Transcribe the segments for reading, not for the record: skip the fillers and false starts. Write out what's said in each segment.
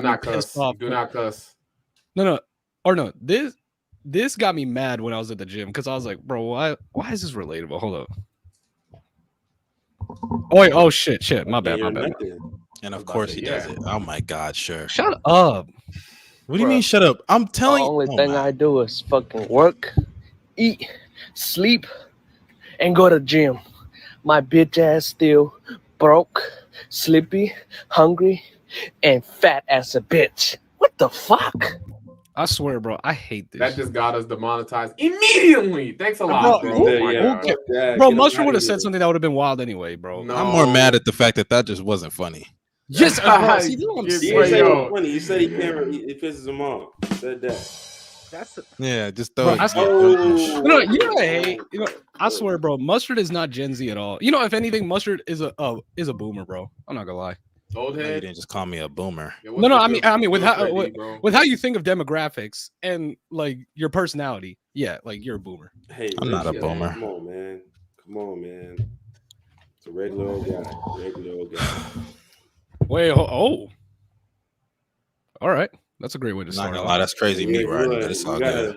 not cuss. Do not cuss. No. This got me mad when I was at the gym because I was like, bro, why is this relatable? Hold up. Oh wait, oh shit. My bad. And of course he does it. Oh my god, sure. Shut up. What do you mean shut up? I'm telling you. The only thing I do is fucking work, eat, sleep, and go to gym. My bitch ass still broke, sleepy, hungry, and fat as a bitch. What the fuck? I swear, bro, I hate this. That just got us demonetized immediately. Thanks a lot, bro. Bro, Mustard would have said something that would have been wild anyway, bro. No. I'm more mad at the fact that just wasn't funny. Yes, bro. See, you know what I'm saying? Funny. You said he can't. It pisses him off. You said that. Yeah, just throw it. You know what I hate? You know, I swear, bro, Mustard is not Gen Z at all. You know, if anything, Mustard is a boomer, bro. I'm not gonna lie. Old head. You didn't just call me a boomer. No, I mean, with how you think of demographics and like your personality, yeah, like you're a boomer. Hey, I'm not a boomer. Come on, man. It's a regular old guy. Wait, all right. That's a great way to start. Not gonna lie, that's crazy me right? But it's all good.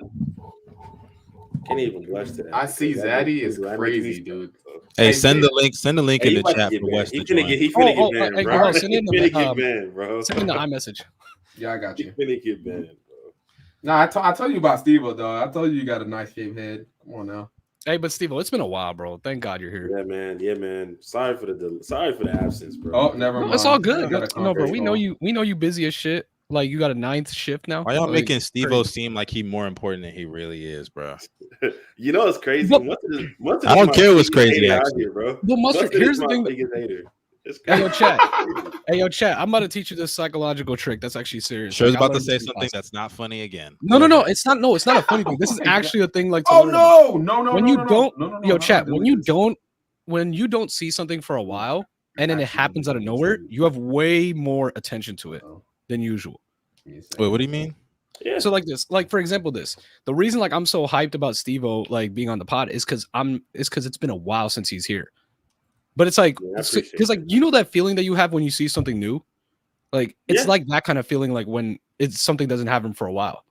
Can't even blush to that. I see Zaddy is crazy, dude. Hey, send the link in the chat for West to join. He finna get banned, bro. Send in the iMessage. Yeah, I got you. He finna get banned, bro. Nah, I told you about Steve-O, though. I told you got a nice shaved head. Come on now. Hey, but Steve-O, it's been a while, bro. Thank God you're here. Yeah, man. Sorry for the absence, bro. Oh, never mind. It's all good. No, bro. We know you busy as shit. Like you got a 9th shift now. Why y'all making Steve-O seem like he more important than he really is, bro? You know it's crazy. I don't care what's crazy, actually, here, bro. Well, Mustard, here's the thing. Hey, yo, chat. I'm about to teach you this psychological trick. That's actually serious. Sure, about to say something that's not funny again. No. It's not. No, it's not a funny thing. This is actually a thing. Like, no. When you don't see something for a while, and then it happens out of nowhere, you have way more attention to it than usual. Wait, what do you mean? Yeah. So like this, like for example, the reason like I'm so hyped about Steve-O like being on the pod is because it's been a while since he's here. But it's like because like you know that feeling that you have when you see something new, like it's like that kind of feeling like when it's something doesn't happen for a while.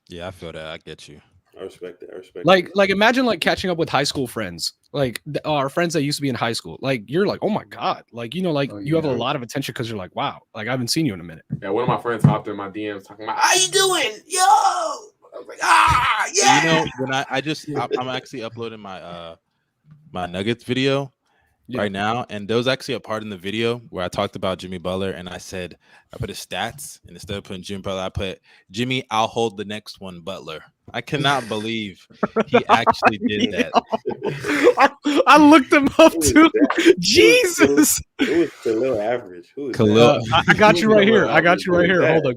Yeah, I feel that. I get you. I respect it. Like imagine like catching up with high school friends, like our friends that used to be in high school. Like you're like, oh my god, like you know, like you have a lot of attention because you're like, wow, like I haven't seen you in a minute. Yeah, one of my friends hopped in my DMs talking about, how you doing, yo? I was like, yeah. You know, when I'm actually uploading my my Nuggets video right now, and there was actually a part in the video where I talked about Jimmy Butler, and I said I put his stats, and instead of putting Jimmy Butler, I put Jimmy. I'll hold the next one, Butler. I cannot believe he actually did that. I looked him up too. Jesus, it was Khalil Average. Khalil, I got you right here. Hold on,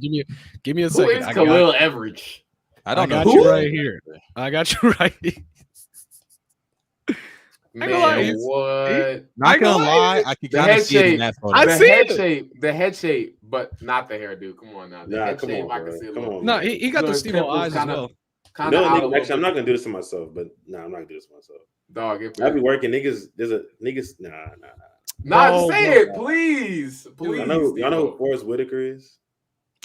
give me a second. Who is Khalil Average? I don't know. I got you right here. I got you right here. Man, what? Not gonna lie, I could kind of see it in that photo. The head shape, but not the hairdo. Come on now. The head shape, I can see a little. No, he got the Steve-O eyes as well. Actually, I'm not gonna do this to myself, but I'm not gonna do this to myself. Dog, I be working niggas. Nah. Nah, say it, please. Y'all know who Forrest Whitaker is?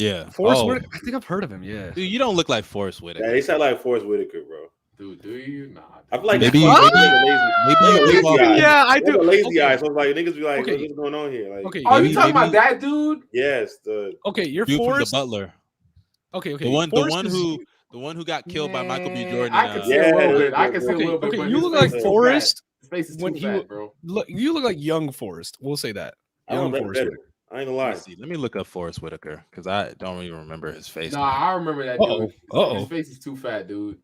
Yeah, Forrest Whitaker. I think I've heard of him. Yeah, dude, you don't look like Forrest Whitaker. Yeah, they sound like Forrest Whitaker, bro. Dude, do you? Nah. I feel like maybe lazy eyes. Yeah, I do. Lazy eyes. So like niggas be like, what's going on here? Like, oh, you talking about that dude? Yes. You're dude Forrest from the Butler. Okay. The one who got killed by Michael B. Jordan. I can see a little bit. Okay, you look like Forrest. His face is too fat, bro. You look like young Forrest. We'll say that. Young Forrest. I ain't gonna lie. Let me look up Forrest Whitaker because I don't even remember his face. Nah, I remember that dude. His face is too fat, dude.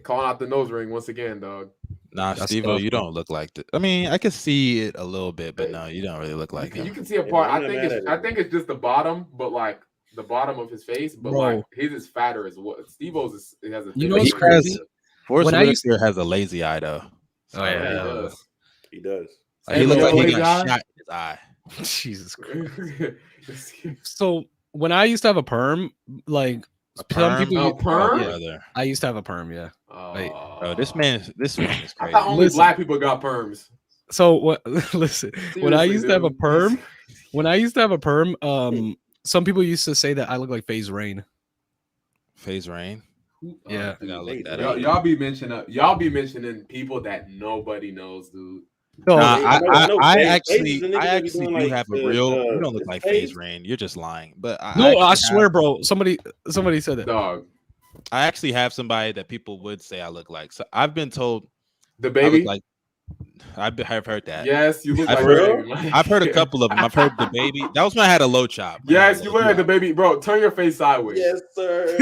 Calling out the nose ring once again, dog. Nah, Steve-O, you don't look like that. I mean, I can see it a little bit, but no, you don't really look like him. You can see a part. I think it's just the bottom, but like the bottom of his face, but like his is fatter as well. Steve-O's has a. You know what's crazy? Forrest Whitaker has a lazy eye though. Oh yeah, he does. He looks like he got shot in his eye. Jesus Christ. So when I used to have a perm, like some people, I used to have a perm. Yeah. Oh, this man is crazy. I thought only black people got perms. So what? Listen, when I used to have a perm, When I used to have a perm, some people used to say that I look like FaZe Rain. FaZe Rain. Yeah, I gotta look that up. Y'all be mentioning people that nobody knows, dude. No, I actually do have a real. You don't look like FaZe Rain. You're just lying. But I swear, bro. Somebody said that. Dog. I actually have somebody that people would say I look like. So I've been told the baby. I've heard that. Yes, you look like the baby. I've heard a couple of them. I've heard the baby. That was when I had a low chop. Yes, you look like the baby, bro. Turn your face sideways. Yes, sir.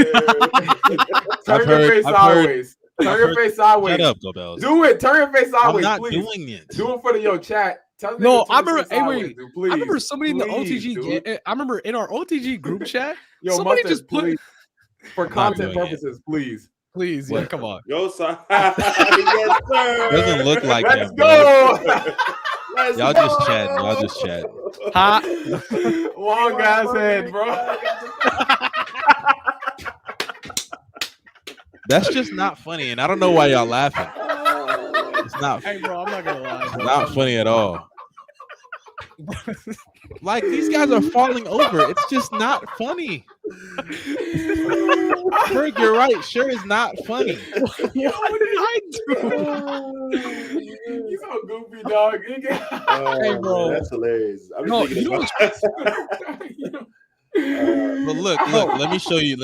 Turn your face sideways. Turn your face sideways. Shut up, Gobels. Do it. Turn your face sideways. I'm not please. doing it. Do it for the chat. No, I remember. Hey, wait. Please, I remember somebody in the OTG. I remember in our OTG group chat. Yo, somebody just put for content purposes, please. Please, yeah, come on. Yo, sir. Yes, sir. Doesn't look like Let's him. Go. Y'all just chat. Y'all just chat. Hot. Long ass head, bro. That's just not funny, and I don't know why y'all laughing. It's not. Hey, bro, I'm not gonna lie. It's not funny at all. Like these guys are falling over. It's just not funny. Frank, you're right. Sure is not funny. What did I do? You so goofy, dog. Hey, bro, that's hilarious. No, you know But look. Let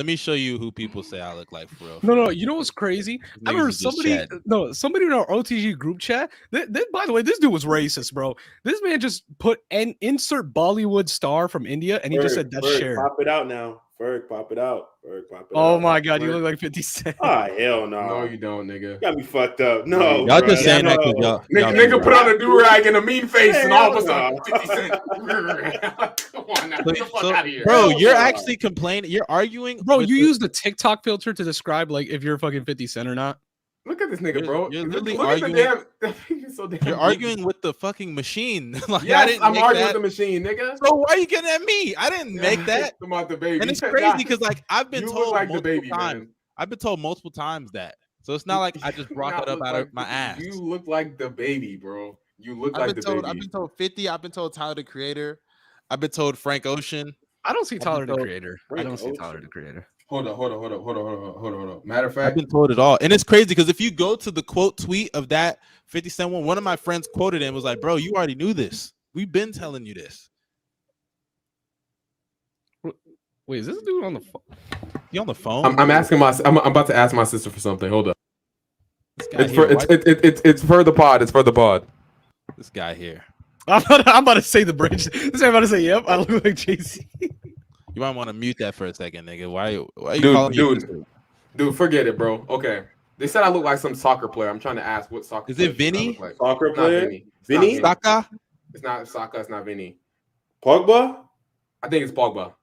me show you who people say I look like for real. No. You know what's crazy? I remember somebody in our OTG group chat. By the way, this dude was racist, bro. This man just put an insert Bollywood star from India, and he just said that's Cher. Pop it out now. Ferg, pop it out. Oh my God, you look like 50 Cent. Ah, hell no. No, you don't, nigga. You got me fucked up. No, y'all just saying that because y'all nigga put on a do-rag and a mean face, and all of a sudden 50 Cent. Come on now, get the fuck out of here. Bro, you're actually complaining. You're arguing. Bro, you use the TikTok filter to describe like if you're fucking 50 Cent or not. Look at this nigga, bro. You're literally arguing. You're arguing with the fucking machine. Like, yes, I'm arguing with the machine, nigga. So why are you getting at me? I didn't make that. About the baby. And it's crazy because like I've been told like the baby, man. I've been told multiple times that. So it's not like I just brought that up out of my ass. You look like the baby, bro. You look like the baby. I've been told 50. I've been told Tyler the Creator. I've been told Frank Ocean. I don't see Tyler the Creator. I don't see Tyler the Creator. Hold on. Matter of fact, I've been told it all. And it's crazy because if you go to the quote tweet of that 50 Cent one of my friends quoted it and was like, bro, you already knew this. We've been telling you this. Wait, is this dude on the phone? You on the phone? I'm asking I'm about to ask my sister for something. Hold up. It's for the pod. It's for the pod. This guy here. I'm about to say the bridge. This guy about to say, yep, I look like JC. You might want to mute that for a second, nigga. Why are you calling me? Dude, forget it, bro. Okay. They said I look like some soccer player. I'm trying to ask what soccer is it Vinny? Like. Soccer player? Vinny? Saka? It's not Saka, it's not Vinny. Pogba? I think it's Pogba.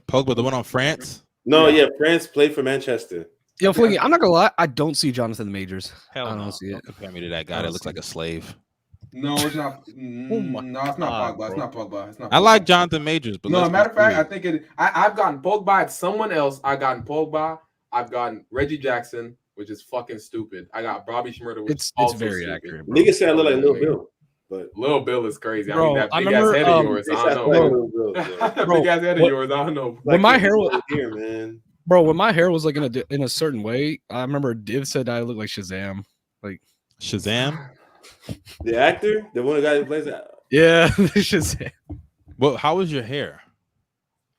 Pogba, the one on France? No, yeah, France played for Manchester. Yo, Flingy, I'm not gonna lie, I don't see Jonathan Majors. Hell I don't see it. Don't compare me to that guy that looks like a slave. No, it's not. No, it's not Pogba. It's not Pogba. It's not Pogba. I like Jonathan Majors, but no. Matter of fact, I think I've gotten Pogba at someone else. I've gotten Pogba. I've gotten Reggie Jackson, which is fucking stupid. I got Bobby Schmurder, which is also very stupid. accurate. Niggas say I look like Lil Bill, but Lil Bill is crazy. Bro, I mean, that big ass head of yours. I don't know. That big ass head of yours. I don't know. When my hair was here, man. Bro, when my hair was like in a certain way, I remember Div said I looked like Shazam. Like Shazam? The actor? The one guy who plays that? Yeah, Shazam. Well, how was your hair?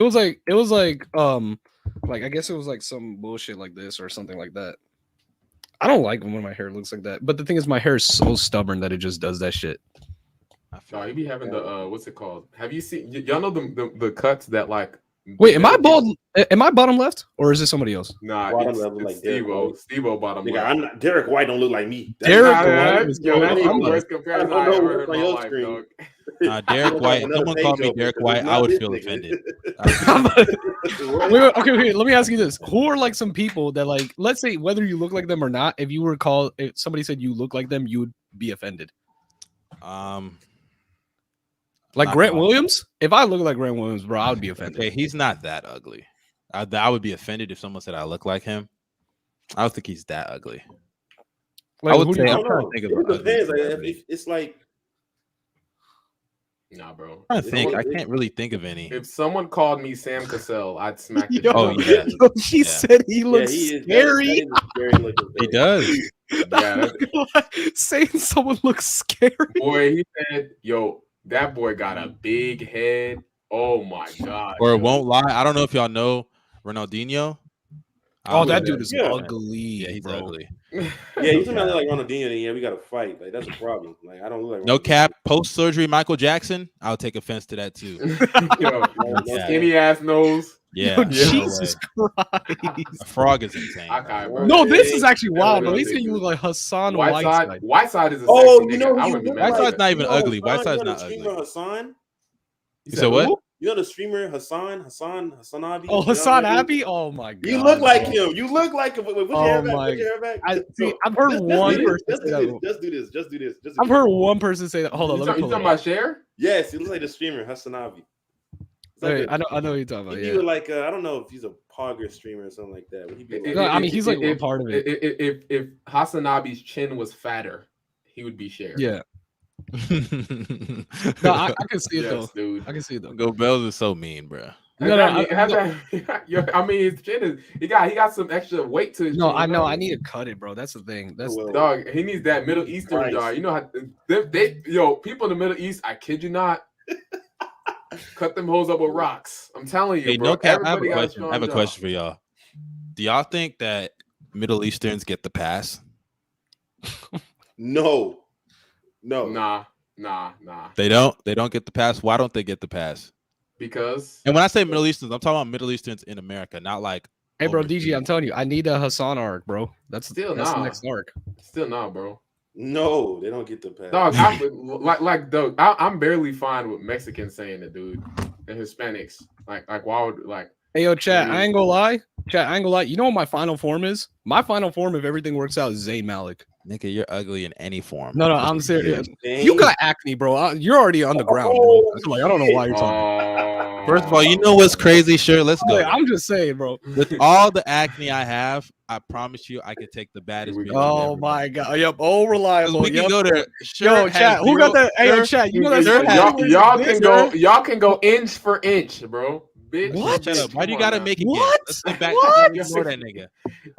It was like I guess it was like some bullshit like this or something like that. I don't like when my hair looks like that. But the thing is, my hair is so stubborn that it just does that shit. No, you be having the what's it called? Have you seen y'all know the cuts that like? Wait, am I bald? Am I bottom left or is it somebody else? Nah, bottom level like Steve-O bottom nigga, left. I'm not, Derek White don't look like me. Derek White is the worst comparison I ever heard in my life, dog. Derek White. If someone called me Derek White, I would feel offended. Wait, let me ask you this: who are like some people that like, let's say whether you look like them or not, if somebody said you look like them, you would be offended. Like Grant Williams? If I look like Grant Williams, bro, I would be offended. Okay, he's not that ugly. I would be offended if someone said I look like him. I don't think he's that ugly. Like, I would say it depends. Like, it's like Nah, bro. I can't really think of any. If someone called me Sam Cassell, I'd smack the shit Oh, out of yeah. him. She said he looks scary. That is a scary looking He thing. does. Yeah, Saying someone looks scary. boy, he said, "Yo, that boy got a big head. Oh my god." Or yo. won't lie. I don't know if y'all know Ronaldinho. Oh, that dude is Yeah. ugly. Yeah, he's bro. ugly. Yeah, you talking about like Ronaldinho, then yeah, we got to fight. Like that's a problem. Like I don't look like No Ronaldinho. cap. Post surgery, Michael Jackson. I'll take offense to that too. Yo, Yeah. skinny ass nose. Yeah, Yo, no Jesus way. Christ. A frog is insane. Okay, bro. No, this is actually wild, bro. Yeah, He said you look like Hassan Whiteside. Whiteside. Whiteside is a Oh, sexy you nigga. know, I you wouldn't be look mad. Whiteside's at not that. even You know ugly. Hassan, Whiteside's you know not the ugly. streamer Hassan. You said what? You know the streamer Hassan Abi. Oh, Hassan Abbey? Oh my god. You look like bro. him. You look like him. Wait, put your Oh hair back. my- Put your hair back. I've heard one person say that. Just do this. Just do this. I've heard one person say that. Hold on, You let me talking pull it about up. Cher? Yes, he looks like the streamer Hassan Abi. Wait, I know what you're talking about. He'd Yeah. be like I don't know if he's a Pogger streamer or something like that. But he'd be like, No, I mean, he's like a part of it. If Hasanabi's chin was fatter, he would be Cher. Yeah. No, I can see it Yes, though. dude. I can see it though. Go Bells is so mean, bro. No, I mean, his chin is he got some extra weight to his No, chin. I know. dog. I need to cut it, bro. That's the thing. That's Well, Dog, he needs that Middle Eastern Christ. dog. You know how people in the Middle East, I kid you not, cut them hoes up with rocks. I'm telling you, Hey, bro. no cap. I have Everybody a got question. strong I have a jaw. question for y'all. Do y'all think that Middle Easterns get the pass? no. Nah. They don't. They don't get the pass. Why don't they get the pass? Because And when I say Middle Easterns, I'm talking about Middle Easterns in America, not like. Hey, bro, overseas. DG, I'm telling you, I need a Hassan arc, bro. That's Still the nah. next arc. still not, bro. No, they don't get the pass. Dog, I'm barely fine with Mexicans saying it, dude, and Hispanics. Like why would like Hey, yo, chat, Maybe- I ain't gonna lie. Chat, I ain't gonna lie. You know what my final form is? My final form, if everything works out, is Zayn Malik. Nigga, you're ugly in any form. No, I'm serious. Dang. You got acne, bro. You're already on the ground, bro. Oh, That's like, I don't know why you're talking. First of all, you know what's crazy? Sure, let's go. Like, I'm just saying, bro. With all the acne I have, I promise you, I could take the baddest. Here we bitch go. Oh ever. my god. Yep. Oh, 'Cause reliable. we can Yep. go there. Yo, Sure chat. Who got that? Hey, yo, chat. You know that? Sure has y'all can go inch for inch, bitch. What? Shut up. Why do you Come on gotta now. make it? What? Let's go back. What? Ignore that nigga.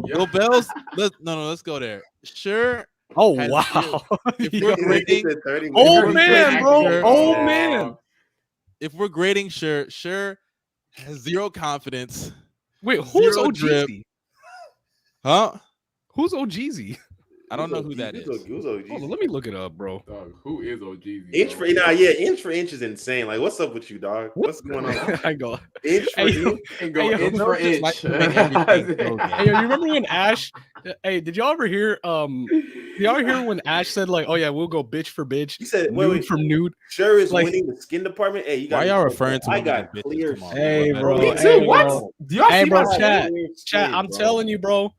Yo, Go Bells. Let's go there. Sure. Oh Has wow. If Yo, we're grading, old man, Sure. bro. Old man. if we're grading, sure has zero confidence. Wait, who's Zero drip. OGZ? Huh? Who's OGZ? I don't know who that is. Hold on, let me look it up, bro. Dog, who is OGZ? Inch for inch for inch is insane. Like, what's up with you, dog? What's going on? I go. Inch for Hey, yo, inch. Can go Hey, yo, inch for Bells just like inch. to make everything go Hey, yo, you remember when Ash? Hey, did y'all ever hear? Did y'all hear when Ash said like, "Oh yeah, we'll go bitch for bitch, He said, nude from nude"? Sure is like- winning the skin department. Hey, you got Why y'all referring to I women got as bitches? clear. Come on, Hey, man. bro. Me Hey, too. What? bro. Do y'all Hey, see bro, my chat. Clear Chat, skin, I'm bro. telling you, bro.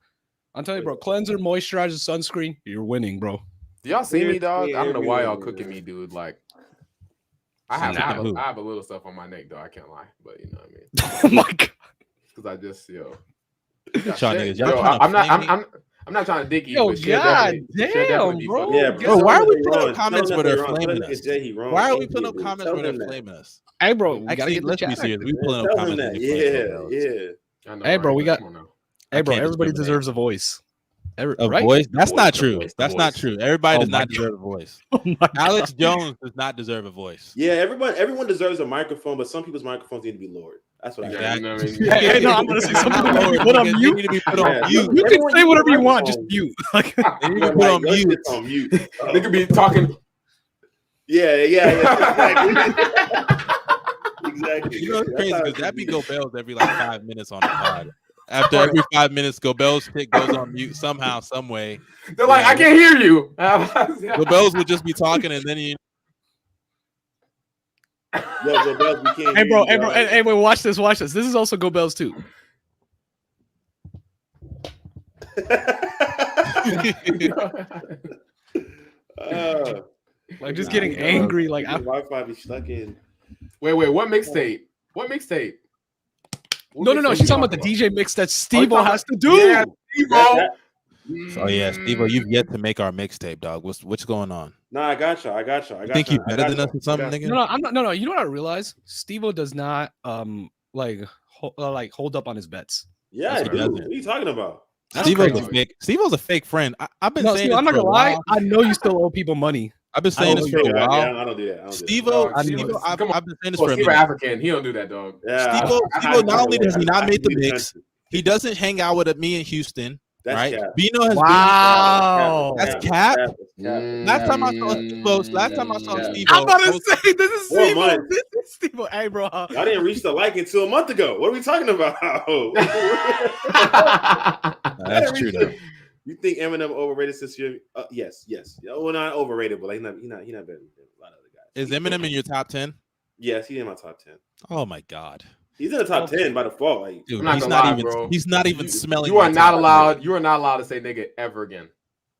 I'm telling you, bro. Cleanser, moisturizer, sunscreen. You're winning, bro. Do y'all see me, dog? Yeah, I don't know why y'all everywhere, cooking man. me, dude. Like, Nah, who? I have a little stuff on my neck, though. I can't lie, but you know what I mean. Oh my god. Because I just Y'all Shit, niggas, y'all yo, trying to I'm not. flame me? I'm not trying to dick you. Yo, but she'll god definitely- she'll definitely damn, be bro. fucking- Yeah, Bro, Bro, why are we Tell putting them up comments that where they're wrong. Tell flaming them us? that Jay, he wrong. Why are we Thank putting you, up dude. comments Tell where them they're that. flaming us? Hey, bro. We gotta Actually, get the let's be chat. serious. We Man, pulling up tell them comments. that. and they flaming Go Bells. Yeah. I know, Hey, bro, right? we got- Come on now. Hey, bro. can't Everybody discriminate. deserves a voice. A Right? voice? That's Voice, not the true. voice, the That's not voice. true. Everybody Oh does my not God. deserve a voice. Oh my Alex Jones does not deserve a voice. Yeah, everyone deserves a microphone, but some people's microphones need to be lowered. That's what I Yeah, you know what I mean? Yeah, hey, no, I'm gonna say something. Not lowered, Put on nigga. They mute. need to be put on Yeah. mute. You can Everyone say needs whatever a you want, just microphone. mute. Like, They need to Yeah, put on let's mute. get on mute. They could be talking. Yeah, exactly. You know it's That's crazy how it because that should be be. Go Bells every like 5 minutes on the pod. After every 5 minutes, Go Bells pick goes on mute somehow, some way. They're like, Yeah. I can't hear you. Go Bells would just be talking, and then he Yo, Bells, we can't hey, bro. hear Hey, you, bro. Hey, wait. Watch this. Watch this. This is also Go Bells too. Like just getting angry. Like, the Wi-Fi be stuck in. Wait. What mixtape? What mixtape? no. She's talking about the DJ mix that Steve talking has to do. Yeah, Steve-O. So yeah, Steve, you've yet to make our mixtape, dog. What's going on? Nah, I got you. You think you better than us or something, nigga? No, I'm not. No. You know what I realized? Steve-O does not like hold up on his bets. Yeah, I That's do. what What are you talking about? Steve-O's a fake friend. I've been saying. Steve, I'm not gonna lie. I know you still owe people money. I've been saying this for a while. Yeah, I don't do that. Steve-O, I've been saying this for a Steve minute. African. He don't do that, dog. Yeah, Steve-O, not only does he not make the mix, he doesn't hang out with me in Houston. That's right? cap. Bino has Wow. been. That's cap. Last time I saw Steve-O. I'm about to say this is 4 Steve-O. months. This is Steve-O. Hey, bro. Y'all didn't reach the like until a month ago. What are we talking about? That's true though. You think Eminem overrated this year? Yes. Well, not overrated, but like he's not better than a lot of other guys. Is Eminem in your top 10? Yes, he's in my top 10. Oh my god. He's in the top 10 by default. Like, dude, I'm not gonna lie, even. bro. He's not even smelling. You are not allowed. You are not allowed to say nigga ever again.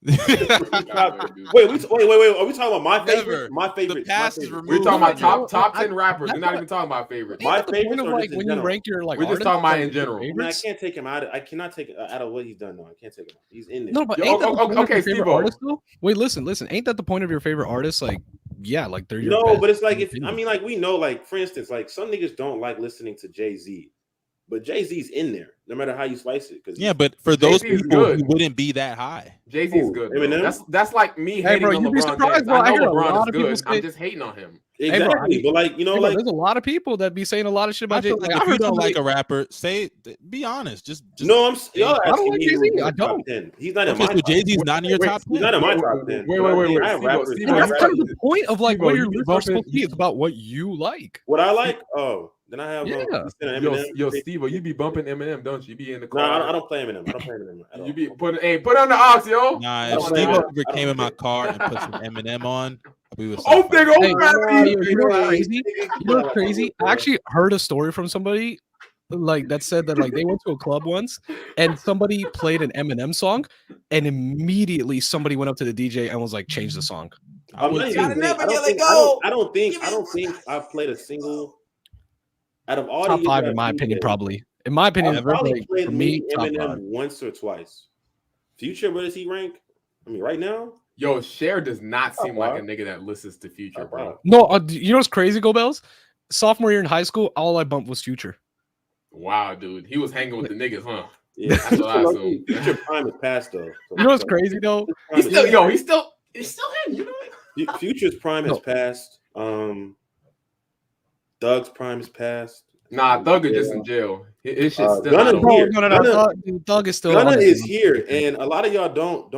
wait. Are we talking about my favorite? Never. My favorite. The past is favorite. removed. We're talking about top 10 rappers. We're not even talking about favorites. My Ain't that the favorites point of, are like just in when you general. rank your like. We're just artists, talking about like, in general. I mean, I favorites? can't take him out. I cannot take out of what he's done. No, I can't take him out. He's in there. No, but Yo, ain't that the point of your okay, favorite Steve-O. artist though? Wait, listen. Ain't that the point of your favorite artist? Like, yeah, like they're your No, best, but it's like in if your I mean, like we know, like for instance, like some niggas don't like listening to Jay-Z, but Jay-Z's in there no matter how you slice it. Because Yeah, but for those Jay-Z is people, good. he wouldn't be that high. Jay-Z's good. Bro. Eminem? That's like me Hey, hating bro, on you'd be LeBron surprised, James. bro. I I hear know a LeBron lot is of people good. say- I'm just hating on him. exactly, but like you know, Hey, bro, like there's a lot of people that be saying a lot of shit I about Jay. feel like if you don't like a rapper, be honest. Just no, y'all I don't asking like me Jay-Z. who's in the I top don't. 10. He's not in okay, my so top Jay-Z's not in your top 10. He's not in my top 10. Wait. I have rappers. Steve-O, And that's kind of Steve-O, the point of like Steve-O, what your you be lists are supposed to be. bumping- It's about what you like. What I like? Oh, then I have Yeah. Eminem. Yo, Steve-O, you be bumping Eminem, don't you? You be in the No, car. I don't play Eminem. I don't play Eminem at all. You be put on the ox, yo. Nah, I if don't Steve know. ever I came don't in my care. car and put some Eminem on, we would. Oh, big old Hey, family. you know what's crazy? You know what's crazy? I actually heard a story from somebody like that said that like they went to a club once and somebody played an Eminem song and immediately somebody went up to the DJ and was like, change the song. I would I too. don't think I've played a single out of all Top the five years in my I've opinion, DJed, probably. In my opinion, I've probably like, played for me, top Eminem five. once or twice. Future, where does he rank? I mean, right now, Yo, Cher does not seem like a nigga that listens to Future, bro. No, you know what's crazy, Go Bells? Sophomore year in high school, all I bumped was Future. Wow, dude, he was hanging with the niggas, huh? yeah, That's what I assume. Future prime is past though. So You know what's crazy though? He's still him. You know. Future's prime is past. Doug's prime is past. Nah, Thug is just in jail. His shit's still Gunna not over. here. Thug is still Gunna on is it. here, and a lot of y'all don't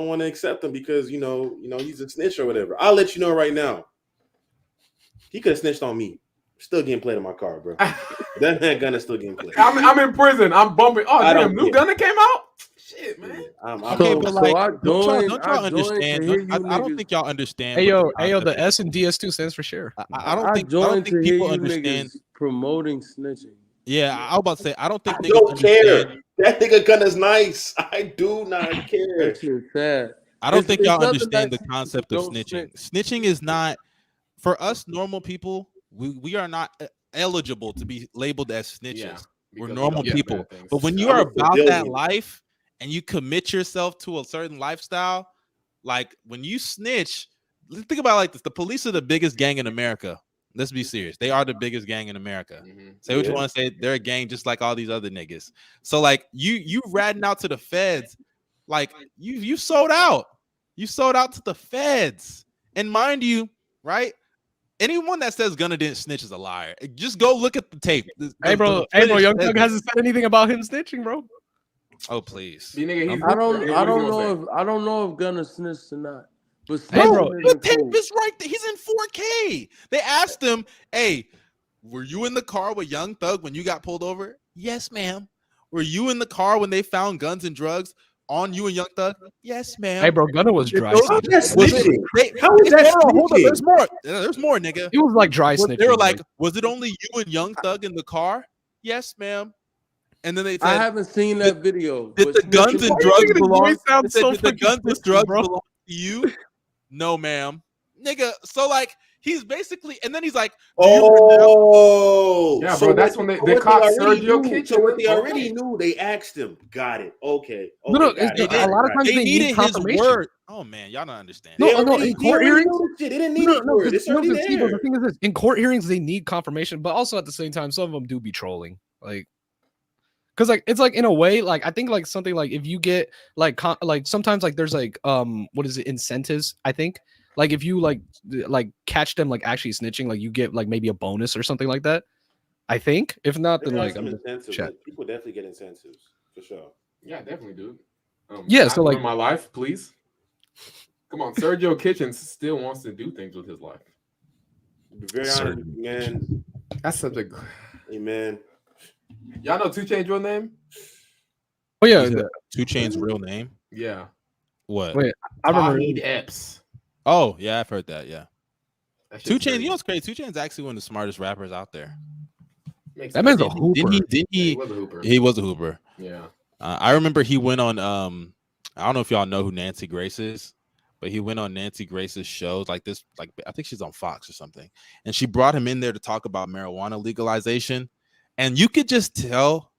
want to accept him because you know he's a snitch or whatever. I'll let you know right now. He could have snitched on me. Still getting played in my car, bro. That man Gunna still getting played. I'm in prison. I'm bumping. Oh, I damn, don't new care. Gunna came out. Shit, man. Okay, but like, don't y'all I understand? I don't think y'all understand. Hey what yo, the the concept S and DS2 stands for share. I don't think people understand. Promoting snitching. Yeah, I was about to say I don't think I niggas don't care. understand. That nigga Gunna's nice. I do not care. That shit sad. I don't It's- think it's y'all nothing understand the that concept of don't snitching. Snitching is not for us normal people. We are not eligible to be labeled as snitches. Yeah, We're because normal we don't do people. bad things. But when you I'm are a about civilian. that life and you commit yourself to a certain lifestyle, like when you snitch, think about it like this: the police are the biggest gang in America. Let's be serious. They are the biggest gang in America. Say what you want to say. They're a gang just like all these other niggas. So like you ratting out to the feds, like you sold out. You sold out to the feds. And mind you, right? Anyone that says Gunna didn't snitch is a liar. Just go look at the tape. Hey bro, Young Thug hasn't said anything about him snitching, bro. Oh please. The nigga, he's I don't what you know if Gunna snitched or not. But Hey, bro, The tape is right there. He's in 4K. They asked him, "Hey, were you in the car with Young Thug when you got pulled over?" "Yes, ma'am." "Were you in the car when they found guns and drugs on you and Young Thug?" "Yes, ma'am." Hey bro, Gunna was dry. How is that Was snitching? it- How is that hold on, snitching? there's more. There's more, nigga. He was like dry snitching. They were like, "Was it only you and Young Thug in the car?" "Yes, ma'am." And then they said, I haven't seen that video. Did the guns and drugs belong? voice sound They said, so did the fucking guns and twisted, drugs bro? belong to you? No, ma'am. Nigga, so like He's basically, and then he's like, oh, Yeah, so bro. That's when they caught Sergio Kitchen. So what they already knew, they asked him. Got it. Okay. No, got it. a lot of times they they needed need his confirmation. word. Oh man, y'all don't understand. No, in court hearings, they didn't need his word. It's already there. The thing is this, in court hearings, they need confirmation, but also at the same time, some of them do be trolling. Like, because like it's like in a way, like I think like something like if you get like sometimes like there's like what is it, incentives, I think. Like if you like catch them like actually snitching, like you get like maybe a bonus or something like that. I think. If not, then like people definitely get incentives for sure. Yeah, definitely, dude. Yeah, so like my life, please. Come on, Sergio Kitchen still wants to do things with his life. To be very honest, man. That's such a. Hey, man. Y'all know 2 Chainz's real name? Oh yeah, 2 Chainz's real name. Yeah. What? Wait, I remember Epps. Oh yeah, I've heard that. Yeah. 2 Chainz, crazy. you know what's crazy? 2 Chainz is actually one of the smartest rappers out there. That man's a hooper. He was a hooper. He was a hooper. Yeah. I remember he went on. I don't know if y'all know who Nancy Grace is, but he went on Nancy Grace's shows like this. Like I think she's on Fox or something, and she brought him in there to talk about marijuana legalization, and you could just tell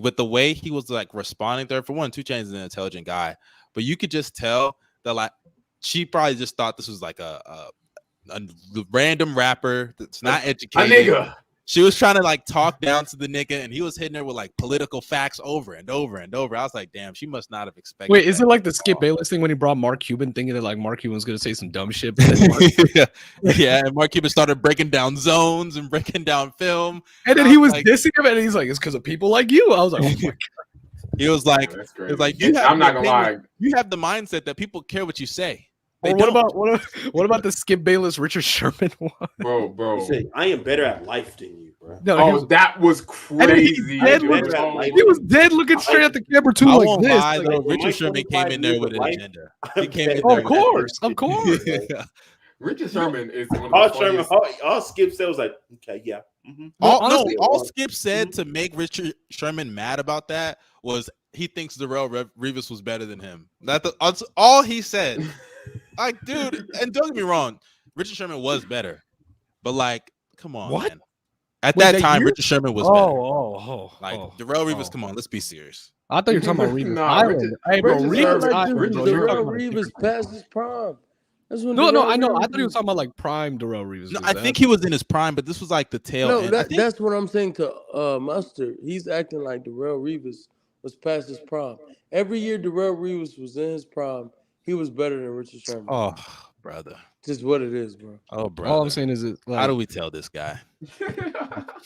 with the way he was like responding there. For one, 2 Chainz is an intelligent guy, but you could just tell that like she probably just thought this was like a random rapper that's not educated. A nigga. She was trying to like talk down to the nigga, and he was hitting her with like political facts over and over and over. I was like, damn, she must not have expected. Wait, is it like the Skip Bayless thing when he brought Mark Cuban, thinking that like Mark Cuban was gonna say some dumb shit? Yeah, and Mark Cuban started breaking down zones and breaking down film, and then he was like, dissing him, and he's like, "It's because of people like you." I was like, "Oh my god." He was like, "It's like I'm not gonna lie. You have the mindset that people care what you say." Or what about the Skip Bayless Richard Sherman one? Bro. Say, I am better at life than you, bro. No, that was crazy. He was dead looking straight at the camera too, like this. Lie, like, Richard Sherman came in there with an agenda. He came in there of course. Richard Sherman is one of the funniest. All Skip said was like, okay, yeah. Mm-hmm. All Skip said to make Richard Sherman mad about that was he thinks Darrell Revis was better than him. That's all he said. Like, dude, and don't get me wrong, Richard Sherman was better, but like, come on, man. At that time, Richard Sherman was better. Darrell Revis, come on, let's be serious. I thought you were talking about Revis Island. Hey, bro, Darrell Revis past his prime. No, I know. I thought he was talking about like prime Darrell Revis. No, I think he was in his prime, but this was like the tail end. That's what I'm saying to Mustard. He's acting like Darrell Revis was past his prime. Every year Darrell Revis was in his prime, he was better than Richard Sherman. Oh, brother. Just what it is, bro. Oh, brother. All I'm saying is, how do we tell this guy?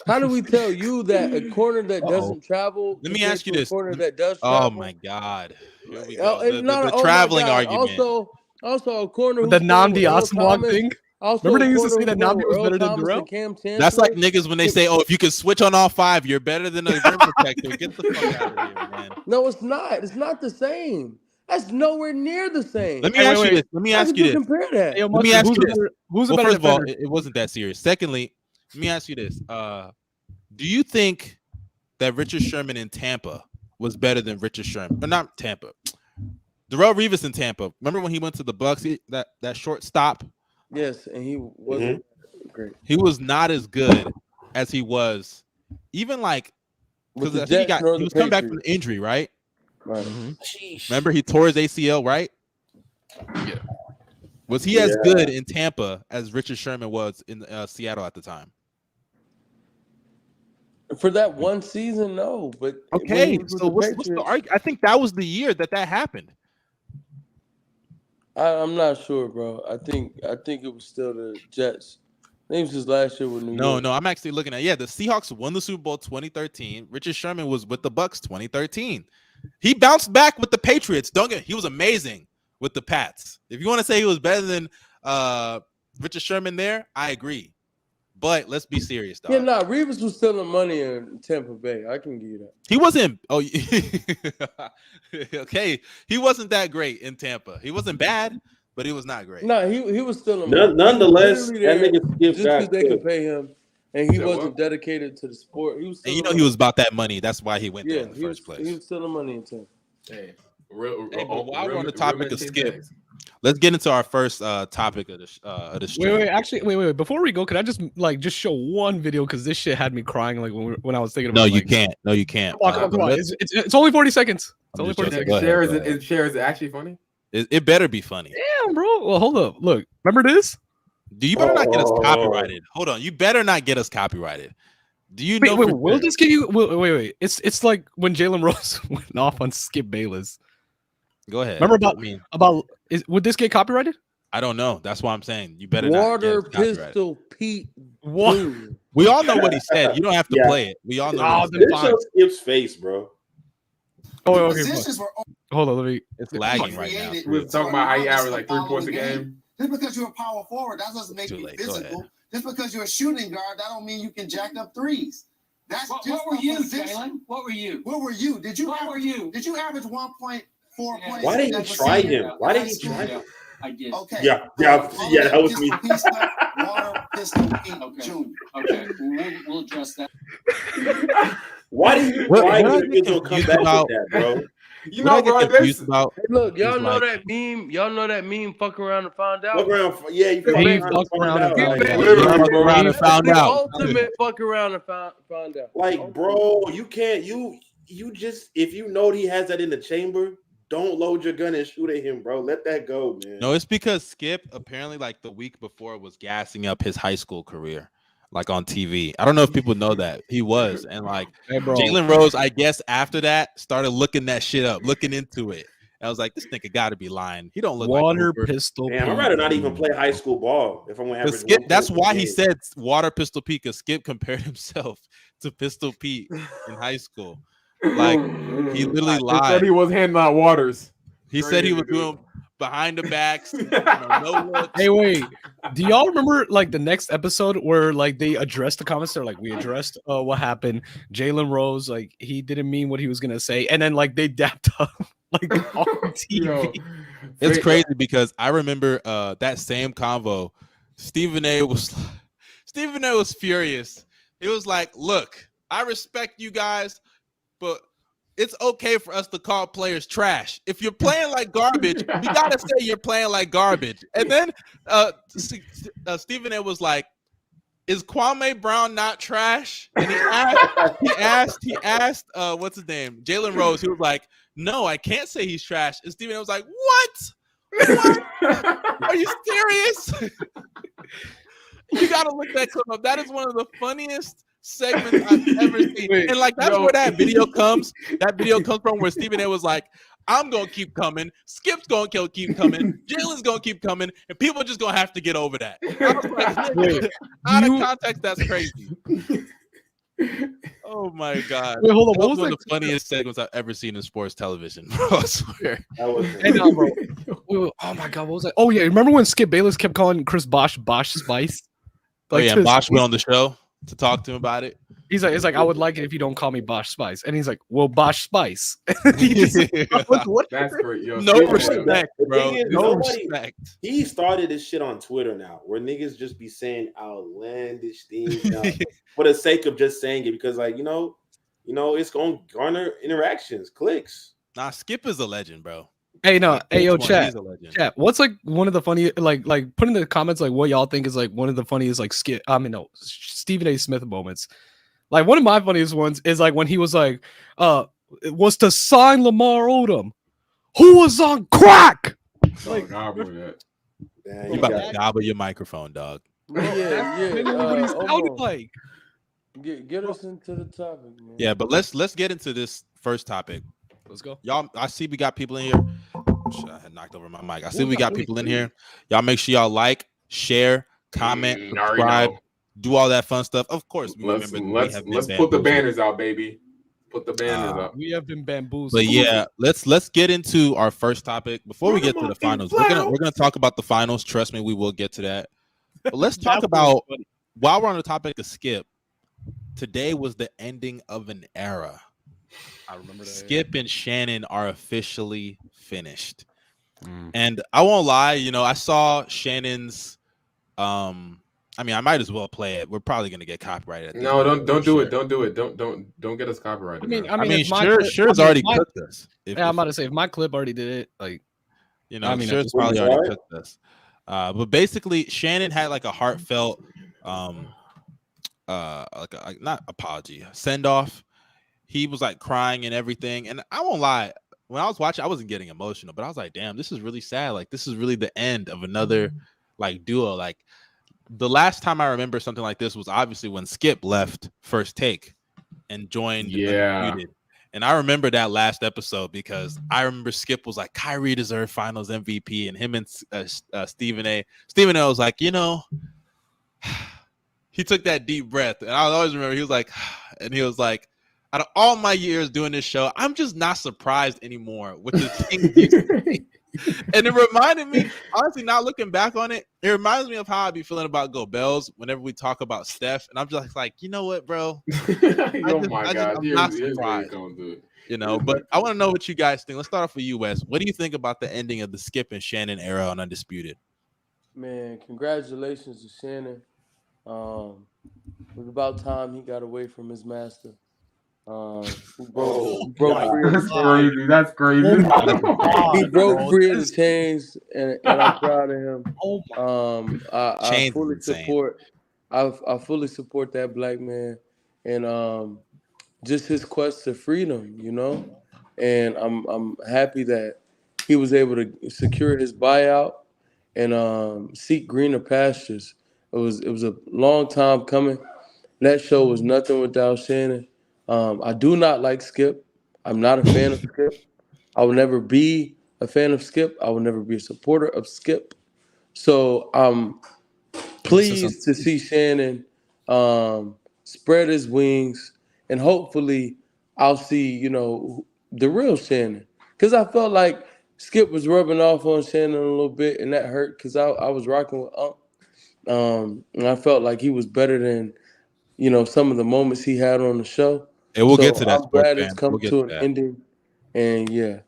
How do we tell you that a corner that doesn't travel? Let me ask you this. A corner that does travel? Oh my God. Here we go. The traveling argument. Also a corner. The Namdi Asmog thing. Remember they used to say that Namdi was better than Darrell? That's like niggas when they say, "Oh, if you can switch on all 5, you're better than a rim protector." Get the fuck out of here, man. No, it's not. It's not the same. That's nowhere near the same. Let me ask you this. Let me ask you this. Compare that. Let me ask you this. Who's well, better first of all, defender? it wasn't that serious. Secondly, let me ask you this. Do you think that Richard Sherman in Tampa was better than Richard Sherman? Or not Tampa. Darrell Revis in Tampa. Remember when he went to the Bucks? That short stop? Yes, and he wasn't great. He was not as good as he was, even like because I think he was coming back from the injury, right? Right. Remember he tore his ACL, right? Yeah. Was he as good in Tampa as Richard Sherman was in Seattle at the time? For that one season, no. But okay, so what's the argument? I think that was the year that happened. I'm not sure, bro. I think it was still the Jets. I think it was his last year with New York. No, I'm actually looking at the Seahawks won the Super Bowl 2013. Richard Sherman was with the Bucks 2013. He bounced back with the Patriots. He was amazing with the Pats. If you want to say he was better than Richard Sherman there, I agree. But let's be serious, dog. Yeah, Revis was stealing money in Tampa Bay. I can give you that. He wasn't. Oh, okay. He wasn't that great in Tampa. He wasn't bad, but he was not great. No, he was stealing money. Nonetheless, that nigga just because they could pay him, and he wasn't dedicated to the sport. He was. And he was about that money. That's why he went there in the first place. He was stealing money in Tampa. Hey, but while we're on the topic of Skip, Let's get into our first topic of the stream. Wait. Before we go, could I just show one video because this shit had me crying like when I was thinking about. No, you can't. No, you can't. Come on. It's only 40 seconds. It's only 40 seconds. Is it actually funny? It better be funny. Damn, bro. Well, hold up. Look, remember this? Do you better not get us copyrighted? Hold on, you better not get us copyrighted. Do you know? Will this get you? Wait. It's like when Jalen Rose went off on Skip Bayless. Go ahead. Remember would this get copyrighted? I don't know. That's why I'm saying you better Water not get us Pistol Pete. What? We all know what he said. You don't have to play it. We all know. This shows Skip's face, bro. Oh, okay. Hold on, let me. It's lagging right now. We were talking about how he averaged like 3 points a game. Just because you're a power forward, that doesn't make you physical. Just because you're a shooting guard, that don't mean you can jack up threes. That's what were you, Jalen? What were you? Where were you? Did you average 1.4 points? Why did he try him? I did. Okay. Yeah, that was me. Water Pistol Pete Jr. Okay, we'll address that. Why do you come back with that, bro? You know, bro, hey, look, y'all know that meme. Y'all know that meme. Fuck around and find out. Fuck around, you fuck around and found out. Ultimate fuck around and found out. Like, bro, you can't. You just, if you know he has that in the chamber, don't load your gun and shoot at him, bro. Let that go, man. No, it's because Skip apparently like the week before was gassing up his high school career. Like on TV. I don't know if people know that he was, and like Jalen Rose, I guess after that started looking that shit up, looking into it. I was like, this nigga got to be lying. He don't look Water like Pistol. Man, I'd rather not even play high school ball if I'm gonna have Skip. That's why he said Water Pistol Pete, because Skip compared himself to Pistol Pete in high school. Like he literally lied. He said he was handing out waters. He said he was doing behind the backs. No looks. Hey, wait. Do y'all remember like the next episode where like they addressed the comments? They're like, we addressed what happened. Jalen Rose, like he didn't mean what he was gonna say, and then like they dapped up like on TV. It's crazy because I remember that same convo. Stephen A was furious. It was like, look, I respect you guys, but it's okay for us to call players trash. If you're playing like garbage, you gotta say you're playing like garbage. And then Stephen A was like, "Is Kwame Brown not trash?" And he asked, what's his name, Jalen Rose. He was like, "No, I can't say he's trash." And Stephen A was like, "What? Are you serious?" You gotta look that clip up. That is one of the funniest segments I've ever seen. And like that's where that video comes. That video comes from where Stephen A was like, I'm gonna keep coming, Skip's gonna keep coming, Jalen's gonna keep coming, and people are just gonna have to get over that. I was like, out of context, that's crazy. Oh my god. Wait, hold on. That was one of the funniest segments I've ever seen in sports television, bro. I swear. Bro. Oh my god, what was that? Oh yeah, remember when Skip Bayless kept calling Chris Bosh Spice? Like, Bosh went on the show to talk to him about it. He's like, I would like it if you don't call me Bosh Spice. And he's like, well, Bosh Spice. What? That's great. Yo, no respect, bro. No respect. He started this shit on Twitter now, where niggas just be saying outlandish things for the sake of just saying it, because like, you know, it's gonna garner interactions, clicks. Nah, Skip is a legend, bro. Hey, no, hey, yo, chat. What's like one of the funny, like put in the comments like what y'all think is like one of the funniest like Stephen A. Smith moments. Like one of my funniest ones is like when he was like, it was to sign Lamar Odom, who was on crack. Like, you about to gobble your microphone, dog. Yeah. What he sounded like. Get us into the topic, man. Yeah, but let's get into this first topic. Let's go. Y'all, I see we got people in here. I had knocked over my mic. I see we got people in here. Y'all make sure y'all like, share, comment, subscribe, do all that fun stuff. Of course, let's put the banners out, baby. Put the banners out. We have been bamboozled. But yeah, let's get into our first topic before we get to the finals. We're gonna talk about the finals. Trust me, we will get to that. But let's talk about, while we're on the topic of Skip, today was the ending of an era. I remember that. Skip and Shannon are officially finished. And I won't lie, I saw Shannon's I might as well play it. We're probably gonna get copyrighted. No, don't do it. Don't do it. Don't get us copyrighted. Sure's already cooked us. I'm about to say if my clip already did it, like You know, I mean, Cher's probably already cooked us. But basically, Shannon had like a heartfelt, like not apology, send off. He was like crying and everything. And I won't lie, when I was watching, I wasn't getting emotional, but I was like, damn, this is really sad. Like, this is really the end of another like duo. Like, the last time I remember something like this was obviously when Skip left First Take and joined Undisputed. And I remember that last episode because I remember Skip was like, Kyrie deserved Finals MVP, and him and Stephen A. was like, you know, he took that deep breath, and I always remember he was like, out of all my years doing this show, I'm just not surprised anymore with the things. And it reminded me, honestly, not looking back on it, it reminds me of how I be feeling about Go Bells whenever we talk about Steph. And I'm just like, you know what, bro? Oh my God. I'm not surprised. You know, but I want to know what you guys think. Let's start off with you, Wes. What do you think about the ending of the Skip and Shannon era on Undisputed? Man, congratulations to Shannon. It was about time he got away from his master. He broke free. That's crazy. He broke free of the chains, and I'm proud of him. I fully support. I fully support that black man, and just his quest to freedom, you know. And I'm happy that he was able to secure his buyout and seek greener pastures. It was a long time coming. That show was nothing without Shannon. I do not like Skip. I'm not a fan of Skip. I will never be a fan of Skip. I will never be a supporter of Skip. So I'm pleased to see Shannon spread his wings, and hopefully I'll see, you know, the real Shannon. Because I felt like Skip was rubbing off on Shannon a little bit, and that hurt because I was rocking with Unc. And I felt like he was better than, you know, some of the moments he had on the show. And we'll get to that. I'm glad it's come to an ending. And yeah,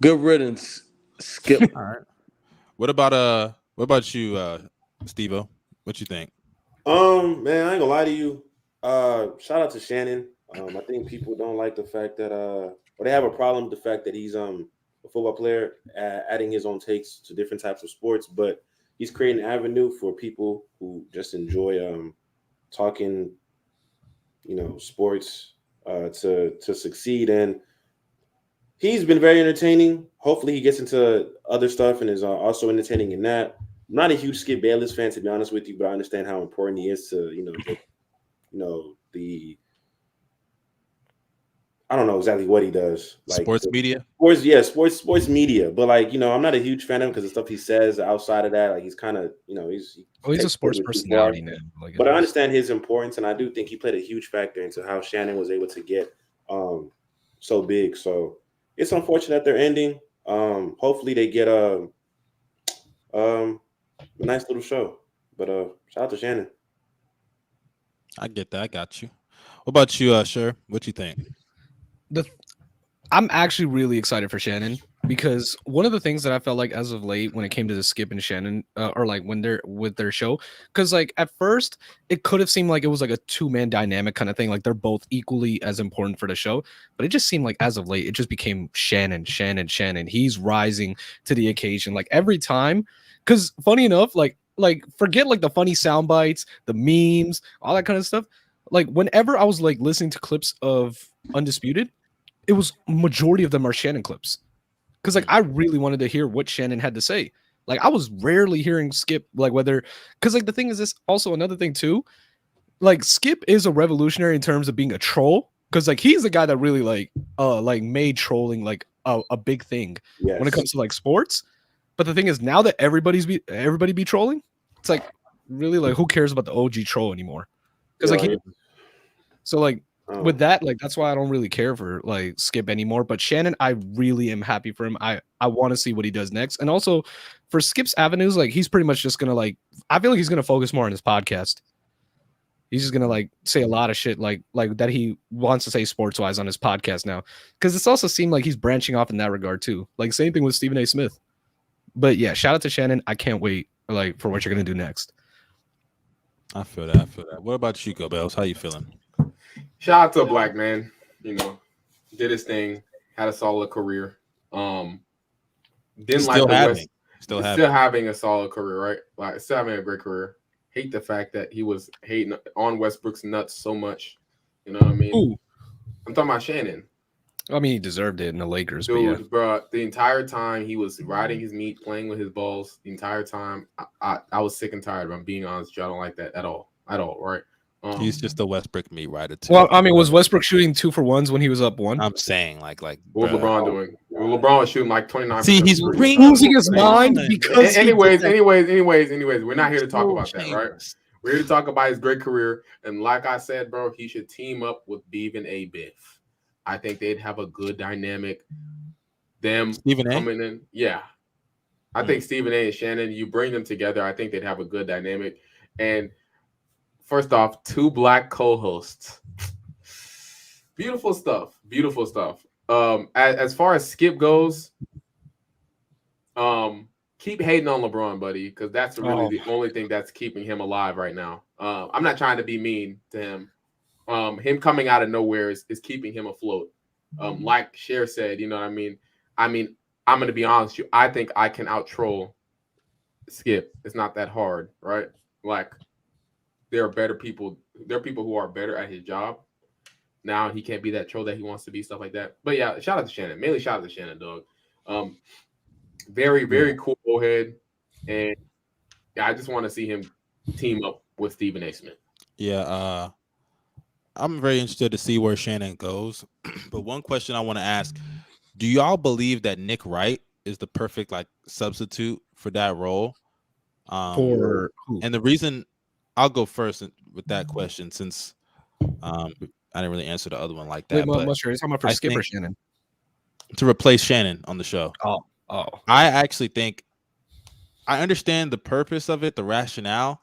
good riddance, Skip. All right. What about you, Steve-O? What you think? Man, I ain't gonna lie to you. Shout out to Shannon. I think people don't like the fact that or they have a problem with the fact that he's a football player adding his own takes to different types of sports, but he's creating an avenue for people who just enjoy talking, you know, sports to succeed. And he's been very entertaining. Hopefully he gets into other stuff and is also entertaining in that. I'm not a huge Skip Bayless fan, to be honest with you, but I understand how important he is to, I don't know exactly what he does. Like sports media? Sports media. But I'm not a huge fan of him because the stuff he says outside of that, like he's kind of, he's a sports personality now. But I understand his importance, and I do think he played a huge factor into how Shannon was able to get so big. So it's unfortunate that they're ending. Hopefully they get a nice little show. But shout out to Shannon. I get that. I got you. What about you, Sher? What you think? I'm actually really excited for Shannon because one of the things that I felt like as of late when it came to the Skip and Shannon or like when they're with their show, because like at first it could have seemed like it was like a two-man dynamic kind of thing, like they're both equally as important for the show, but it just seemed like as of late it just became Shannon. He's rising to the occasion like every time, because funny enough, like forget like the funny sound bites, the memes, all that kind of stuff. Like whenever I was like listening to clips of Undisputed, it was majority of them are Shannon clips. Because like I really wanted to hear what Shannon had to say. Like I was rarely hearing Skip, like whether, because like the thing is this also another thing too. Like Skip is a revolutionary in terms of being a troll. Because like he's the guy that really like made trolling like a big thing when it comes to like sports. But the thing is now that everybody be trolling, it's like really like who cares about the OG troll anymore? Because with that, like that's why I don't really care for like Skip anymore. But Shannon, I really am happy for him. I want to see what he does next. And also for Skip's avenues, like he's pretty much just gonna like I feel like he's gonna focus more on his podcast. He's just gonna like say a lot of shit like that he wants to say sports wise on his podcast now. Because it's also seemed like he's branching off in that regard too. Like same thing with Stephen A. Smith. But yeah, shout out to Shannon. I can't wait like for what you're gonna do next. I feel that. What about you, Go Bells? How you feeling? Shout out to a black man, did his thing, had a solid career. Didn't like the West. Still having a solid career, right? Like still having a great career. Hate the fact that he was hating on Westbrook's nuts so much. You know what I mean? Ooh. I'm talking about Shannon. I mean, he deserved it in the Lakers. Dude, but bro, the entire time he was riding his meat, playing with his balls. The entire time, I was sick and tired. If I'm being honest, I don't like that at all, right? He's just a Westbrook meat rider too. Well, I mean, was Westbrook shooting 2-for-1s when he was up 1? I'm saying like what was LeBron doing? Well, LeBron was shooting like 29. See, he's losing his mind because. Anyways, we're not here to talk about that, right? We're here to talk about his great career, and like I said, bro, he should team up with Beav and A-Biff. I think they'd have a good dynamic. Them Stephen coming in, yeah. I think Stephen A and Shannon, you bring them together, I think they'd have a good dynamic. And first off, 2 black co-hosts. Beautiful stuff. As far as Skip goes, keep hating on LeBron, buddy, because that's really the only thing that's keeping him alive right now. I'm not trying to be mean to him. Him coming out of nowhere is keeping him afloat. Like Cher said, you know what I mean? I'm going to be honest with you. I think I can out-troll Skip. It's not that hard, right? Like, there are better people. There are people who are better at his job. Now he can't be that troll that he wants to be, stuff like that. But yeah, shout out to Shannon. Mainly shout out to Shannon, dog. Very, very cool head. And yeah, I just want to see him team up with Stephen A. Smith. Yeah, I'm very interested to see where Shannon goes. But one question I want to ask, do y'all believe that Nick Wright is the perfect like substitute for that role? For who? And the reason I'll go first with that question, since I didn't really answer the other one like that. Wait, I'm sure you're talking about for Skip or Shannon? To replace Shannon on the show. Oh. I actually think I understand the purpose of it, the rationale.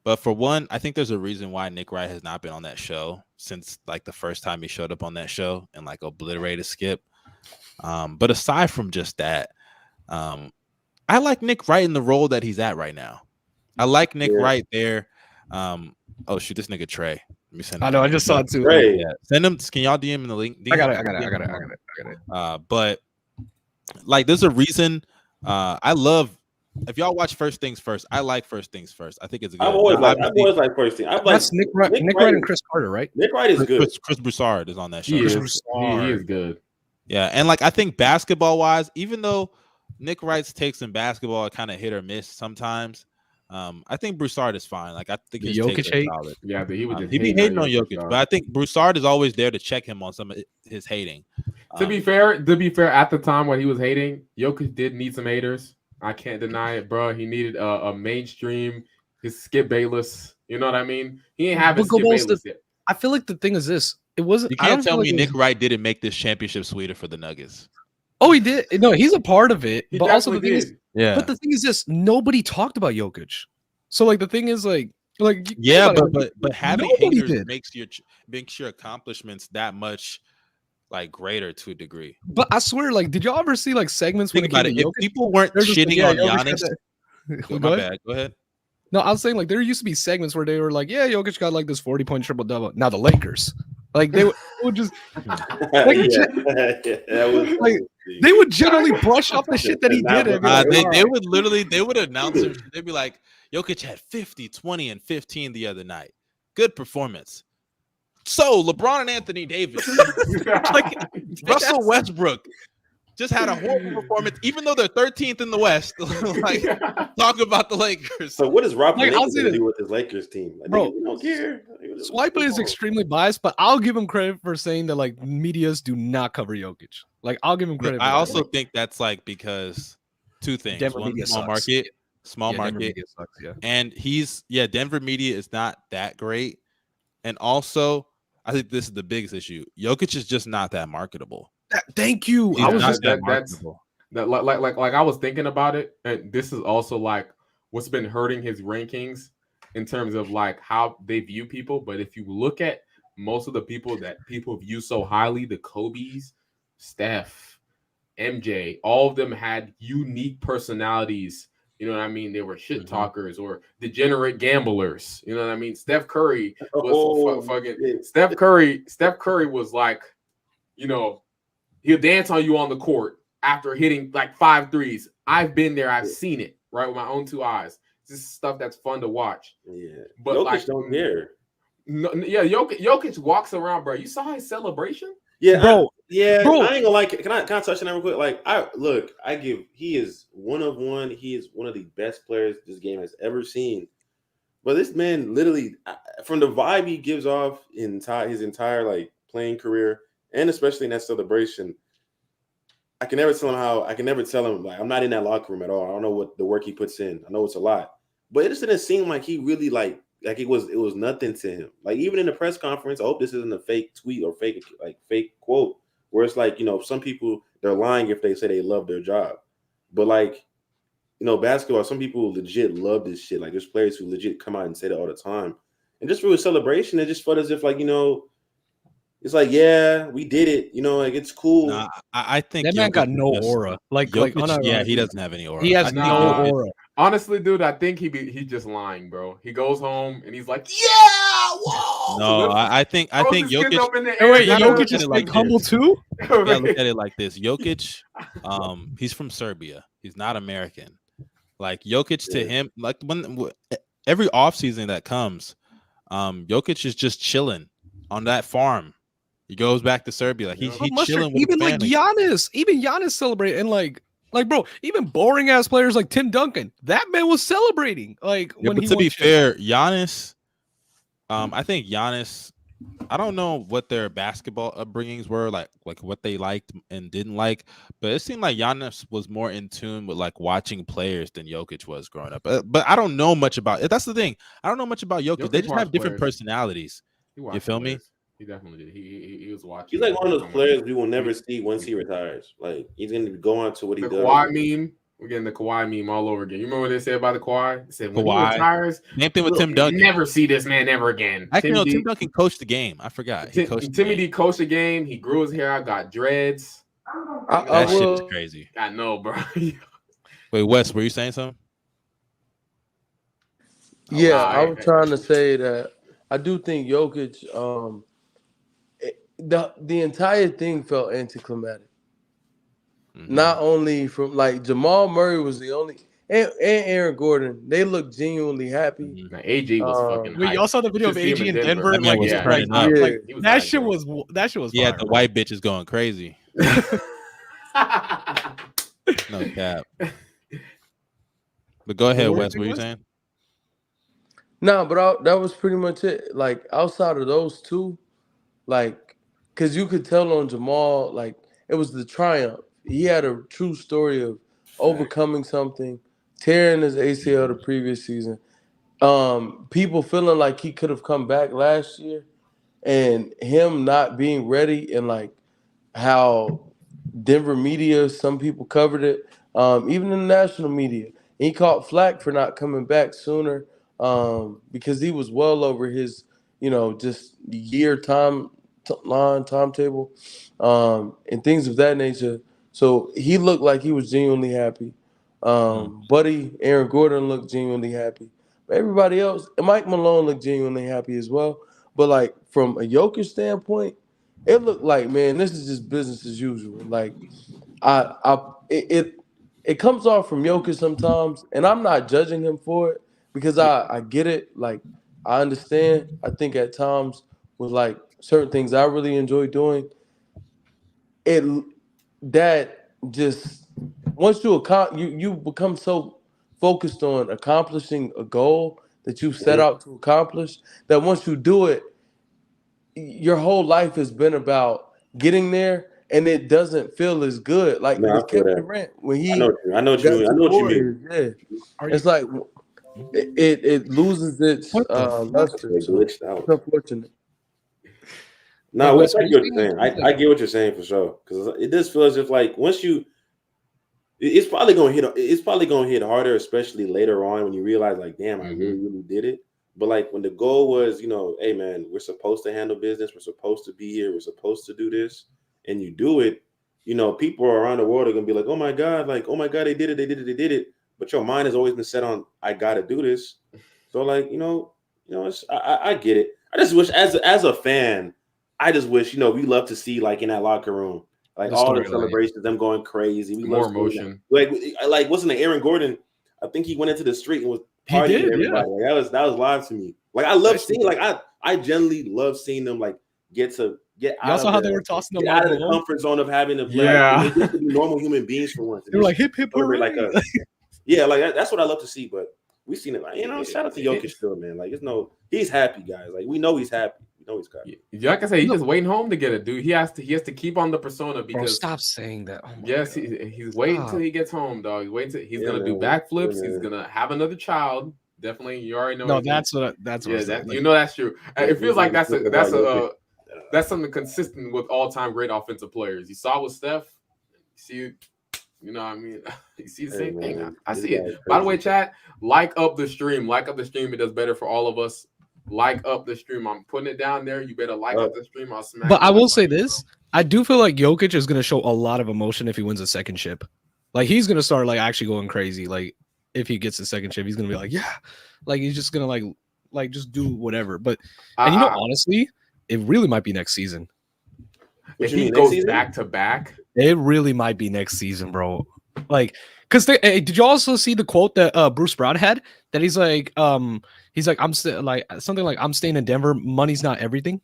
But for one, I think there's a reason why Nick Wright has not been on that show since like the first time he showed up on that show and like obliterated Skip. But aside from just that, I like Nick Wright in the role that he's at right now. I like Nick Wright there. Oh shoot, this nigga Trey. Let me send him. I know, I just saw it too. Yeah. Send him. Can y'all DM in the link? I got it. But like, there's a reason. I love. If y'all watch First Things First, I like First Things First. I think it's a good. I've always liked First Things. That's Nick Wright and Chris Carter, right? Nick Wright is good. Chris Broussard is on that show. He is good. Yeah, and like I think basketball wise, even though Nick Wright's takes in basketball are kind of hit or miss sometimes, I think Broussard is fine. Like I think his takes are solid. Yeah, but he be hating on Jokic, but I think Broussard is always there to check him on some of his hating. To be fair, at the time when he was hating, Jokic did need some haters. I can't deny it, bro. He needed a mainstream, his Skip Bayless. You know what I mean? He ain't having Skip Bayless yet. I feel like the thing is this. It wasn't. You can't tell me Nick Wright didn't make this championship sweeter for the Nuggets. Oh, he did. No, he's a part of it. But also the thing is, but the thing is this: nobody talked about Jokic. So like the thing is like yeah, but having haters makes your accomplishments that much like greater to a degree. But I swear, like, did y'all ever see like segments when if people weren't shitting on Giannis? My bad. Go ahead. No, I was saying like there used to be segments where they were like, yeah, Jokic got like this 40-point triple-double. Now the Lakers, like they would just like, they would generally brush off the shit that he did. They would announce him. They'd be like, Jokic had 50, 20, and 15 the other night. Good performance. So LeBron and Anthony Davis, like Russell Westbrook, just had a horrible performance, even though they're 13th in the West. Like, talk about the Lakers. So what does Rob do with his Lakers team? Like, bro, we don't care. Swiper is extremely biased, but I'll give him credit for saying that like medias do not cover Jokic. Like, I'll give him credit. I also think that's like because two things: Denver one, media small sucks. market, sucks, and Denver media is not that great, and also I think this is the biggest issue. Jokic is just not that marketable. Thank you. He's I was not just that marketable. Like I was thinking about it, and this is also like what's been hurting his rankings in terms of like how they view people. But if you look at most of the people that people view so highly, the Kobe's, Steph, MJ, all of them had unique personalities. You know what I mean? They were shit talkers or degenerate gamblers. You know what I mean? Steph Curry was fucking. Steph Curry was like, you know, he'll dance on you on the court after hitting like 5 threes. I've been there. I've seen it right with my own 2 eyes. This is stuff that's fun to watch. Yeah, but Jokic like, don't care. No, yeah, Jokic walks around, bro. You saw his celebration? Yeah, bro. I ain't gonna like it. Can I touch on that real quick? Like, he is one of one. He is one of the best players this game has ever seen. But this man, literally, from the vibe he gives off in his entire like playing career, and especially in that celebration, I can never tell him like I'm not in that locker room at all. I don't know what the work he puts in. I know it's a lot, but it just didn't seem like he really like it was nothing to him. Like even in the press conference, I hope this isn't a fake tweet or fake quote where it's like, some people, they're lying if they say they love their job, but like, basketball, some people legit love this shit. Like there's players who legit come out and say that all the time, and just for a celebration, it just felt as if like, it's like, yeah, we did it. Like it's cool. Nah, I think that man got no aura. Like Jokic, yeah, he doesn't have any aura. He has no aura. Honestly, dude, I think he's just lying, bro. He goes home and he's like, yeah, whoa. No, I think Jokic. Jokic is like humble too. You gotta look at it like this. Jokic, he's from Serbia. He's not American. Like Jokic to him, like when every offseason that comes, Jokic is just chilling on that farm. He goes back to Serbia. Like he's chilling with even like Giannis. Even Giannis celebrated, and like bro, even boring ass players like Tim Duncan, that man was celebrating. Like when but to be fair, Giannis, I think Giannis, I don't know what their basketball upbringings were, like what they liked and didn't like, but it seemed like Giannis was more in tune with like watching players than Jokic was growing up. But I don't know much about it. That's the thing. I don't know much about Jokic. They just have different personalities. You feel me? He definitely did. He was watching. He's like one of those players we will never see once he retires. Like he's going to go on to what he does. Kawhi meme. We're getting the Kawhi meme all over again. You remember what they said about the Kawhi? They said when he retires, same thing with Tim Duncan. Never see this man ever again. Actually, Tim Duncan coached the game. I forgot. Timmy D coached the game. He grew his hair out, got dreads. That shit is crazy. I know, bro. Wait, Wes, were you saying something? Yeah, I was trying to say that I do think Jokic. The entire thing felt anticlimactic. Mm-hmm. Not only from like Jamal Murray was the only, and Aaron Gordon, they looked genuinely happy. Mm-hmm. AG was fucking. Wait, y'all saw the video of AG in Denver? That shit was. Yeah, fire, the white bitches going crazy. No cap. But go ahead, Wes. What are you saying? No, but that was pretty much it. Like outside of those two, like. Because you could tell on Jamal, like, it was the triumph. He had a true story of overcoming something, tearing his ACL the previous season. People feeling like he could have come back last year, and him not being ready, and, like, how Denver media, some people covered it, even in the national media. And he caught flack for not coming back sooner because he was well over his, just year timetable and things of that nature. So he looked like he was genuinely happy. Buddy Aaron Gordon looked genuinely happy. But everybody else, and Mike Malone looked genuinely happy as well. But like from a Jokic standpoint, it looked like, man, this is just business as usual. Like it comes off from Jokic sometimes, and I'm not judging him for it because I get it. Like I understand. I think at times with like certain things I really enjoy doing, that just once you become so focused on accomplishing a goal that you set out to accomplish that once you do it, your whole life has been about getting there, and it doesn't feel as good. Like with Kevin Durant when he, I know what you mean. Yeah, it's like it loses its luster. It's unfortunate. No, I get what you're saying. I get what you're saying for sure, because it does feel as if like once you, it's probably gonna hit harder, especially later on when you realize like, damn, I really did it. But like when the goal was, hey man, we're supposed to handle business, we're supposed to be here, we're supposed to do this, and you do it, people around the world are gonna be like, oh my god, they did it. But your mind has always been set on, I gotta do this. So like, I get it. I just wish as a fan. I just wish, we love to see like in that locker room, Like all the celebrations, them going crazy. We more emotion. Like wasn't it Aaron Gordon? I think he went into the street and was partying with everybody. Yeah. Like, that was live to me. Like I love seeing I generally love seeing them like get out of how they were tossing them out of the comfort zone of having to play. Yeah. Like, they used to be normal human beings for once. They were like hip hooray. Like us. Yeah, like that's what I love to see. But we've seen it. Like, shout out to Jokic still, man. Like he's happy, guys. Like we know he's happy. Like I say, he's just waiting home to get it, dude. He has to keep on the persona because. Bro, stop saying that. Oh yes, he's waiting until he gets home, dog. He's gonna do backflips. He's gonna have another child. Definitely, you already know. No, that's what that's true. It feels like that's something consistent with all-time great offensive players. You saw with Steph. You know what I mean? You see the same thing. I see it. By the way, chat, like up the stream. It does better for all of us. Like up the stream. I'm putting it down there. You better like up the stream. I'll smack. But I will say this: I do feel like Jokic is going to show a lot of emotion if he wins a second chip. Like he's going to start like actually going crazy. Like if he gets a second chip, he's going to be like, yeah, like he's just going to like just do whatever. But and honestly, it really might be next season. If he goes back to back, it really might be next season, bro. Like, because did you also see the quote that Bruce Brown had that he's like I'm something like I'm staying in Denver. Money's not everything.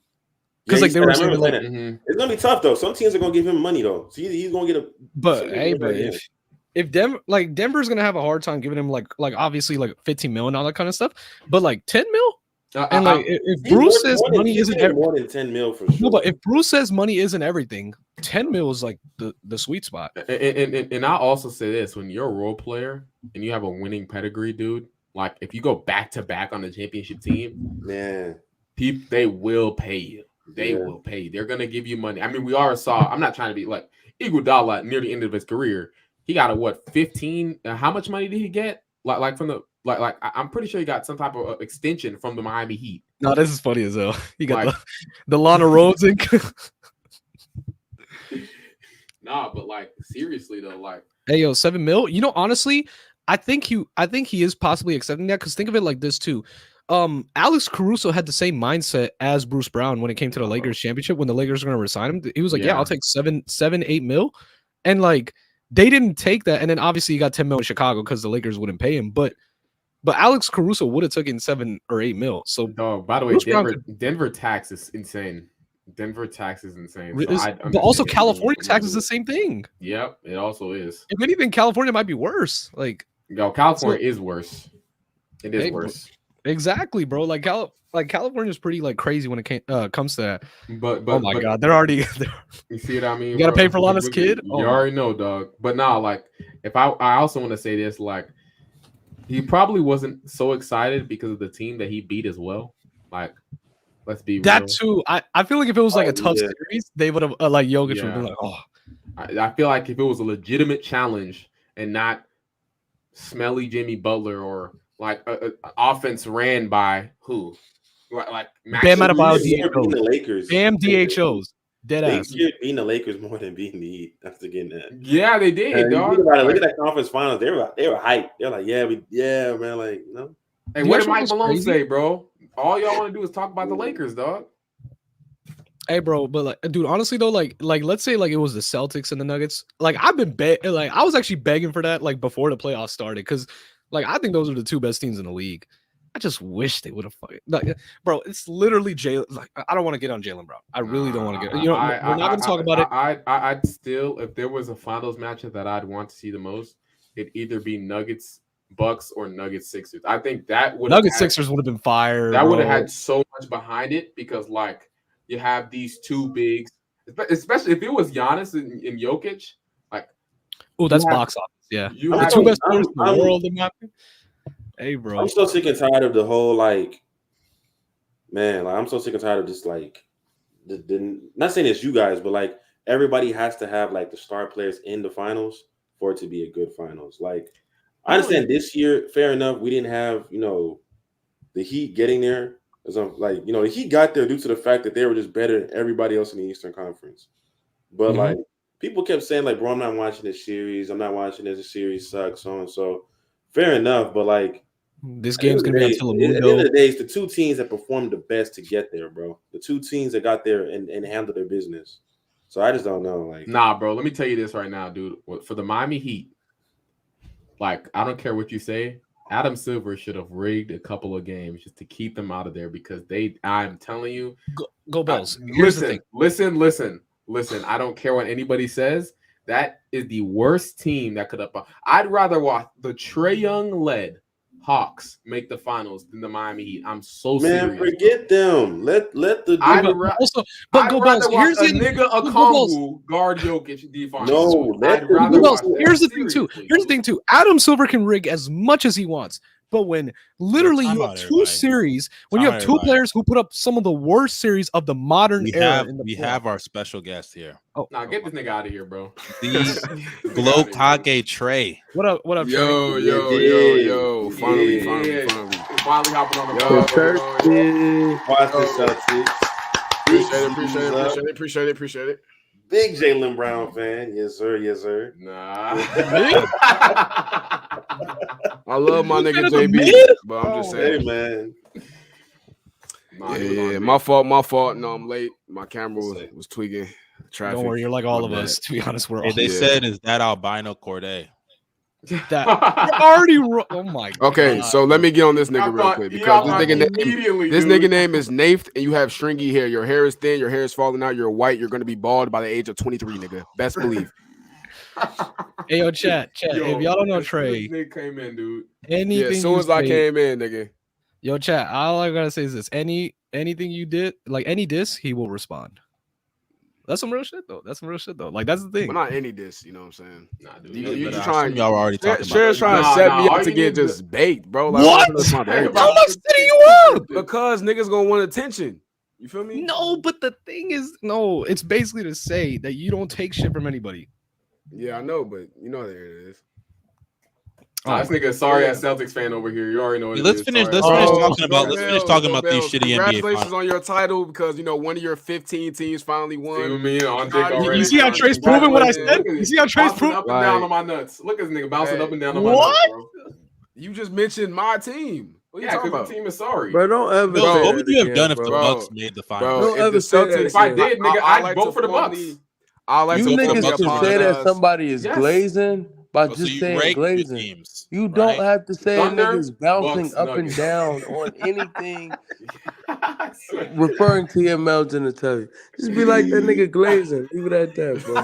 Because they were saying like it's gonna be tough though. Some teams are gonna give him money though, so he's gonna get a. But if Denver's gonna have a hard time giving him like obviously like 15 million and all that kind of stuff, but like 10 mil. And like if Bruce says money isn't more than 10 mil for sure. No, but if Bruce says money isn't everything, 10 mil is like the sweet spot. And I also say this: when you're a role player and you have a winning pedigree, dude, like if you go back to back on the championship team, man, they will pay you. They will pay you. They're gonna give you money. I mean, we already saw. I'm not trying to be like Iguodala near the end of his career. He got a 15? How much money did he get? Like from the. Like I'm pretty sure he got some type of extension from the Miami Heat. No, this is funny as hell. He got the Lana Rhodes. Nah, but like seriously though, like hey yo, 7 mil. You know, honestly, I think he is possibly accepting that because think of it like this too. Alex Caruso had the same mindset as Bruce Brown when it came to the Lakers championship. When the Lakers were going to resign him, he was like, "Yeah, I'll take 8 mil," and like they didn't take that. And then obviously he got 10 mil in Chicago because the Lakers wouldn't pay him, but Alex Caruso would have taken 7 or 8 mil. So, by the way, Denver tax is insane. Denver tax is insane. But also California tax is the same thing. Yep, it also is. If anything, California might be worse. Like, California is worse. It is worse. Exactly, bro. Like California is pretty like crazy when it comes to that. But oh my god, they're already. You see what I mean? You gotta pay for Lana's kid. You already know, dog. But nah, like if I also want to say this, like. He probably wasn't so excited because of the team that he beat as well. Like, let's be that real. Too. I feel like if it was like a tough series, they would have like Jokic would be like, oh. I feel like if it was a legitimate challenge and not smelly Jimmy Butler or like an offense ran by who, like Bam Adebayo, the Lakers, Bam DHOs. Dead ass. They beating the Lakers more than beating the Heat. That's again that. Yeah, they did, dog. Look at that conference finals. They were hyped. They're like, man, like no. Hey, what did Mike Malone say, bro? All y'all want to do is talk about the Lakers, dog. Hey, bro, but like, dude, honestly though, like, let's say like it was the Celtics and the Nuggets. Like, I was actually begging for that like before the playoffs started because, like, I think those are the two best teams in the league. I just wish they would have fucking like, bro. It's literally Jalen. Like, I don't want to get on Jalen Brown. I really don't want to get. You know, we're not going to talk about it. I'd still, if there was a finals matchup that I'd want to see the most, it'd either be Nuggets Bucks or Nuggets Sixers. I think that would Nuggets Sixers would have been fire. That would have had so much behind it because like you have these two bigs, especially if it was Giannis and Jokic. Like, oh, that's box office. Yeah, the two best players in the world. In my opinion. Hey, bro. I'm so sick and tired of the whole like, man. Like, I'm so sick and tired of just like, not saying it's you guys, but like everybody has to have like the star players in the finals for it to be a good finals. Like, I understand this year, fair enough. We didn't have the Heat getting there. Like the Heat got there due to the fact that they were just better than everybody else in the Eastern Conference. But like people kept saying like, bro, I'm not watching this series. I'm not watching this. The series sucks, so and so. Fair enough, but like this game's gonna be on Telemundo. At the end of the day, it's the two teams that performed the best to get there, bro. The two teams that got there and handled their business. So I just don't know. Like, nah, bro. Let me tell you this right now, dude. For the Miami Heat, like, I don't care what you say. Adam Silver should have rigged a couple of games just to keep them out of there because I'm telling you. Go Bulls. Listen. I don't care what anybody says. That is the worst team that could have. I'd rather watch the Trae Young led Hawks make the finals than the Miami Heat. I'm so serious. Forget them. Let the. I'd go rather watch here's a nigga Okongwu guard Jokic defense. No, here's the thing too. Here's the thing too. Adam Silver can rig as much as he wants. But when literally you have two series, when you have two players who put up some of the worst series of the modern era, we have our special guest here. Oh, get this nigga out of here, bro. The Glokage Trey. What up? Yo. Finally hopping on the Watch the Celtics. Appreciate it. Big Jalen Brown fan. Yes, sir. Nah. I love my nigga JB, but I'm just saying. Hey, man. Yeah, my fault. No, I'm late. My camera was tweaking. Traffic. Don't worry, you're like all of us. To be honest, we're all. They said, "Is that albino Corday?" That already. Oh my god. Okay, so let me get on this nigga real quick because this nigga name is Nath, and you have stringy hair. Your hair is thin. Your hair is falling out. You're white. You're gonna be bald by the age of 23, nigga. Best believe. Hey, yo, chat. If y'all don't know Trey, Nigga came in, dude. Anything as soon as I came in, nigga. Yo, chat. All I gotta say is this: anything you did, like any diss, he will respond. That's some real shit, though. Like, that's the thing. But not any diss, you know what I'm saying? Nah, dude. You trying? Y'all already talking about. Cher's trying to set me up to get just baked, bro. Like, what? How am I setting you up? Because niggas gonna want attention. You feel me? No, but the thing is, it's basically to say that you don't take shit from anybody. Yeah, I know, but you know there it is. This nigga sorry ass Celtics fan over here. You already know. Let's finish talking about these shitty NBA. Congratulations on your title because one of your 15 teams finally won. You see how Trey's proving what I said? You see how Trey's proving up and down on my nuts. Look at this nigga bouncing up and down on my nuts, bro. You just mentioned my team. Yeah, because the team is sorry. Bro, don't ever. What would you have done if the Bucks made the finals? If I did, nigga, I'd vote for the Bucks. You niggas should say that somebody is glazing by just saying glazing. You don't have to say niggas bouncing up and down on anything referring to your mountain and tell you. Just be like that nigga glazing. Leave it at that, bro.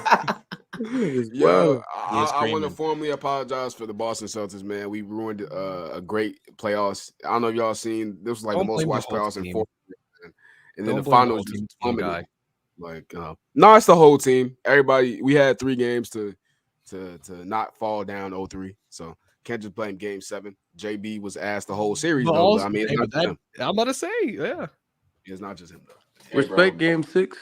I want to formally apologize for the Boston Celtics, man. We ruined a great playoffs. I don't know if y'all seen this was like the most watched playoffs in 4 years, and then the finals just plummeted. Like, no, it's the whole team. Everybody, we had 3 games to not fall down 0-3. So can't just blame Game 7. JB was asked the whole series. Though, but, I mean, I'm about to say, yeah, it's not just him though. Hey, respect bro. Game 6.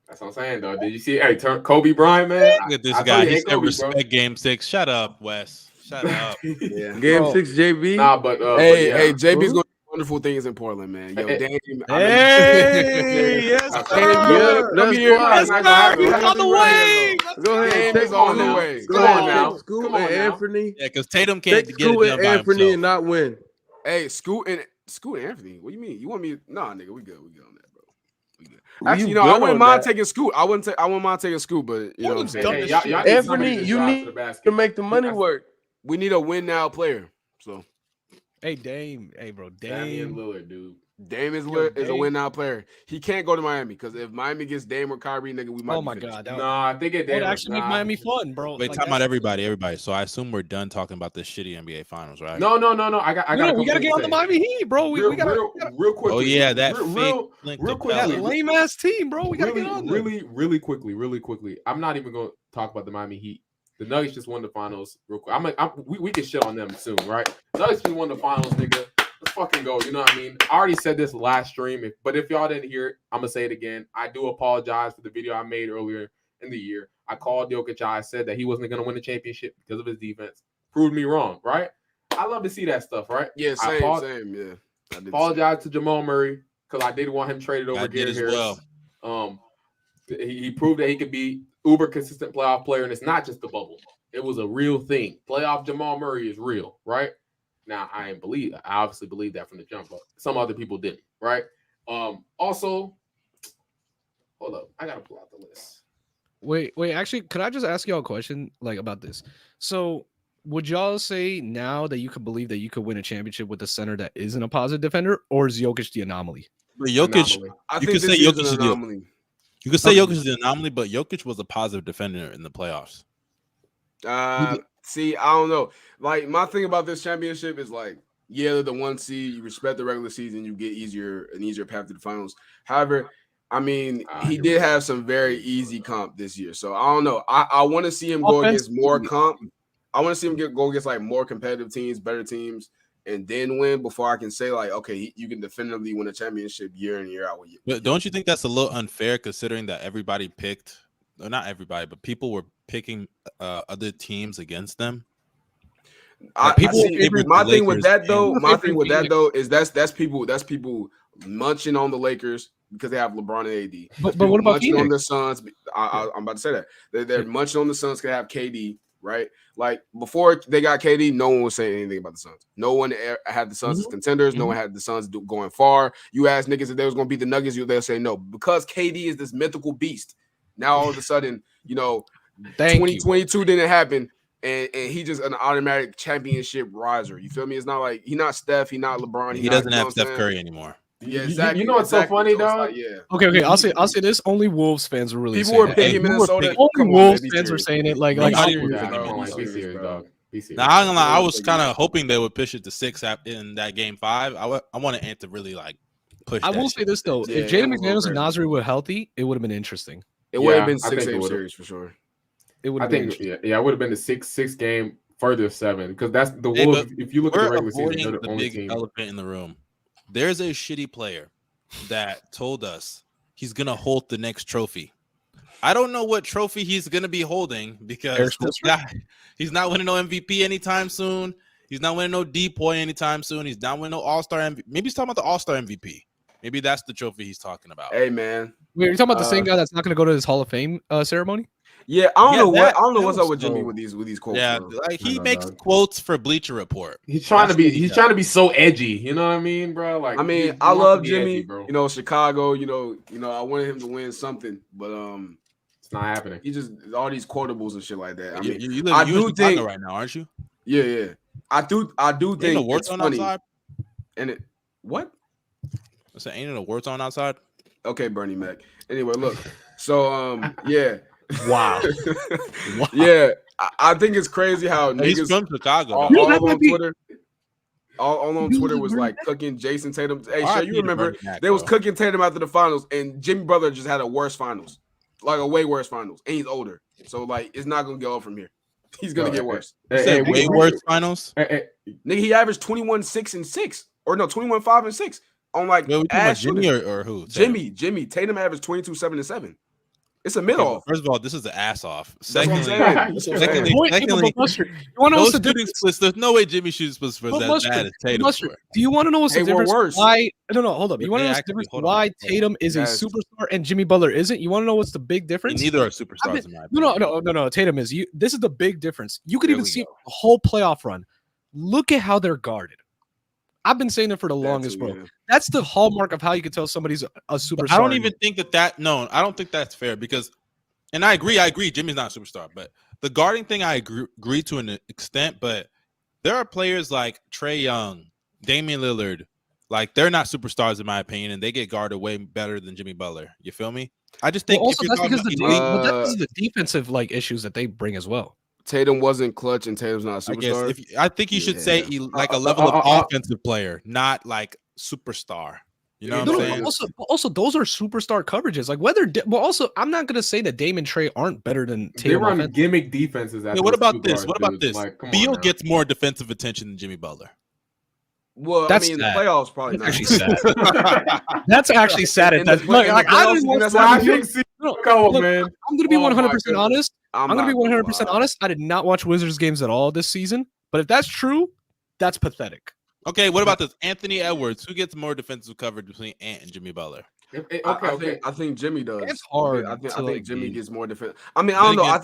That's what I'm saying, though. Did you see? Hey, Kobe Bryant, man. Look at this guy. He said respect, bro. Game 6. Shut up, Wes. Shut up. Yeah. Game 6, JB. Nah, but hey, JB's going to do wonderful things in Portland, man. Yo, Dame. Yes, sir. Come here. Yes, sir. He's on the way. Go ahead. Take on the way. Come on now. Scoot and Anthony. Yeah, because Tatum can't get it done by Anthony and not win. Hey, Scoot and Anthony. What do you mean? You want me? Nah, nigga, we good. We good on that, bro. We good. Actually, I wouldn't mind taking Scoot. I wouldn't mind taking Scoot, but you know what I'm saying. Hey, Anthony, you need to make the money work. We need a win now player. So, hey, Dame. Hey, bro, Damian Lillard, dude. Dame is a win now player. He can't go to Miami because if Miami gets Dame or Kyrie, nigga, we might. Oh my god! I think it would actually make Miami fun, bro. Wait, talking about everybody. So I assume we're done talking about this shitty NBA Finals, right? No. I got. We gotta get on the Miami Heat, bro. We gotta real quick. Oh yeah, that real quick. That lame ass team, bro. We gotta get on there. Really quickly. I'm not even going to talk about the Miami Heat. The Nuggets just won the finals real quick. We can shit on them soon, right? Nuggets just won the finals, nigga. Let's fucking go. You know what I mean? I already said this last stream, but if y'all didn't hear it, I'm going to say it again. I do apologize for the video I made earlier in the year. I called Jokic. I said that he wasn't going to win the championship because of his defense. Proved me wrong, right? I love to see that stuff, right? Yeah, same. Yeah. Apologize to Jamal Murray because I did want him traded over Gary Harris. Well. He proved that he could be uber consistent playoff player, and it's not just the bubble. It was a real thing. Playoff Jamal Murray is real, right? Now, I obviously believe that from the jump, but some other people didn't, right? Also, hold up. I got to pull out the list. Wait. Actually, could I just ask y'all a question like about this? So, would y'all say now that you could believe that you could win a championship with a center that isn't a positive defender, or is Jokic the anomaly? But Jokic, you could say Jokic is an anomaly. You could say Jokic is the anomaly, but Jokic was a positive defender in the playoffs. See, I don't know. Like, my thing about this championship is like, yeah, they're the 1 seed. You respect the regular season, you get an easier path to the finals. However, I mean, he did have some very easy comp this year. So I don't know. I want to see him go against more comp. I want to see him go against like more competitive teams, better teams, and then win before I can say like, okay, you can definitively win a championship year in year out with you. But don't you think that's a little unfair considering that everybody picked, or not everybody, but people were picking other teams against them? My thing with that though is that's people munching on the Lakers because they have LeBron and AD. But what about munching on the Suns? I'm about to say that they're munching on the Suns because they have KD, right? Like before they got KD, no one was saying anything about the Suns. No one had the Suns as contenders. No one had the Suns going far. You ask niggas if they was gonna beat the Nuggets, they'll say no because KD is this mythical beast. Now all of a sudden, 2022 didn't happen. And he just an automatic championship riser. You feel me? It's not like he's not Steph, he's not LeBron. He doesn't have Steph Curry anymore. Yeah, exactly. You know what's so funny, dog? Yeah. Okay. I'll say this. Only Wolves fans were really people were picking Minnesota. Only Wolves fans were saying it like be serious, dog. Now I'm gonna lie, I was kind of hoping they would push it to 6 in that game 5. I wanted Ant to really like push. I will say this though: if Jaden McDaniels and Nasri were healthy, it would have been interesting. It would have been 6-game series for sure. It would. I think it would have been the 6 game further 7 because that's the Wolves. If you look at the regular season, they're the only big elephant in the room. There's a shitty player that told us he's gonna hold the next trophy. I don't know what trophy he's gonna be holding because this guy, he's not winning no MVP anytime soon. He's not winning no DPOY anytime soon. He's not winning no All-Star MVP. Maybe he's talking about the All-Star MVP. Maybe that's the trophy he's talking about. Hey man, wait, you're talking about the same guy that's not gonna go to his Hall of Fame ceremony? Yeah, I don't know what's up with Jimmy with these quotes. Yeah, like he makes quotes for Bleacher Report. He's trying to be so edgy. You know what I mean, bro? Like I love Jimmy. Edgy, bro. Chicago. I wanted him to win something, but it's not happening. He just all these quotables and shit like that. I mean, you in Chicago right now, aren't you? Yeah. I do think ain't a war zone outside. And it what? I said, ain't it a war zone outside? Okay, Bernie Mac. Anyway, look. So yeah. Wow. Yeah, I think it's crazy how he's from Chicago. All on Twitter was like cooking Jason Tatum. Hey, sure, you remember they was cooking Tatum after the finals, and Jimmy Butler just had a worse finals, like a way worse finals, and he's older, so like it's not gonna go from here. He's gonna get worse. Way worse finals. Nigga, he averaged 21-6 and 6, or no, 21-5 and 6 on like Jimmy or who? Jimmy. Tatum averaged 22-7 and 7. It's a mid-off. First of all, this is the ass off. Secondly, you want to know what's the difference? There's no way Jimmy shoots splits for as bad as Tatum. Do you want to know what's the difference? Worse. Why? No, hold up. You want to know what's the difference? Why Tatum is a superstar and Jimmy Butler isn't? You want to know what's the big difference? Neither are superstars in my opinion. No. Tatum is. This is the big difference. You could even see the whole playoff run. Look at how they're guarded. I've been saying it for the longest, bro. Yeah. That's the hallmark of how you can tell somebody's a superstar. I don't even think that. No, I don't think that's fair because, and I agree. Jimmy's not a superstar, but the guarding thing I agree to an extent. But there are players like Trae Young, Damian Lillard, like they're not superstars in my opinion, and they get guarded way better than Jimmy Butler. You feel me? I just think also that's because that's the defensive like issues that they bring as well. Tatum wasn't clutch, and Tatum's not a superstar. I think you should say like a level of offensive player, not like superstar. You know what I'm saying? Also, those are superstar coverages. Like also, I'm not gonna say that Dame and Trae aren't better than Tatum. They run gimmick defenses. What about this? Like, Beal gets more defensive attention than Jimmy Butler. Well, I mean, the playoffs probably not. Actually sad. That's actually sad. I'm gonna be 100% honest. I'm gonna be 100% honest. I did not watch Wizards games at all this season. But if that's true, that's pathetic. Okay, what about this? Anthony Edwards. Who gets more defensive coverage between Ant and Jimmy Butler? I think Jimmy does. It's hard. I think Jimmy gets more defense. I mean, I don't know. I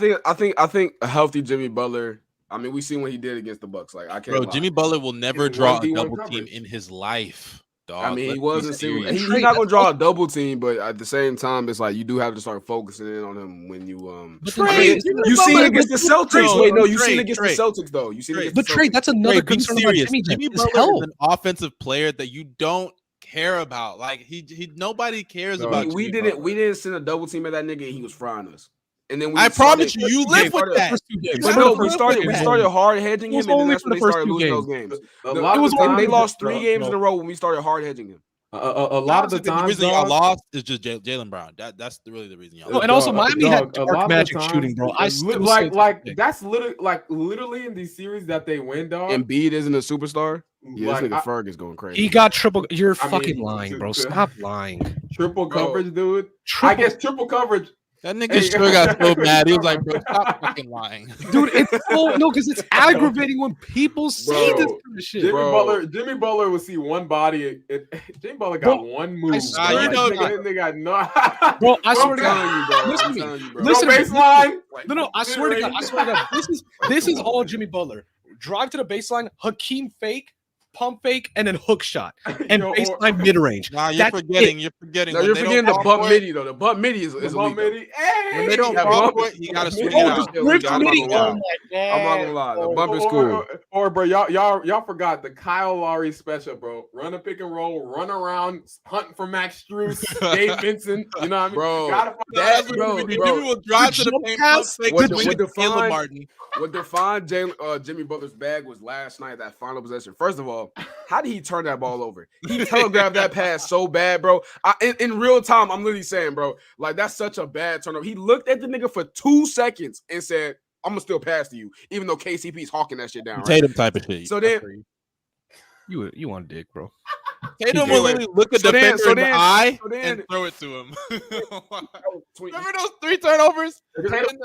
think a healthy Jimmy Butler. I mean, we seen what he did against the Bucks. Like I can't. Bro, Jimmy Butler will never draw a double team in his life. dog. I mean, he wasn't serious. He's not gonna draw a double team, but at the same time, it's like you do have to start focusing in on him when you you seen against the Celtics. Wait, no, you seen against the Celtics though. You seen against the Celtics. But Trey, that's another concern about Jimmy. Jimmy Butler is an offensive player that you don't care about. Like he nobody cares about. We didn't send a double team at that nigga, and he was frying us. And then I promise you live with that. But no, we started hard hedging him, and then that's when they started losing those games. They lost 3 games in a row when we started hard hedging him. A lot of the time, the reason y'all lost is just Jalen Brown. That's really the reason y'all. No, and also Miami had dark magic shooting, bro. I still that's literally in these series that they win, dog. Embiid isn't a superstar. Yeah, this nigga Ferg is going crazy. He got triple. You're fucking lying, bro. Stop lying. Triple coverage, dude. I guess triple coverage. That nigga sure got so mad. He was like, bro, stop fucking lying. Dude, it's so no, because it's aggravating when people say this kind of shit. Jimmy Butler will see one body. Jimmy Butler got one move. They got no. Bro, I swear to God. Listen to me. Listen, baseline. No, I swear to God. This is all Jimmy Butler. Drive to the baseline, Hakeem fake, pump fake, and then hook shot, and baseline mid range. Nah, you're forgetting. You're forgetting. No, you're forgetting the bump midi though. The bump midi is elite. When they don't bump it, you gotta swing it out. I'm not gonna lie. The bump is cool. Or bro, y'all forgot the Kyle Lowry special, bro. Run a pick and roll, run around, hunting for Max Strus, Dave Vincent. You know what I mean? Bro, that's bro. Jimmy will drive to the paint, pump fake, what defined Jimmy Butler's bag was last night, that final possession. First of all, how did he turn that ball over? He telegraphed that pass so bad, bro. In real time, I'm literally saying, bro, like that's such a bad turnover. He looked at the nigga for 2 seconds and said, I'm gonna still pass to you, even though KCP's hawking that shit down. Right? Tatum type of shit. So then you want dick, bro. Tatum will literally look at the defender in the eye and throw it to him. Remember those 3 turnovers? We're talking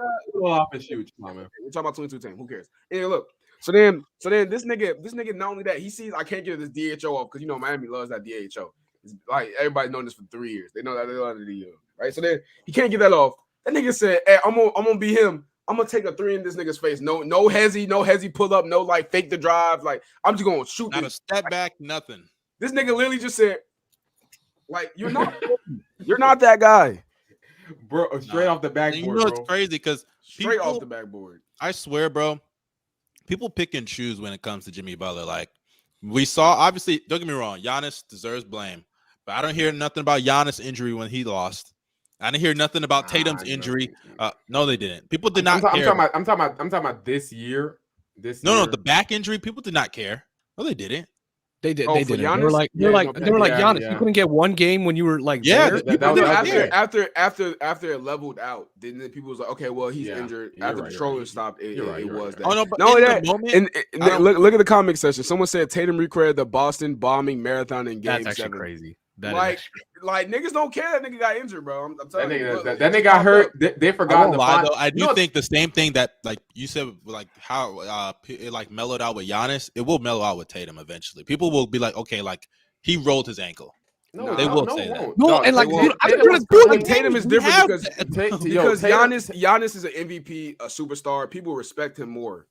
about 22 team. Who cares? And look, so then this nigga, not only that, he sees I can't get this DHO off because you know Miami loves that DHO. It's like everybody known this for 3 years. They know that they love the DHO, right? So then he can't get that off. That nigga said, "Hey, I'm gonna be him. I'm gonna take a 3 in this nigga's face. No hezzy pull up, no like fake the drive. Like I'm just gonna shoot. Not a step back, nothing. This nigga literally just said, like you're not that guy, bro. Straight off the backboard. You know it's crazy because straight off the backboard. I swear, bro. People pick and choose when it comes to Jimmy Butler. Like we saw, obviously, don't get me wrong, Giannis deserves blame, but I don't hear nothing about Giannis' injury when he lost. I didn't hear nothing about Tatum's injury. No, they didn't. People did not care. I'm talking about this year. No, the back injury. People did not care. No, they didn't. They did. They did. They were like Giannis. Yeah. You couldn't get one game when you were like, after it leveled out. Then people was like, okay, well he's injured. After the trolling stopped, it was that. Oh no, but not only that. Look at the comment section. Someone said Tatum recreated the Boston bombing marathon in Game 7. That's actually crazy. Like niggas don't care that nigga got injured, bro. I'm telling you, that nigga got hurt. They forgot to lie, though. I do think the same thing that like you said, like how it like mellowed out with Giannis, it will mellow out with Tatum eventually. People will be like, okay, like he rolled his ankle. They will say that. No, and like Tatum is different because Giannis is an MVP, a superstar. People respect him more.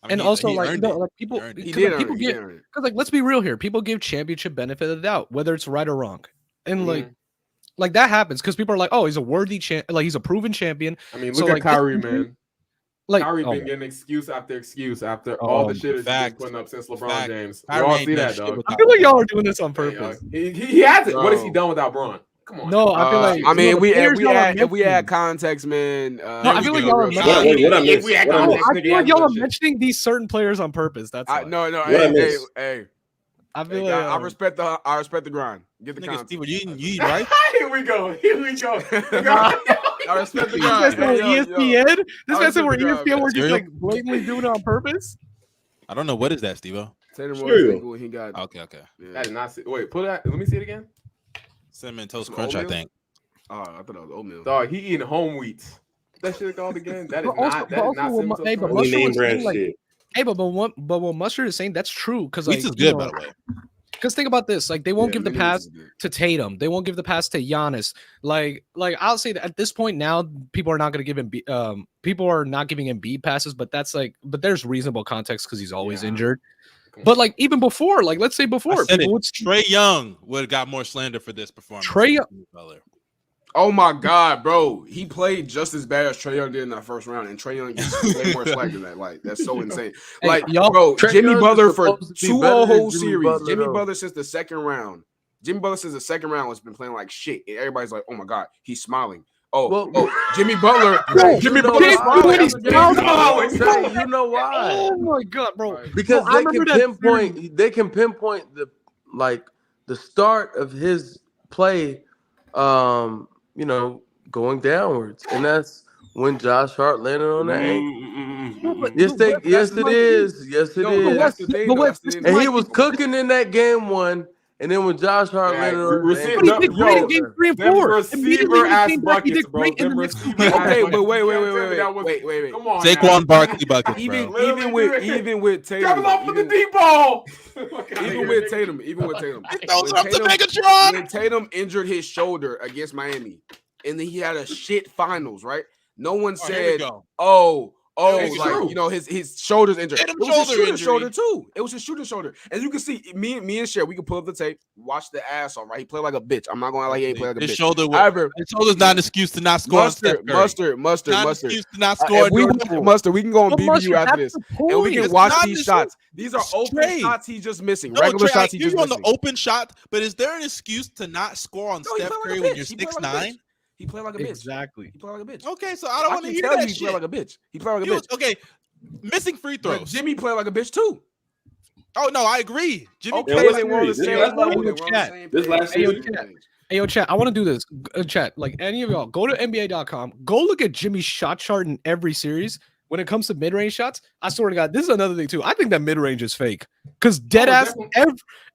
I mean, and also, like people, because like let's be real here. People give championship benefit of the doubt, whether it's right or wrong, and like that happens because people are like, oh, he's a worthy like he's a proven champion. I mean, look at Kyrie, man. Like Kyrie been getting excuse after all the shit he's been putting up since LeBron James. We all see that, dog. I feel like y'all are doing this on purpose. He has it. What has he done without Braun? Come on. No, I feel like. I mean, if we add context, man. No, I feel like y'all are. I feel like y'all are mentioning these certain players on purpose. That's no. Hey. I feel like I respect the grind. Get the context. Steve, you right? Here we go. I respect the grind. ESPN. This guy said we're ESPN. We're just like blatantly doing it on purpose. I don't know what is that, Steve-O. Tatum was he got. Okay. Yeah. I did not see. Wait, put that. Let me see it again. Cinnamon Toast Crunch, I think. Oh, I thought it was oatmeal. Dog, he eating home wheat. That shit called again. That is not Cinnamon Toast Crunch. Name brand shit. Hey, but what Mustard is saying, that's true. Because Wheats is good, by the way. Because think about this, like they won't give the pass to Tatum, they won't give the pass to Giannis. Like I'll say that at this point now, people are not going to give him people are not giving him Embiid passes, but that's like, but there's reasonable context because he's always injured. But like even before, like let's say before, Trae Young would have got more slander for this performance. Trae Young. Oh my God, bro! He played just as bad as Trae Young did in that first round, and Trae Young gets way more slack than that. Like that's so insane. Like, bro, Jimmy Butler for 2 whole series. Jimmy Butler since the second round. Jimmy Butler since the second round has been playing like shit, and everybody's like, "Oh my God, he's smiling." Jimmy Butler. Jimmy Butler. You know why? Oh my God, bro! Because they can pinpoint the start of his play. Going downwards, and that's when Josh Hart landed on that ankle. Yes, it is. And he was cooking in that game 1, and then when Josh Hart landed on that ankle, he did great in game 3 and 4. Receiver ass buckets, bro. Okay, but wait. Come on, Saquon Barkley buckets, even with Tatum, coming off with the deep ball. Even with Tatum, when Tatum injured his shoulder against Miami, and then he had a shit finals, right? No one said, his shoulder's injured. It was his shooting shoulder too. It was his shooting shoulder, and you can see me and Cher. We can pull up the tape, watch the ass off. Right, he played like a bitch. I'm not going to lie, he ain't played like a bitch. However, his shoulder's not an excuse to not score. Mustard. Excuse to not score. Mustard. We can go on BBU after this, and we can watch these shots. These are open shots he's just missing. Regular shots he's just missing. On the open shot, but is there an excuse to not score on Steph Curry when you're 6'9"? He played like a bitch. Exactly. He played like a bitch. Okay, so I don't want to hear that shit. He played like a bitch. He played like a bitch. Okay, missing free throws. But Jimmy played like a bitch too. Oh no, I agree. Jimmy played like this last series. Hey, yo, chat, I want to do this. Chat, like any of y'all, go to NBA.com. Go look at Jimmy's shot chart in every series. When it comes to mid-range shots, I swear to God, this is another thing too. I think that mid-range is fake. Because deadass,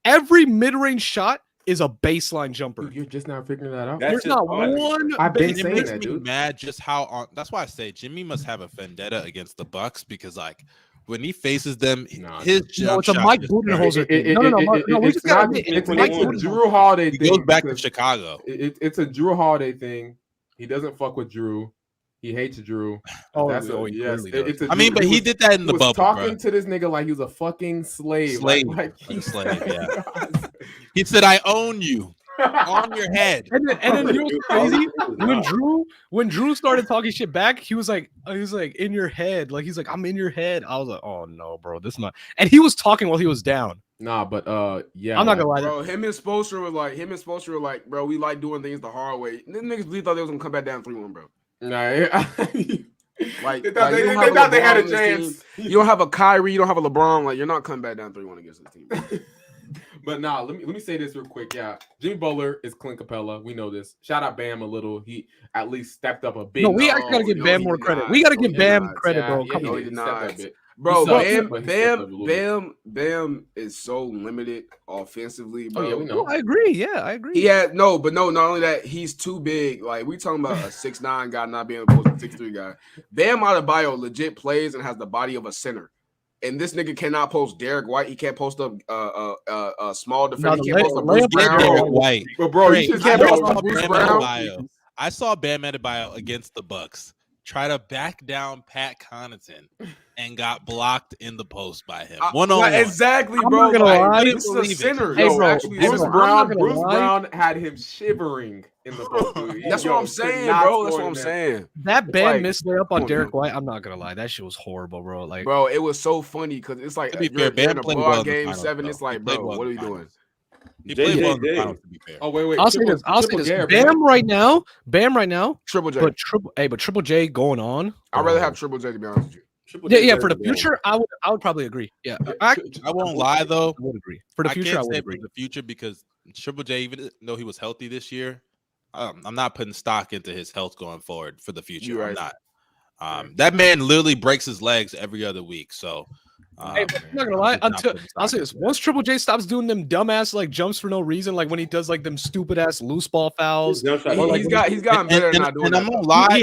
every mid-range shot is a baseline jumper. Dude, you're just now figuring that out. There's not one. I've been saying makes that, me dude. mad just how on. That's why I say Jimmy must have a vendetta against the Bucks because like when he faces them, his jump it's a Mike Budenholzer. It's a Drew Holiday thing. He goes back to Chicago. It's a Drew Holiday thing. He doesn't fuck with Drew. He hates Drew. But he did that in the bubble. Talking to this nigga like he was a fucking slave. Yeah. He said, "I own you on your head." And then you know crazy when Drew started talking shit back, he was like in your head. Like he's like, I'm in your head. I was like, oh no, bro, this is not. And he was talking while he was down. Nah, but yeah, I'm not gonna lie. Bro, him and Spoelstra were like, bro, we like doing things the hard way. Then niggas really thought they was gonna come back down 3-1, bro. Nah, they thought they had a chance. You don't have a Kyrie, you don't have a LeBron. Like you're not coming back down 3-1 against this team. But nah, let me say this real quick. Yeah, Jimmy Butler is Clint Capella. We know this. Shout out Bam a little. He at least stepped up a bit. No, we actually gotta give Bam more credit. We gotta give Bam credit, bro. Come on. Bro, Bam is so limited offensively, bro. Oh, yeah, we know. I agree. Yeah, I agree. Not only that, he's too big. Like, we talking about a 6'9" guy not being able to post a 6'3" guy. Bam Adebayo legit plays and has the body of a center. And this nigga cannot post Derek White. He can't post a small defender. He can't post a Bruce Brown. Derek White. But bro, he can't post a Bruce Brown. I saw Bam Adebayo against the Bucks try to back down Pat Connaughton and got blocked in the post by him. One-on-one. Exactly, I'm bro. not gonna lie. This is a center. Hey, bro, Bruce Brown had him shivering in the post. That's what I'm saying, bro. That's what I'm saying. That Bam missed layup on Derek White. I'm not gonna lie. That shit was horrible, bro. Like, bro, it was so funny because it's like you're in a ball game 7. It's like, bro, what are we doing? He played well in the finals, to be fair. Oh, wait. I'll say this. Bam right now. Triple J. But Triple J going on. I'd rather have Triple J, to be honest with you. Yeah. For the future, I would probably agree. Yeah, I won't lie though. I would agree. For the future, I would agree. For the future, because Triple J, even though he was healthy this year, I'm not putting stock into his health going forward for the future. You're I'm right. not. That man literally breaks his legs every other week. So. Hey, I'm not gonna lie. I'll say this: once Triple J stops doing them dumbass like jumps for no reason, like when he does like them stupid ass loose ball fouls, he's gotten better. And I'm not lie.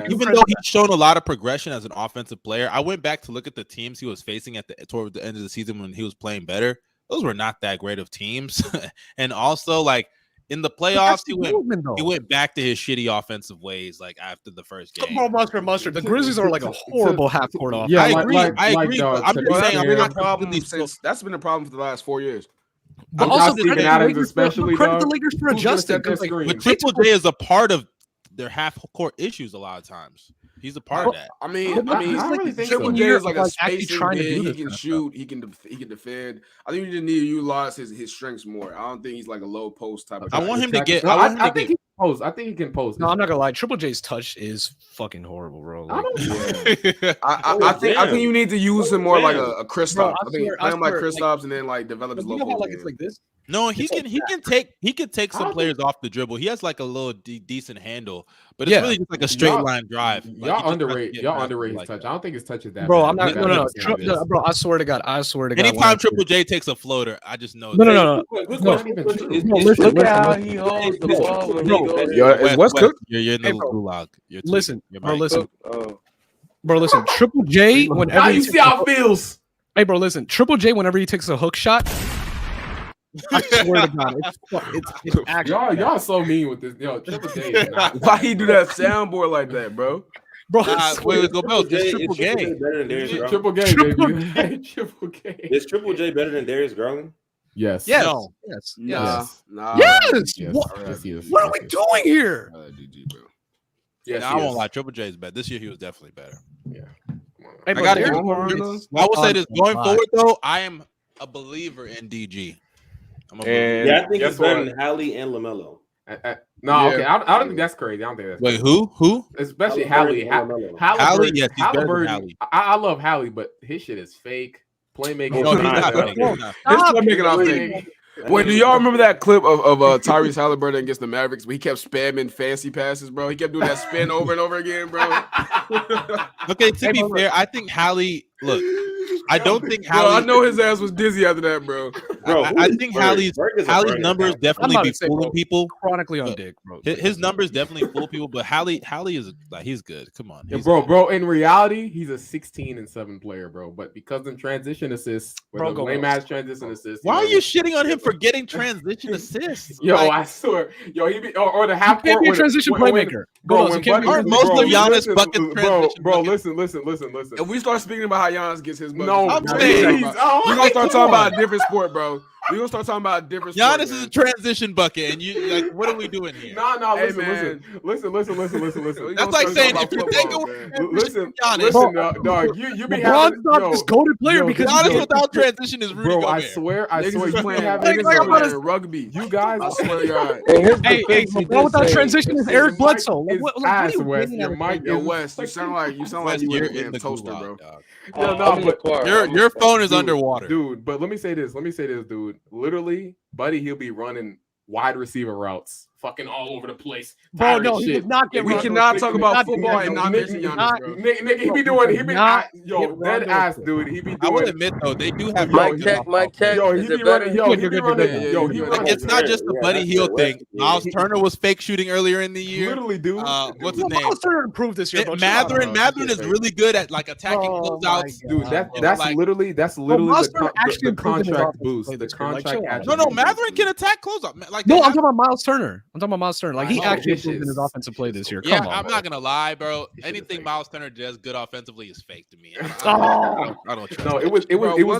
Even though he's shown a lot of progression as an offensive player, I went back to look at the teams he was facing toward the end of the season when he was playing better. Those were not that great of teams, and also like In the playoffs, he went back to his shitty offensive ways, like after the first game. Come on, Mustard. The Grizzlies are like a horrible half court offense. Yeah, I agree. I'm just saying, that's been a problem for the last 4 years. But also, Steven Adams, especially credit the Lakers for adjusting. But Triple J is a part of their half court issues a lot of times. He's a part of that. I really think Triple J is like a spacing big. He can shoot. He can defend. I think we just need to utilize his strengths more. I don't think he's like a low post type of guy. I want him to get. I think he can post. I think he can post. No, I'm not gonna lie. Triple J's touch is fucking horrible, bro. Like, I think you need to use him more like a Kristaps. I think play him like Kristaps and then like develop his low post. Like it's like this. No, he can take some players off the dribble. He has like a little decent handle, but it's really just like a straight line drive. Y'all underrate his touch. I don't think his touch is that. Bro, I'm not. No. Bro, I swear to God. Anytime Triple J takes a floater, I just know. No. Look at how he holds the ball when he goes. Is West cooked? You're in the gulag. Listen. Bro, listen. Triple J, whenever you see how it feels. Hey, bro, listen. Triple J, whenever he takes a hook shot. I swear to God, it's actually y'all so mean with this. Yo, Triple J is not. Why he do that soundboard like that, bro? Bro, wait, go Bill. Triple J better than Darius Garland. Triple J, baby. Triple J. Is Triple J better than Darius Garland? Yes. Yes. No. Yes. Nah. Yes. Yes. What are we doing here? DG, bro. Yes, I won't lie. Triple J is better. This year he was definitely better. Yeah. Hey, I will say this going forward though. I am a believer in DG. I think it's better than Hallie and LaMelo. Okay. I don't think that's crazy. I don't think that's crazy. Wait, who? Especially Hallie. Hallie, yes, he's better than Hallie. I love Hallie, but his shit is fake. Playmaking. No, he's not fake. His playmaking not fake. Wait, do y'all remember that clip of Tyrese Halliburton against the Mavericks where he kept spamming fancy passes, bro? He kept doing that spin over and over again, bro. Okay, to be fair, I think Hallie. Look, I don't think Hallie. I know his ass was dizzy after that, bro. I think Hallie's numbers definitely be fooling people. Chronically on dick, bro. His numbers definitely fool people, but Hallie is like he's good. Come on, bro. In reality, he's a 16-7 player, bro. But because of transition assists, lame ass transition assists. Why are you shitting on him for getting transition assists? Yo, I swear, he be or the half court transition playmaker. Bro, most of Giannis buckets transition. Bro, listen. If we start speaking about how Giannis gets his money, I'm saying, we're gonna start talking about a different sport, bro. We're gonna start talking about a different sport. Giannis is a transition bucket, and you like, what are we doing here? Listen. That's like saying if you take listen, Giannis, dog, you be having this goated player because Giannis without transition is Rudy Gobert. I swear, you playing rugby. You guys, I swear to God. Hey, LeBron without transition is Eric Bledsoe. Your mic, West. You sound like you were in the toaster, bro. Your phone is underwater, dude. But let me say this, dude. Literally, buddy, he'll be running wide receiver routes, fucking all over the place. Bro, no, he did not get. We cannot talk about football and not mention Giannis, bro. Nigga, he be dead ass, dude. He be doing. I will admit though, they do have Mike check. Yo, he be running. It's not just the Buddy Hield thing. Miles Turner was fake shooting earlier in the year. Literally, dude. What's his name? Miles Turner improved this year. Matherin is really good at like attacking closeouts. Dude, that's literally the contract boost. The contract. No, Matherin can attack closeout. Like no, I'm talking about Miles Turner. Like he actually improved in his offensive play this year. Come on, I'm not gonna lie, bro. Anything Miles Turner does good offensively is fake to me. I don't trust. No, it was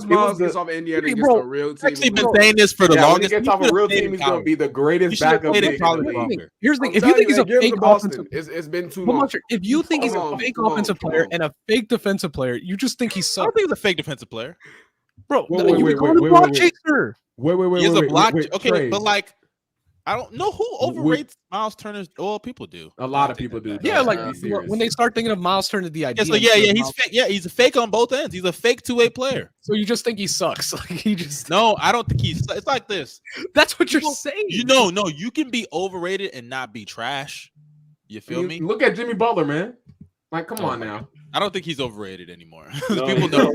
Miles gets off Indiana against a real team. I've been saying this for the longest. When he gets off a real team, he's gonna be the greatest backup. Here's the thing: if you think he's a fake offensive, it's been too long. If you think he's a fake offensive player and a fake defensive player, you just think he's. I don't think he's a fake defensive player, bro. You call him a block chaser. Wait. He's a block. Okay, but like. I don't know who overrates Miles Turner's. Well, people do. A lot of people do. Yeah, like when they start thinking of Miles Turner, the idea. He's fake. Yeah, he's a fake on both ends. He's a fake two-way player. So you just think he sucks? Like he just. No, I don't think he's. It's like this. That's what you're saying. No, you can be overrated and not be trash. You feel me? Look at Jimmy Butler, man. Like, come on now. I don't think he's overrated anymore. People don't.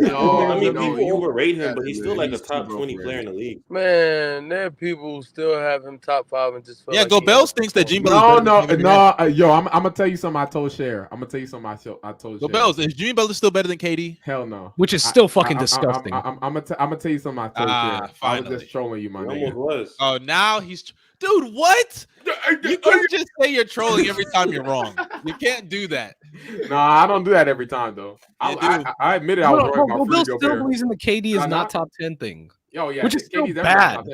People overrate him, but he's still like a top 20 player in the league. Man, there are people who still have him top 5 and just feel like Gobels thinks that Jimmy. No. Yo, I'm gonna tell you something. I told Cher. I told Gobels, is Jimmy Butler still better than KD? Hell no. Which is still fucking disgusting. I'm gonna tell you something. I told Cher. I was just trolling you, my nigga. Oh, now he's. Dude, what? You can't just say you're trolling every time you're wrong. You can't do that. Nah, I don't do that every time though. I admit it. I was wrong about Rudy Still Gobert. believes in the KD is not top 10 thing. Oh yeah, which is still bad.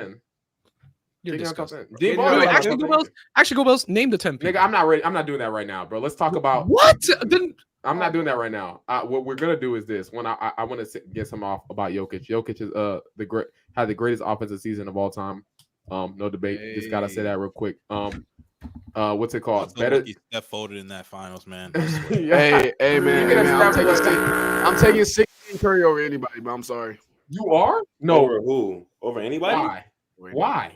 You're disgusting. Actually, go Bills. Name the 10 people. Nigga, I'm not ready. I'm not doing that right now, bro. Let's talk about what. Then I'm not doing that right now. What we're gonna do is this. When I want to get some off about Jokic. Jokic is had the greatest offensive season of all time. No debate. Hey. Just gotta say that real quick. What's it called? Better. Steph folded in that finals, man. Hey, man. I'm taking 16 Curry over anybody, but I'm sorry. You are? No. Over who? Over anybody? Why?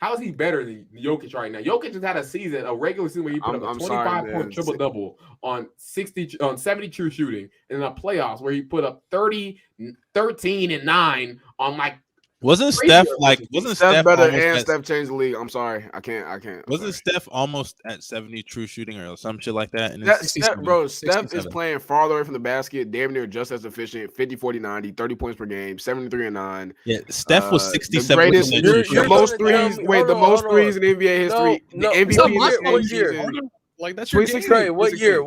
How is he better than Jokic right now? Jokic has had a regular season where he put up a 25-point triple-double on 70 true shooting, and in a playoffs where he put up 30, 13, and 9 on like. Wasn't Steph better and Steph changed the league? I'm sorry, I can't. Wasn't Steph almost at 70 true shooting or some shit like that? And Steph is playing farther away from the basket, damn near just as efficient, 50, 40, 90, 30 points per game, 73 and 9. Yeah, Steph was 67. The most threes. The most threes in NBA history. The MVP this year. Like that's your game. What year?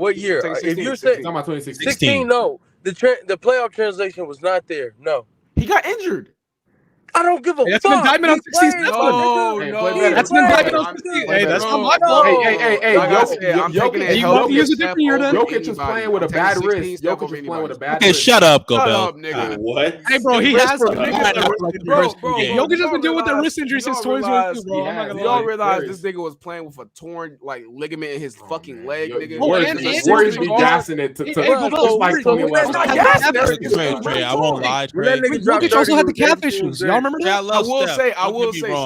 If you're saying 16, no, the playoff translation was not there. No, he got injured. I don't give a fuck. That's an indictment on 16. That's an indictment on 16. Hey, that's not my fault. Hey, Jokic is playing with a bad wrist. Jokic is playing with a bad wrist. Shut up, Gobel. Nigga. What? Hey, bro, he has Jokic has been dealing with the wrist injury since 2022, bro. Y'all realize this nigga was playing with a torn ligament in his fucking leg, nigga. Warriors be gassing it to like 2011. I won't lie. Jokic also had the calf issues. Y'all remember that? I will say,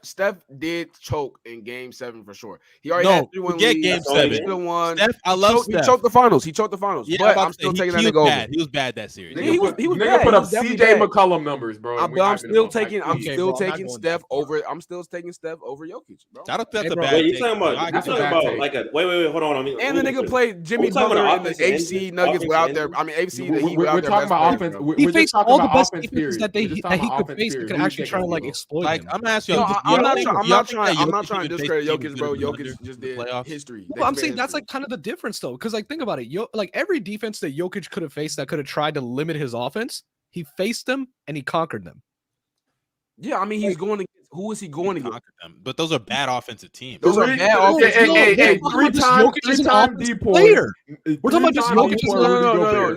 Steph did choke in Game 7 for sure. He already had 3-1 lead. Game 7. Steph, I love Steph. He choked the finals. Yeah, but I'm still taking that nigga over. He was bad that series. He was nigga put up CJ McCollum numbers, bro. I'm still taking Steph over. I'm still taking Steph over Jokic, bro. I don't think that's a bad. Wait, you talking about like a wait, hold on. And the nigga played Jimmy Butler in the AFC Nuggets without their. I mean AFC. We're talking about offense. He faced all the best defenses that he could face. He could actually try to like exploit. Like him. I'm asking you. I'm not trying to discredit Jokic, bro. Jokic just did history. Well, I'm saying that's like kind of the difference though, because like think about it. Like every defense that Jokic could have faced that could have tried to limit his offense, he faced them and he conquered them. Yeah, I mean he's going against. Who is he going against? But those are bad offensive teams. Those are bad offensive teams. Hey, three-time D player. We're talking about just Jokic.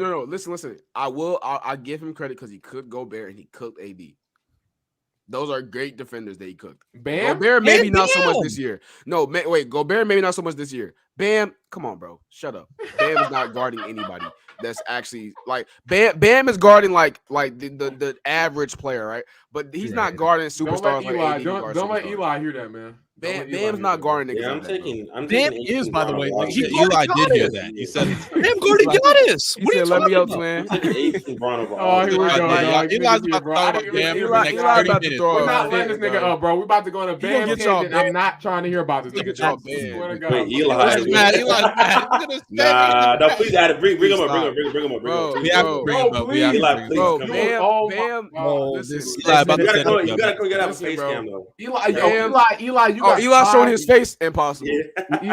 No. Listen. I give him credit because he cooked Gobert and he cooked AD. Those are great defenders that he cooked. Gobert maybe not so much this year. No, wait. Gobert maybe not so much this year. Bam, come on, bro. Shut up. Bam is not guarding anybody. That's actually like Bam is guarding like the average player, right? But he's not guarding superstars. Don't let Eli hear that, man. Bam's not guarding niggas. Yeah, I'm taking Bam is, by the way. Eli did hear that. You said Bam guarded Giannis. What are you let me up, man. Oh, here we go. Eli's about to throw up Bam for the next 30 minutes. We're not letting this nigga up, bro. We're about to go on a Bam tangent. I'm not trying to hear about this nigga. Eli's mad. Nah, no, please add it. Bring him up. We have to bring him up. Eli, bro. Bam. Eli about to you gotta have a face cam though. Eli, Eli showing his face, impossible. Yeah.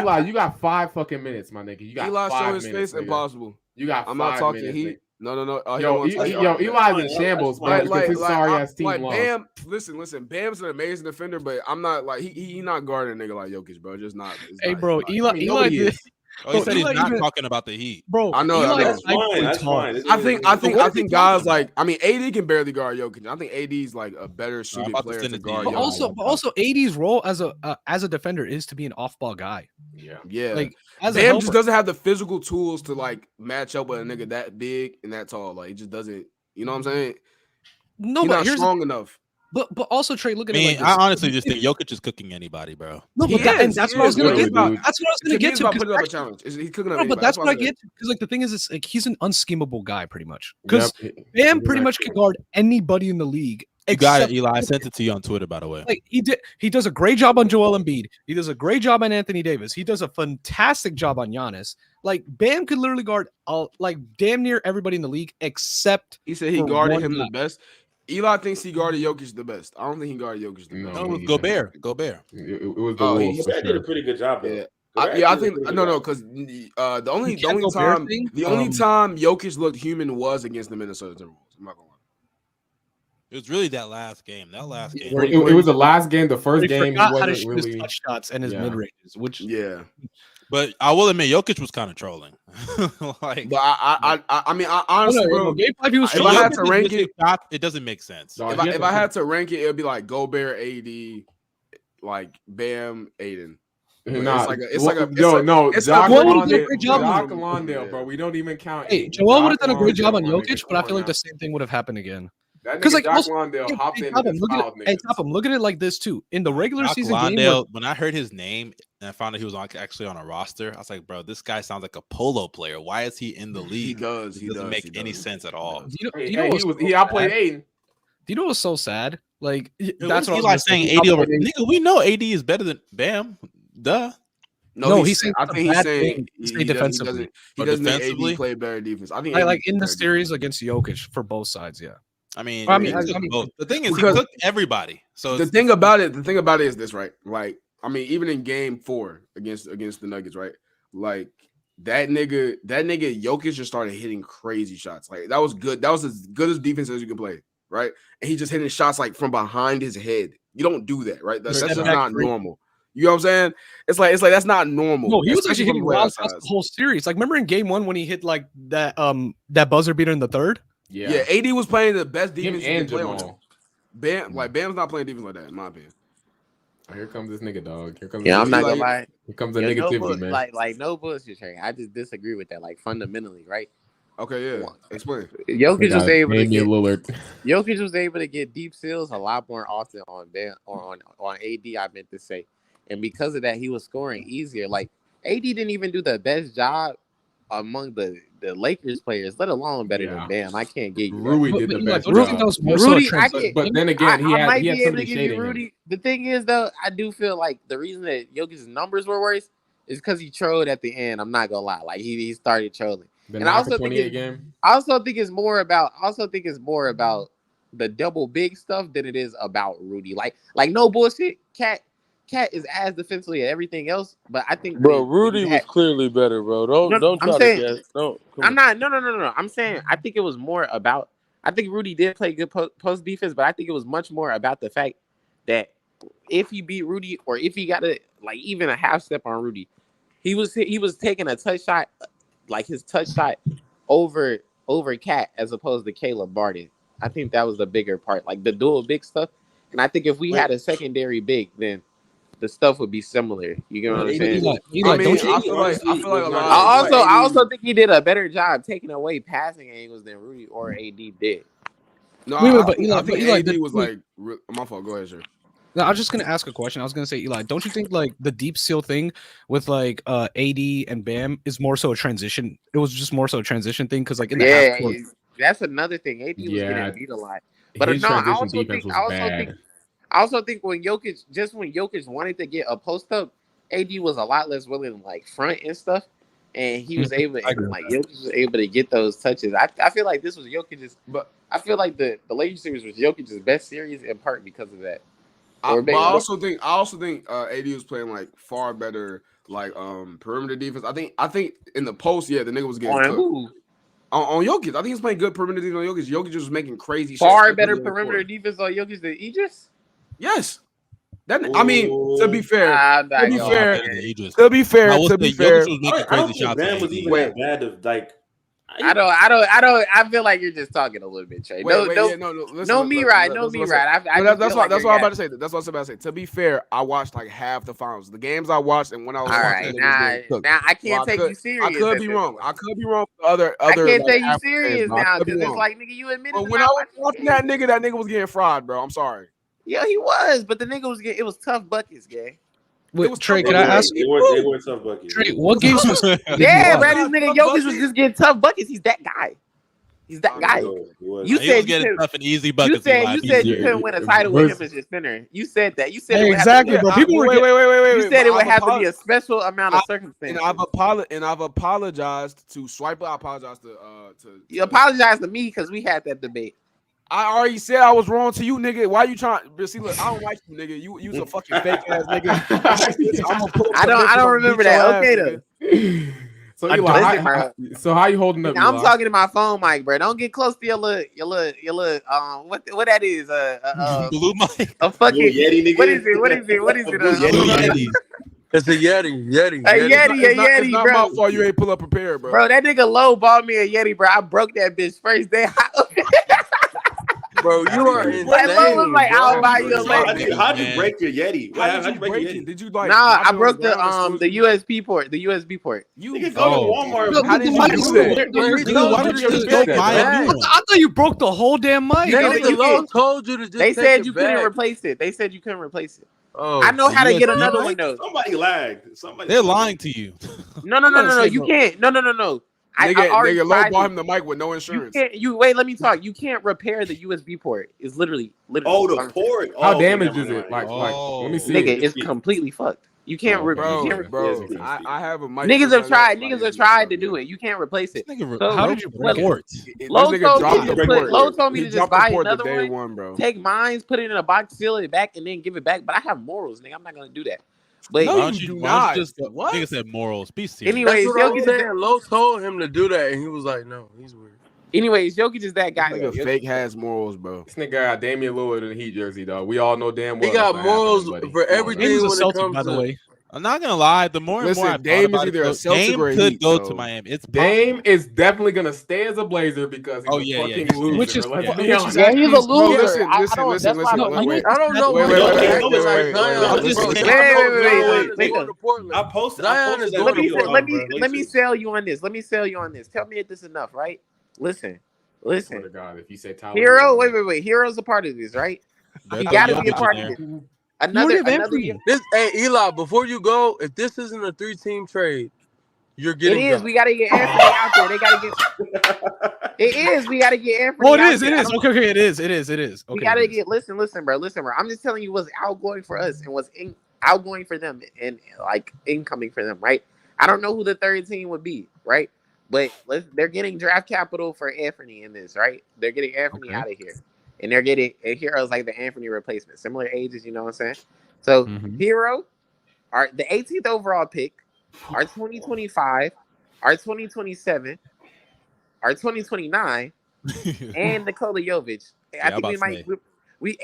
Eli, you got 5 fucking minutes, my nigga. You got Eli 5 showing his minutes, face, impossible. You got. I'm not talking minutes, heat. No. Eli's in shambles, bro. Because his sorry ass team lost. Bam, listen. Bam's an amazing defender, but I'm not like he not guarding a nigga like Jokic, bro. Just not. Hey, bro, Eli did. He said he's not talking about the Heat, bro. I know. That's fine. I think guys like AD can barely guard Jokic. I think AD's like a better suited player to guard. But also, AD's role as a defender is to be an off-ball guy. Yeah. Like Bam just doesn't have the physical tools to like match up with a nigga that big and that tall. Like he just doesn't. You know what I'm saying? No, he's but not strong enough. But also, Trey, look at it. I honestly just think Jokic is cooking anybody, bro. No, but that's what I was gonna get. That's what I was gonna get to. Putting up a challenge. He's cooking up. No, but that's what I get to. Because like the thing is, it's like he's an unschemable guy, pretty much. Because Bam pretty much can guard anybody in the league. You got it, Eli. I sent it to you on Twitter, by the way. Like he does a great job on Joel Embiid. He does a great job on Anthony Davis. He does a fantastic job on Giannis. Like Bam could literally guard like damn near everybody in the league except he said he guarded him the best. Eli thinks he guarded Jokic the best. I don't think he guarded Jokic the best. No, it was Gobert. It was the Wolves. He did a pretty good job though. Yeah. I think no, because the only time Jokic looked human was against the Minnesota Timberwolves. I'm not gonna lie. It was really that last game. It was the last game. The first game he wasn't wasn't really his touch shots and his mid ranges, which But I will admit, Jokic was kind of trolling. But I mean, honestly, bro, game 5 he was if I had to rank it, it doesn't make sense. No, if I had to rank it, it would be like Gobert, AD, like Bam, Aiden. Nah, it's like a Doc Londale, bro. We don't even count. Hey, Joel would have done a great job on Jokic, but I feel like the same thing would have happened again. Because like Doc Londale hopped in. Topham, look at it like this too. In the regular season game, when I heard his name and I found out he was actually on a roster, I was like, bro, this guy sounds like a polo player. Why is he in the league? He does. It doesn't make any sense at all. He outplayed Aiden. Do you know what's so sad? Like that's what I was saying. 80 over. Nigga, we know AD is better than Bam. Duh. No, he's saying I think he's saying he defensively. He doesn't make AD play better defense. I think like in the series against Jokic for both sides. Yeah. I mean, the thing is, he took everybody. So the thing about it is this, right? Like, I mean, even in game 4 against the Nuggets, right? Like that nigga Jokic just started hitting crazy shots. Like that was good. That was as good as defense as you can play, right? And he just hitting shots like from behind his head. You don't do that, right? That's just not normal. You know what I'm saying? It's like that's not normal. No, he was actually hitting wild shots the whole series. Like, remember in game 1 when he hit like that buzzer beater in the third? Yeah. AD was playing the best defense he can play on. Bam's not playing defense like that, in my opinion. Oh, here comes this nigga, dog. Here comes I'm not gonna lie. Here comes the negativity, man. Like no bullshit, Trey. I just disagree with that, like fundamentally, right? Okay, yeah. Explain. Jokic was able to get Lillard. Jokic was able to get deep steals a lot more often on Bam or on AD. I meant to say, and because of that, he was scoring easier. Like AD didn't even do the best job among the Lakers players, let alone better than Bam. I can't get you. Rui did the best. Rudy, but then again, he might had be able to somebody give you shading Rudy. him. The thing is, though, I do feel like the reason that Jokic's numbers were worse is because he trolled at the end. I'm not gonna lie, like he started trolling. And I also think it's more about the double big stuff than it is about Rudy. Like no bullshit. Cat is as defensively at everything else, but I think Rudy was clearly better, bro. Don't try to guess. No, I'm saying I think it was more about. I think Rudy did play good post defense, but I think it was much more about the fact that if he beat Rudy or if he got even a half step on Rudy, he was taking a touch shot, like his touch shot over Cat as opposed to Caleb Barton. I think that was the bigger part, like the dual big stuff. And I think if we had a secondary big, then the stuff would be similar. You get what I'm saying? I also think he did a better job taking away passing angles than Rudy or AD did. No, I think AD was like my fault. Go ahead, sir. No, I was just gonna ask a question. I was gonna say, Eli, don't you think like the deep seal thing with like AD and Bam is more so a transition? It was just more so a transition thing because like in the half court, that's another thing. AD was getting beat a lot, but no, I also think when Jokic wanted to get a post up, AD was a lot less willing to like front and stuff, and he was able Jokic was able to get those touches. I feel like this was Jokic's, but I feel like the Lakers series was Jokic's best series in part because of that. I also think AD was playing like far better like perimeter defense. I think in the post, the nigga was getting on Jokic. I think he's playing good perimeter defense on Jokic. Jokic just was making crazy far better perimeter defense on Jokic than Idris. Yes. I mean, to be fair, I don't think Bam was even that bad of like. I feel like you're just talking a little bit, Trey. No me right. That's what I'm about to say. That's what I'm about to say. To be fair, I watched like half the finals. The games I watched and when I was watching now I can't take you serious. I could be wrong. I can't take you serious now because it's like nigga, you admitted. But when I was watching that nigga was getting fried, bro. I'm sorry. Yeah, he was, but the nigga was getting. It was tough buckets, gang. Wait, Trey, can I ask you? They were tough buckets. Trey, what games was? Yeah, man, this nigga Jokic was just getting tough buckets. He's that guy. You said getting tough and easy buckets. You said you couldn't win a title with him as your center. You said that. You said exactly, bro. People were wait. You said it would have to be a special amount of circumstances. And I've apologized to Swiper. I apologize to. You apologize to me because we had that debate. I already said I was wrong to you, nigga. Why you trying? See, look, I don't like you, nigga. You's a fucking fake ass nigga. I don't remember that. Okay, though. So so how you holding up? I'm talking to my phone mic, bro. Don't get close to your little what that is? Blue mic. A fucking Yeti, nigga. What is it? Yeti. It's a Yeti. A Yeti, it's not bro. my fault you ain't pull up prepared, bro. Bro, that nigga low bought me a Yeti, bro. I broke that bitch first day. Bro, you are insane. Like, Low was like, I'll buy you a Yeti. How'd you break your Yeti? How'd you break it? Did you like? Nah, I broke the USB port. The USB port. You can go to Walmart. How did you do that? Why don't you just go buy a new one? I thought you broke the whole damn mic. Told you to just They said you couldn't replace it. They said you couldn't replace it. Oh, I know how to get another one though. Somebody lagged. They're lying to you. No. You can't. No. Nigga, Low bought him the mic with no insurance. Wait, let me talk. You can't repair the USB port. It's literally. Oh, the port. How damaged is it? Like, let me see. Nigga, it's completely fucked. You can't replace. Bro, I have a mic. Niggas have tried. Niggas have tried to do it. You can't replace it. How did you break it? Low told me to just buy another one, bro. Take mine, put it in a box, seal it back, and then give it back. But I have morals, nigga. I'm not gonna do that. But why don't you just what? Nigga said morals. Be serious. Anyways, Low told him to do that, and he was like, "No, he's weird." Anyways, Jokic is that guy. Nigga fake has morals, bro. This nigga got Damian Lillard in the Heat jersey, dog. We all know damn well. He got morals for everything when it comes by the way. I'm not gonna lie. The more and more I Dame is either a Celtic or a could Heat, go to Miami. It's Dame is definitely gonna stay as a Blazer because he's a fucking loser. Which is he's a loser. Listen. I don't know. Wait. I posted. Let me sell you on this. Tell me if this is enough, right? Listen. To God, if you say Tyler Hero, wait. Hero's a part of this, right? He gotta be a part of this. Another this, hey Eli, before you go, if this isn't a 3-team trade, you're getting. It is. We gotta get Anthony out there. They gotta get. It is. We gotta get Anthony. Oh, it is. Okay. It is. Okay, we gotta get. Listen, bro. I'm just telling you what's outgoing for us and what's outgoing for them and like incoming for them, right? I don't know who the third team would be, right? But they're getting draft capital for Anthony in this, right? They're getting Anthony out of here. And they're getting a Hero's like the Anthony replacement, similar ages, you know what I'm saying? So Hero, the 18th overall pick, our 2025, our 2027, our 2029, and Nikola Jovic. I think we might we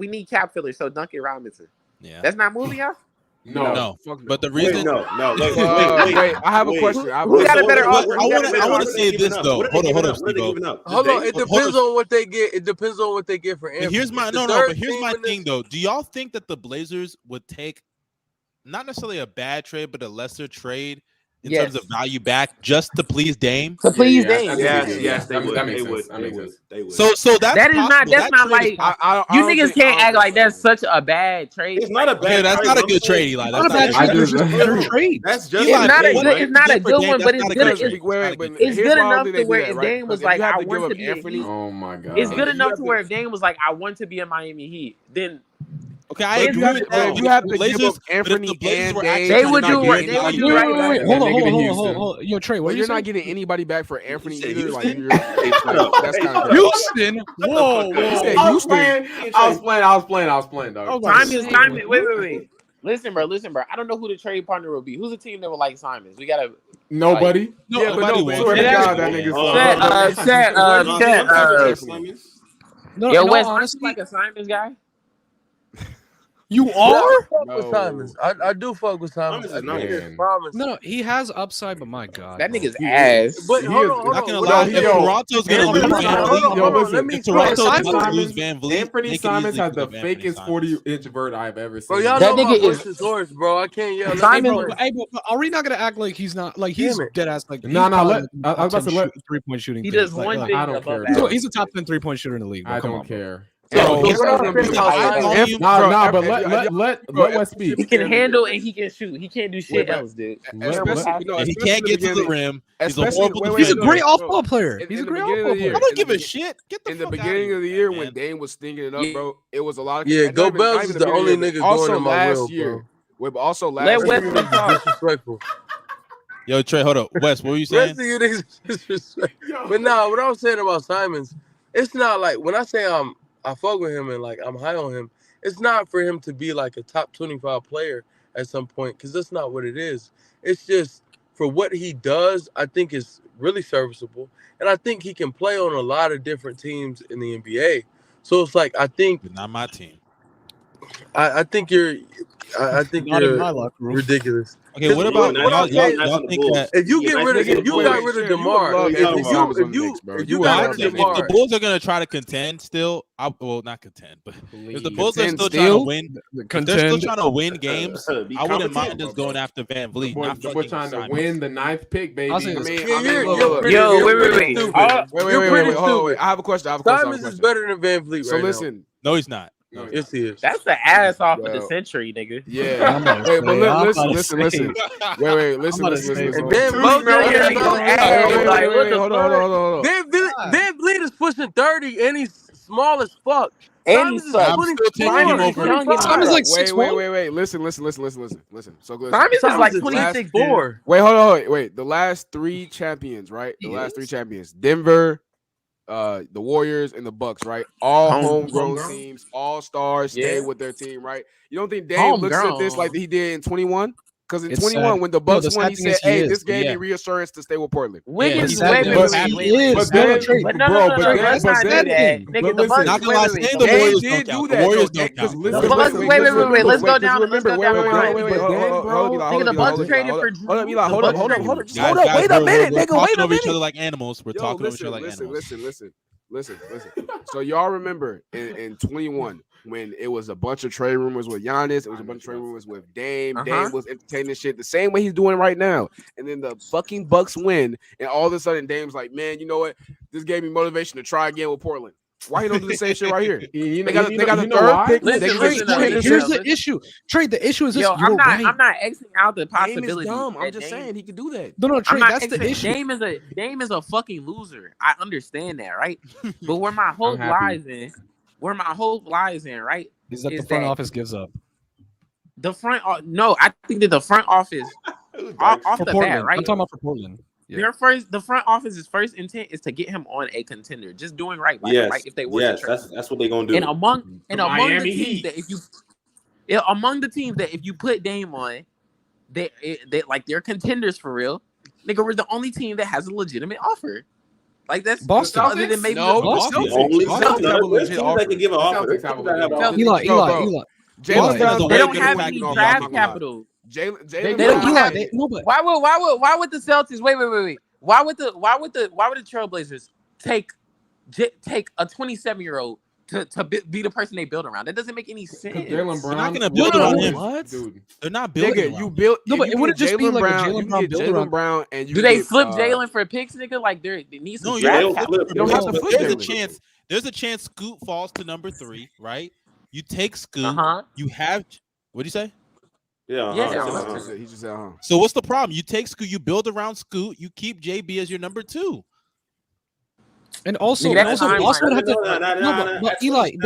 need cap fillers, so Duncan Robinson. Yeah, that's not moving us. No. But the reason, wait. I have a question. Who got a better offer? I want to say this though. Hold on, Steve. Hold on. It depends on what they get. It depends on what they get for Anthony. Here's my thing though. Do y'all think that the Blazers would take not necessarily a bad trade, but a lesser trade in terms of value back just to please Dame? To please Dame. Yes, they would. They would. So that's not like you niggas can't act like that's such a bad trade. It's not a bad trade. That's not a good trade, Eli. That's not a good trade. That's just it's not a good one, but it's good. It's good enough to where if Dame was like, I want to be Anthony. Oh my God. It's good enough to where if Dame was like, I want to be in Miami Heat, then. Okay, I agree with that. You have to give up Anthony and Dame. They would do right. Hold on. Yo, Trey, you're not getting anybody back for Anthony either. Like, that's kind of Houston. Whoa. I was playing, dog. Time. Wait. Listen, bro. I don't know who the trade partner will be. Who's the team that would like Simons? We gotta. Nobody. Yeah, but that nigga's. Yo, Wes, aren't you like a Simons guy? You are? I do fuck with Simons. No, he has upside, but my God, that nigga's ass. But hold on. Not gonna lie, if Toronto's gonna lose Van Vliet, Anthony Simons has the fakest 40-inch vert I've ever seen. Bro, y'all know that nigga is his horse, bro. I can't yell. Simons, are we not gonna act like he's not like he's dead ass like? No. I was about to let 3-point shooting. He does one thing. I don't care. He's a top 10 3-point shooter in the league. I don't care. So, but let Wes speak. He can handle and he can shoot. He can't do shit else, dude. He can't get to the rim. He's a great off-ball player. He's a great off-ball player. I don't give a shit. In the beginning of the year when Dame was stinking it up, bro, it was a lot of. Yeah, Go Bells is the only nigga going in my will, bro. Also last year, disrespectful. Yo, Trey, hold up. Wes, what were you saying? But nah, what I was saying about Simons, it's not like when I say I fuck with him and like I'm high on him, it's not for him to be like a top 25 player at some point, because that's not what it is. It's just for what he does, I think is really serviceable. And I think he can play on a lot of different teams in the NBA. So it's like, I think, but not my team. I think you're ridiculous. Okay, what about y'all think that if you get rid of if you got rid of DeMar, if the Bulls are gonna try to contend still, well, not contend, but if the Bulls are still trying to win, they're still trying to win games, I wouldn't mind just going after Van Vliet. We're trying to win the 9th pick, baby. Wait. I have a question. Simons is better than Van Vliet right now. So listen. No, he's not. No, yes, he is. That's the ass off of the century, nigga. Yeah. Wait, but listen. Wait, listen. Van Vliet is pushing 30 and he's small as fuck. And he's I'm still taking him over. Simon's like 6'1". Wait. Listen. So good. Simon's is like 26'4". Wait, hold on. Wait. The last 3 champions, right? The last 3 champions. Denver, the Warriors, and the Bucks, right? All homegrown teams, all stars, stay with their team, right? You don't think Dame looks at this like he did in 21? Because in 21, when the Bucks won, he said, "Hey, this gave me reassurance to stay with Portland." Wiggins, Dame did do that. Wait. Let's go down. The Bucks traded for Drew. Hold up. Wait a minute, nigga. Wait a minute. Each other like animals. We're talking over each other like animals. Listen. So y'all remember in 21 when it was a bunch of trade rumors with Giannis, it was a bunch of trade rumors with Dame. Dame was entertaining shit the same way he's doing right now. And then the fucking Bucks win, and all of a sudden Dame's like, man, you know what? This gave me motivation to try again with Portland. Why you don't do the same shit right here? They got the third pick. Here's the issue. Trade. The issue is this. I'm not Xing out the possibility. Dame is dumb. I'm just saying he could do that. No, Trade. That's the issue. Dame is a fucking loser. I understand that, right? But where my hope lies in, right, is that the front office gives up. The front, no, I think that the front office off the bat, right? I'm talking about for Portland. Yeah. The front office's first intent is to get him on a contender, just doing right by him, right? If they were that's what they're gonna do. And among the teams that if you put Dame on, they like they're contenders for real. Nigga, we're the only team that has a legitimate offer. Like that's Boston. Other than maybe Boston. Only Celtics have a legit offer. They can give an offer. Eli. They don't have any draft capital. Jalen. Why would the Celtics? Wait. Why would the Trailblazers take a 27-year-old to be the person they build around? That doesn't make any sense. Jalen Brown. They're not gonna build around him. What? Dude. They're not building. You built. No, but it wouldn't just be like Jalen Brown and you. Do they flip Jalen for picks, nigga? Like they need some draft capital. You don't have to flip. There's a chance Scoot falls to number 3, right? You take Scoot. You have. What'd you say? Yeah. He just said, So what's the problem? You take Scoot, you build around Scoot, you keep JB as your number 2. And also would have to. But Eli. Dude,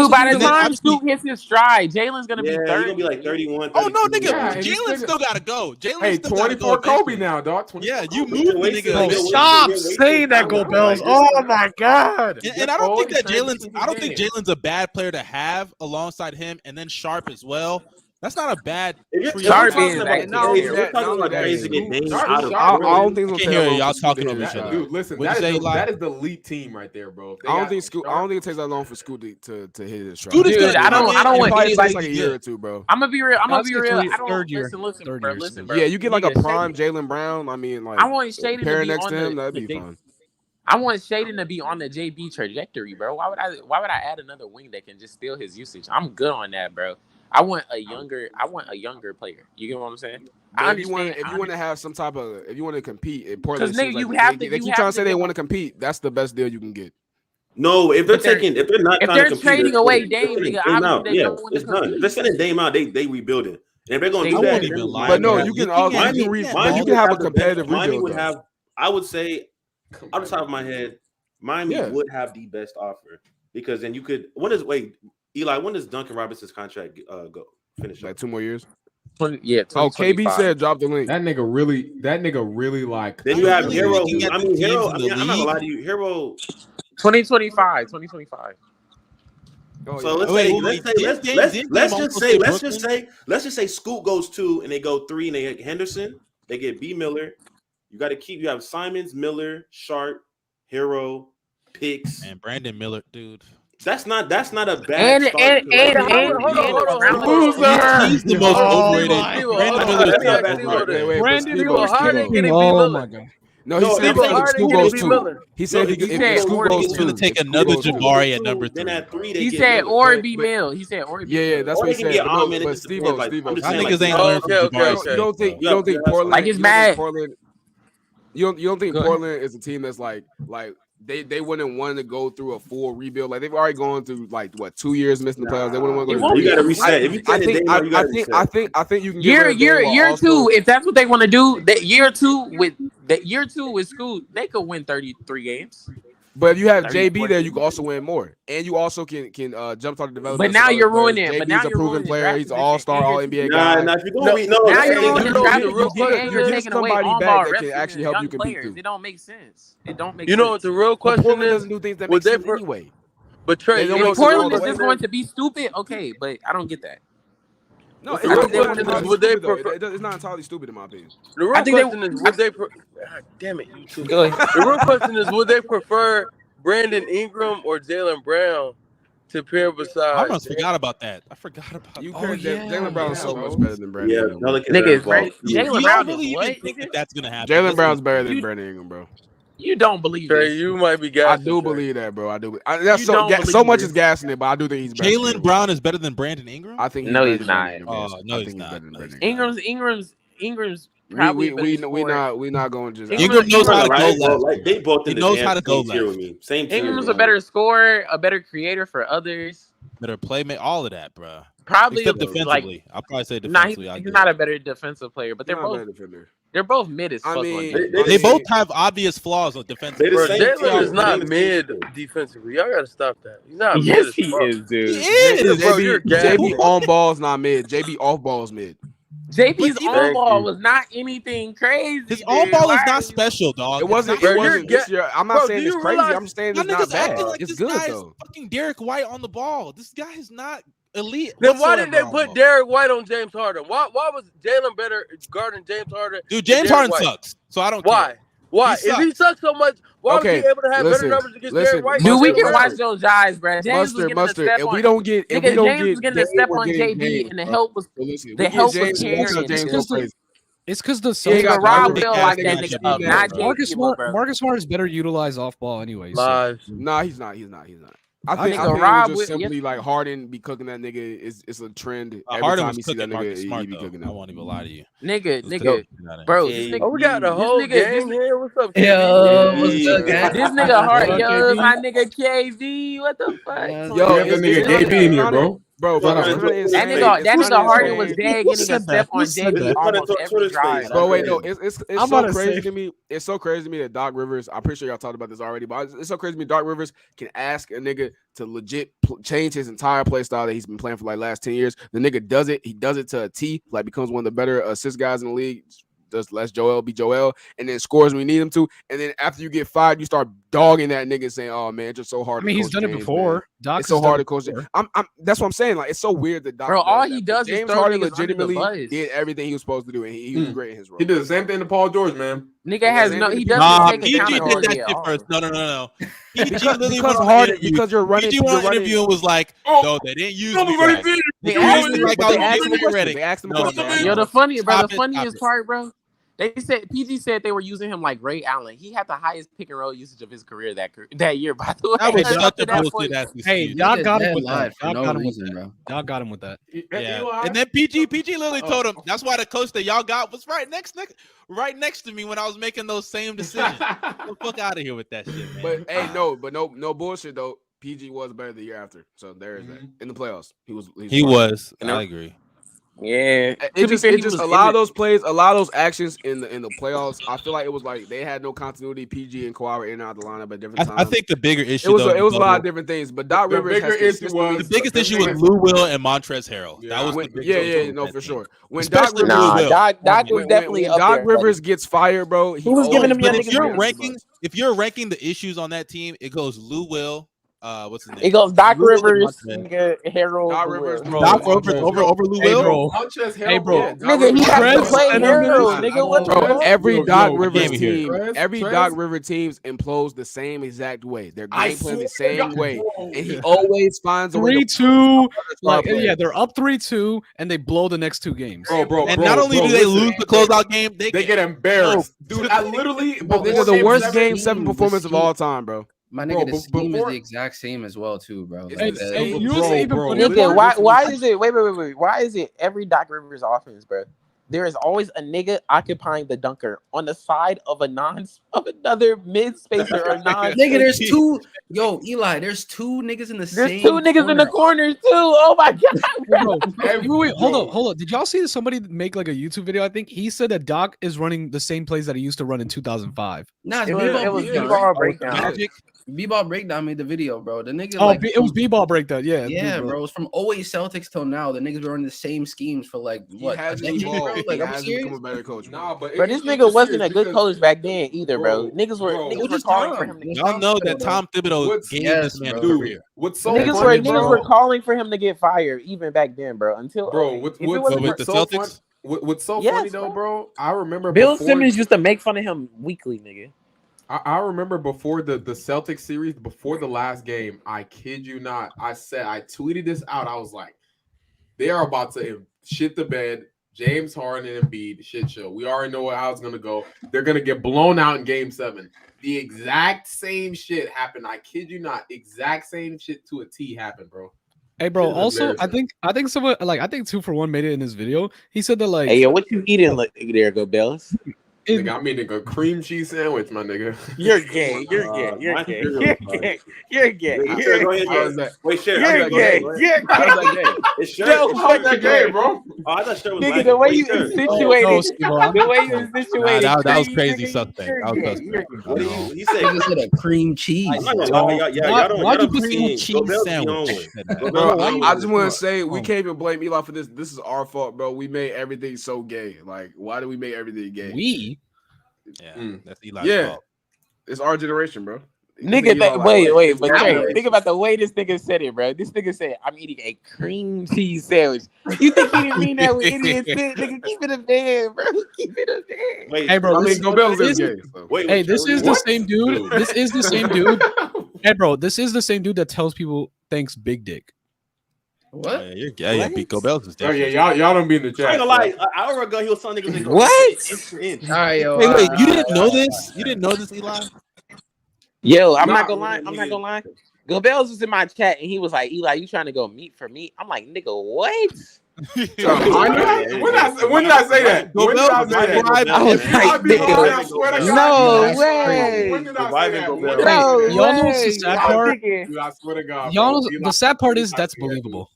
by the time Scoot hits his stride, Jalen's gonna be 30. He's gonna be like 31. Oh no, nigga, Jalen still gotta go. Hey, 24 Kobe now, dog. Yeah, you moved the nigga. Stop saying that, Go Bells. Oh my god. And I don't think that Jalen's a bad player to have alongside him, and then Sharp as well. That's not a bad. Sharp is I don't think y'all talking over each other. Dude, listen, that is the elite team right there, bro. I don't think it takes that long for Scoot to hit his stride. Dude, I don't want anybody like a year or two, bro. I'm gonna be real. Listen, bro. Yeah, you get like a prime Jalen Brown. I mean, like I want Shaden to be next on to him. That'd be fun. I want Shaden to be on the JB trajectory, bro. Why would I add another wing that can just steal his usage? I'm good on that, bro. I want a younger player. You get what I'm saying? If you want to have some type of, if you want to compete in Portland, they keep trying to say they want to compete. That's the best deal you can get. No, if they're trading away Dame, nigga, it's done. If they're sending Dame out, they rebuild it. And if they're going to do that, but no, you can have a competitive rebuild. I would say, off the top of my head, Miami would have the best offer because then you could. Eli, when does Duncan Robinson's contract go? Finish like 2 more years. Yeah. KB said drop the link. That nigga really like. Then you have Hero. I'm not gonna lie to you. Hero 2025. 2025. Oh, so let's just say Scoot goes 2 and they go 3 and they get Henderson. They get B Miller. You have Simons, Miller, Sharp, Hero, Picks, and Brandon Miller, dude. That's not a bad start. Hold on. He's the most overrated. Brandon Miller Harden getting B Miller. No, he said if Scoot goes 2. He said if Scoot goes 2, he's gonna take another Jabari at number 3. Then at 3, he said or B Mill. He said or B. Yeah, that's what he said. But Steve, I think his ain't learned from Jabari. You don't think Portland? Like it's mad. You don't think Portland is a team that's like they wouldn't want to go through a full rebuild? Like they've already gone through 2 years missing the playoffs. They wouldn't want to go. You got to reset. I think you can year 2. If that's what they want to do, that year 2 with Scoot, they could win 33 games. But if you have JB there, you can also win more, and you also can jump start the development. But now you're ruining it. JB's a proven player. He's an all-star, all-NBA guy. Now you're ruining the you're taking somebody back that can actually help you compete. It don't make sense. It don't make sense. You know what the real question is? Doesn't do things that make sense anyway. But Trey, Portland is just going to be stupid. Okay, but I don't get that. No, it's not entirely stupid in my opinion. The real question is, would they? Damn it, you two. Go ahead. The real question is, would they prefer Brandon Ingram or Jalen Brown to pair beside? I almost forgot about that. I forgot about you. Jalen Brown is so much better than Brandon. Yeah, nigga, Jalen Brown is what? That's gonna happen. Jalen Brown's better than Brandon Ingram, bro. You don't believe Trey, this. you might be gassing. I do believe that, bro. I do. That's so much is gassing it, but I do think he's better. Jalen Brown is better than Brandon Ingram? I think no, he's not. Oh, no, he's not. Ingram's probably we not going to just Ingram knows how to go left. They both he knows how to go left. With me. Same team. Ingram's a better scorer, a better creator for others. Better playmate, all of that, bro. Probably except defensively. I'll probably say defensively. Nah, he's not a better defensive player, but they're both mid as fuck. I mean, they both have obvious flaws on defense. Jalen is not mid defensively. Y'all gotta stop that. He's not. Yes, he is, dude. He is. JB on ball's not mid. JB off ball's mid. JB's on ball was not anything crazy. His on ball is not special, dog. It wasn't this year. I'm not saying it's crazy. I'm saying it's not bad. It's good though. Fucking Derek White on the ball. This guy is not elite. Then why didn't they put Derek White on James Harden? Why was Jalen better guarding James Harden? Dude, James Harden sucks. So I don't care. Why? If he sucks so much, why was he able to have better numbers against Derek White? Dude, we can watch those eyes, bro. Mustard. If we don't get James was getting a step on JB, and the help was carrying. It's because the Celtics Rob Will like that nigga up. Not Marcus Smart is better utilized off ball anyway. Nah, he's not. I think it was just simply like Harden be cooking that nigga. It's a trend. Harden was cooking that nigga. Smart, he be cooking. I won't even lie to you, nigga, bro. We got the whole game here. What's up, yo? This nigga Hart, yo, my nigga KZ. What the fuck? Yo, this nigga KB in here, bro. That nigga Harden was dead getting a step on JB almost every drive. But wait, no, it's so crazy to me. It's so crazy to me that Doc Rivers. I'm pretty sure y'all talked about this already, but it's so crazy to me. Doc Rivers can ask a nigga to legit change his entire play style that he's been playing for like last 10 years. The nigga does it. He does it to a T. Like becomes one of the better assist guys in the league. Just lets Joel be Joel, and then scores when we need him to. And then after you get fired, you start dogging that nigga, saying, "Oh man, it's just so hard." I mean, he's done it before. It's so hard to coach. That's what I'm saying. Like, it's so weird that Doc. Bro, all he does is James Harden legitimately did everything he was supposed to do, and he was great in his role. He did the same thing to Paul George, man. Nigga has no. He doesn't take PG account did that shit first. No. PG literally because Harden, because you're running. PG went interview and was like, "No, they didn't use me. They asked him like I was getting ready." Yo, the funniest part, bro. They said PG said they were using him like Ray Allen. He had the highest pick and roll usage of his career that year. By the way, that was such a bullshit. Hey, y'all got him with that. Y'all got him with that. Yeah, and then PG literally told him that's why the coach that y'all got was right next to me when I was making those same decisions. Get the fuck out of here with that shit, man. But hey, no bullshit though. PG was better the year after, so there is that in the playoffs. He was. And I agree. Yeah, it just a lot of those plays, a lot of those actions in the playoffs. I feel like it was like they had no continuity. PG and Kawhi were in and out of the lineup at different times. I think the bigger issue it was a lot of different things, but Doc Rivers has the biggest issue was Lou Will and Montrezl Harrell. Yeah. That was for sure. When Doc Rivers, Doc was definitely when up Doc there, Rivers gets fired, bro. Who was giving him your if you're ranking the issues on that team, it goes Lou Will. What's his name? It goes Doc Rivers, Harold. Doc Rivers, bro. Doc Rivers over Lou Will. Hey, bro. Nigga, he has to play Harold. Nigga, what the fuck? Every Doc Rivers team, every Doc Rivers teams implodes the same exact way. Their game plan the same way, and he always finds a way. 3-2. Like, yeah, they're up 3-2, and they blow the next 2 games. Bro. And not only do they lose the closeout game, they get embarrassed. Dude, I literally. This is the worst Game 7 performance of all time, bro. My nigga, the scheme is the exact same as well, too, bro. Why is it? Wait. Why is it every Doc Rivers offense, bro? There is always a nigga occupying the dunker on the side of another mid spacer or non. Nigga, there's 2. Yo, Eli, there's 2 niggas in the same. There's 2 niggas in the corners too. Oh my god. Wait, hold on. Did y'all see somebody make like a YouTube video? I think he said that Doc is running the same plays that he used to run in 2005. Nah, it was B-ball breakdown. Magic. B-ball breakdown made the video, bro. The nigga. It was B-ball breakdown. Yeah. Yeah, bro. It was from 08 Celtics till now. The niggas were running the same schemes for like what? He hasn't evolved. Like, I'm serious. Become a better coach. Nah, but this nigga wasn't a good coach back then either, bro. Niggas were calling for him. Y'all know that Tom Thibodeau gave this man a career. What's so niggas were calling for him to get fired even back then, bro. Until with the Celtics. What's so funny though, bro? I remember Bill Simmons used to make fun of him weekly, nigga. I remember before the Celtics series, before the last game, I kid you not, I tweeted this out. I was like, they are about to shit the bed. James Harden and Embiid shit show. We already know how it's gonna go. They're gonna get blown out in Game 7. The exact same shit happened. I kid you not. Exact same shit to a T happened, bro. Hey, bro. Also, I think someone I think 2 for 1 made it in his video. He said that like, hey, yo, what you eating? There go Bells. Nigga, I mean, nigga, cream cheese sandwich, my nigga. You're gay. You're gay. You're gay. You're gay. Wait, Sherry. You're gay. You're gay. It's Sherry. How's that gay, bro? Oh, I thought Sherry was nigga, the way you insinuated. The way you insinuated. That was crazy suspect. He said a cream cheese. Why'd you put cream cheese sandwich? Bro, I just want to say we can't even blame Eli for this. This is our fault, bro. We made everything so gay. Like, why do we make everything gay? That's Eli's fault. It's our generation, bro. Nigga, wait, but Trey, think about the way this nigga said it, bro. This nigga said, "I'm eating a cream cheese sandwich." You think he didn't mean that with idiot shit? Nigga, keep it a band, bro. Keep it a band. Wait, hey, bro. I mean, Go Bells is gay. So. Hey, this is the same dude. This is the same dude. Hey, bro, this is the same dude that tells people thanks, big dick. What? Yeah, Go Bells is definitely. Oh, yeah, y'all don't be in the chat. I ain't gonna lie. An hour ago, he was telling niggas. What? All right, yo. Wait, you didn't know this? You didn't know this, Eli? Yo, I'm not gonna lie. Go Bells was in my chat and he was like, "Eli, you trying to go meet for me?" I'm like, "Nigga, what?" When did I say that? When did I say that? I was like, nigga, no way. When did I say that? Y'all know the sad part? I swear to God. Y'all know the sad part is that's believable.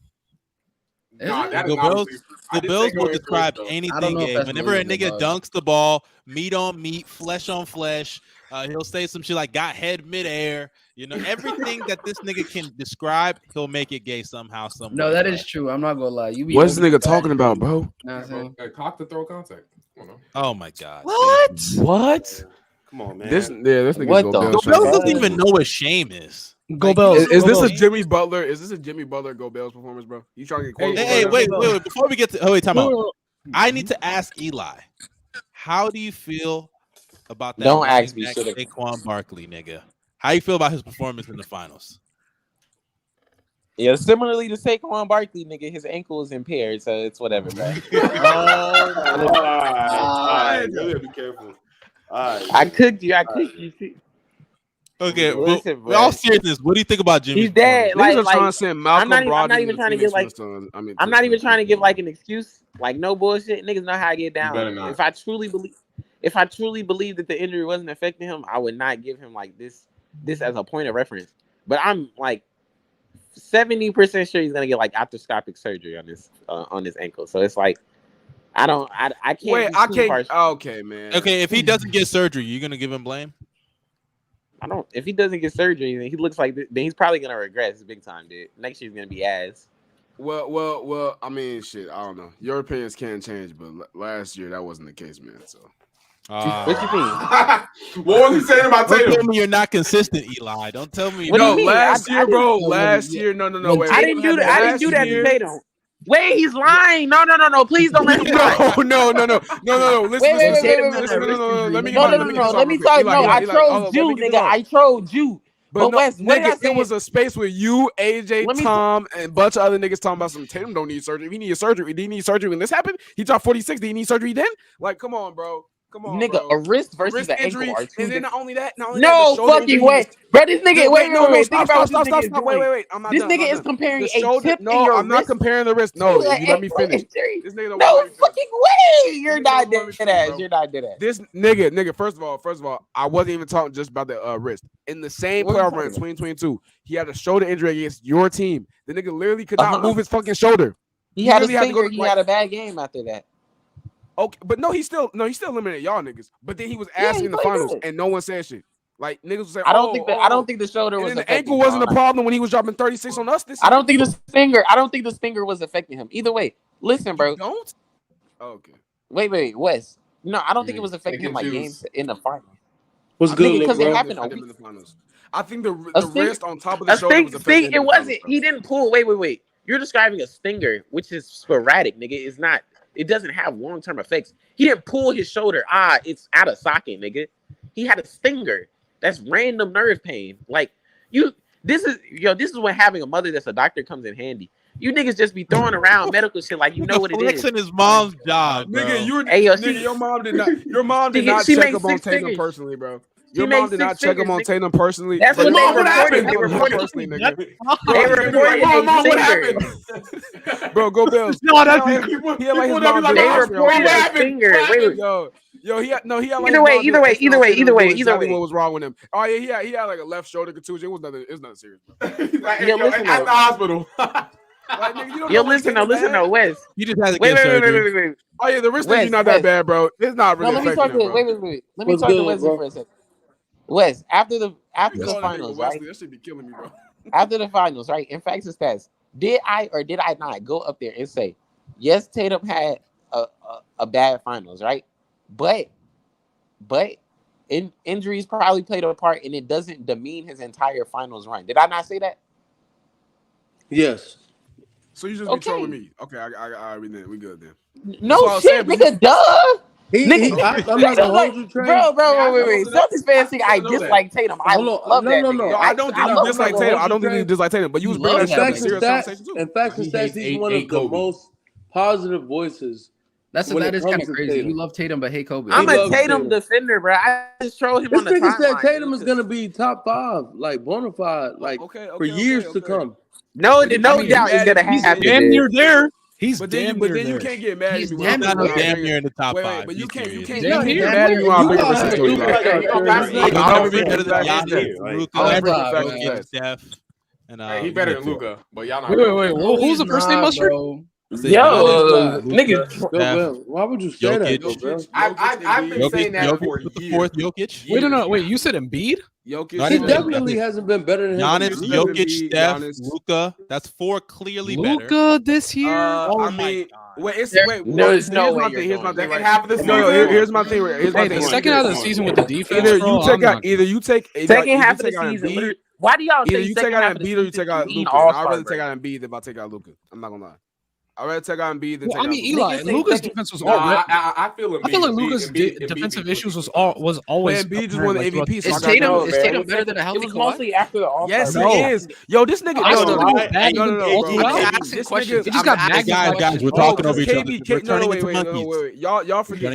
Nah, the Bills will describe anything gay. Whenever a nigga dunks the ball, meat on meat, flesh on flesh, he'll say some shit like got head midair. You know, everything that this nigga can describe, he'll make it gay somehow, somewhere. No, that is true. I'm not gonna lie. What's this nigga talking about, bro? Cock to throw contact. Oh my God. What? Come on, man. This nigga. What Go Bells doesn't even know what shame is. Go Bells. Is this a Jimmy Butler? Is this a Jimmy Butler Go Bells performance, bro? You trying to get quoted? Hey, wait. Before we get to time out. I need to ask Eli. How do you feel about that? Don't ask me. Saquon Barkley, nigga. How you feel about his performance in the finals? Yeah, similarly to Saquon Barkley, nigga, his ankle is impaired, so it's whatever, man. All right. Be careful. All right. I cooked you too. Okay, listen, well, all seriousness, what do you think about Jimmy? He's dead. I'm not even trying to give like. I'm not even trying to give like an excuse. Like no bullshit. Niggas know how I get down. If I truly believe that the injury wasn't affecting him, I would not give him like this as a point of reference. But I'm like 70% sure he's gonna get like arthroscopic surgery on his ankle. So it's like I can't. Wait, I can't. Okay, man. Okay, if he doesn't get surgery, you're gonna give him blame? I don't. If he doesn't get surgery, then he looks like then he's probably gonna regress big time, dude. Next year's gonna be ass. Well. I mean, shit. I don't know. Your opinions can change, but last year that wasn't the case, man. So. What you mean? What was he saying about Tatum? Don't tell me you're not consistent, Eli. Don't tell me. What do you mean? Last year, bro. Last year, no. Wait, I didn't do that to Tatum. Wait, he's lying. No. Please don't let him lie. No. Listen. Let me talk. No, I trolled you, nigga. I trolled you. But no, Wes, nigga, it was a space with you, AJ, Tom, and a bunch of other niggas talking about some Tatum don't need surgery. If he needed surgery, did he need surgery when this happened? He dropped 46. Did he need surgery then? Like, come on, bro. Come on, nigga, bro. a wrist versus an injury, ankle are two and then not only that, no fucking way, bro. This nigga, wait. Think about what this nigga is doing. Wait. I'm not this done, nigga is comparing a tip in your No, wrist. I'm not comparing the wrist. No, you let me finish. This nigga don't no fucking way. You're not dead ass. You're not dead ass. This nigga. First of all, I wasn't even talking just about the wrist. In the same playoff run, 2022, he had a shoulder injury against your team. The nigga literally could not move his fucking shoulder. He had a finger. He had a bad game after that. Okay, but he still eliminated y'all niggas. But then he was asked in the finals, and no one said shit. Like niggas was saying, I don't think the shoulder was. And the ankle wasn't a problem when he was dropping 36 on us. This I don't think the stinger was affecting him. Either way, listen, bro. You don't? Okay. Wait, Wes. No, I don't think it was affecting him like games in the finals. What's good, because bro? it happened in the finals. I think the wrist on top of the shoulder was affecting him. It wasn't. He didn't pull. Wait. You're describing a stinger, which is sporadic, nigga. It's not. It doesn't have long-term effects. He didn't pull his shoulder. It's out of socket, nigga. He had a stinger. That's random nerve pain. Like this is when having a mother that's a doctor comes in handy. You niggas just be throwing around medical shit like you know what it is. Flexing his mom's job, bro. Nigga, your mom did not check up on Tatum personally, bro. Your mom did not check him on Tatum personally. That's what they reported. They reported. What happened? Bro, go Bills. No, that's he had like his mom. They reported a finger. Yo, he had like either way. What was wrong with him? Oh yeah, he had like a left shoulder contusion. It was nothing serious, bro. Listen, at the hospital. Listen, Wes. You just had to get surgery. Wait. Oh yeah, the wrist injury not that bad, bro. It's not really. Let me talk to Wes for a second. Wes, after the finals, right? That should be killing me, bro. After the finals, right? In facts and stats, did I or did I not go up there and say, yes, Tatum had a bad finals, right? But injuries probably played a part, and it doesn't demean his entire finals run. Did I not say that? Yes. So you just be trolling me? Okay, I we good then. No shit, nigga, duh. I'm not gonna hold you, Trey. Bro, wait. Celtics fans think I dislike Tatum. I love that. No. I don't think you dislike Tatum. I don't think you dislike Tatum, but you was bringing that shit up in serious conversation too. In fact and stats, he's one of the most positive voices. That is kind of crazy. You love Tatum, but hate Kobe. I'm a Tatum defender, bro. I just troll him on the timeline. This nigga said Tatum is gonna be top 5, like bona fide, like for years to come. No doubt he's gonna happen. Damn near there. But then you can't get mad at me. Damn near in the top 5. But you can't get mad at me when I bring up Steph. He better than Luka, but y'all not. Wait. Who's the first name mustard? Yo, nigga. Why would you say that, bro? I've been saying that for years. Fourth Jokic. Wait. You said Embiid? Jokic. He definitely hasn't been better than him. Giannis, Jokic, Steph, Luka. That's 4 clearly better. Luka this year. I mean, there's no way. Here's my thing. Here's my thing. The second half of the season with the defense. Either you take second half of the season. Why do y'all either say you take out Embiid or you take out Luka? I'd rather take out Embiid if I take out Luka. I'm not gonna lie. I'd rather take out Embiid than take out Luka. Eli, Luka's defense was all right. I feel like Luka's defensive issues was always. Embiid just won the MVP. Is Tatum better than a healthy Kawhi? It was mostly after the All-Star. Yes, he is. Yo, this nigga. He just got magnified. Guys, we're talking over each other. Wait. Y'all forget.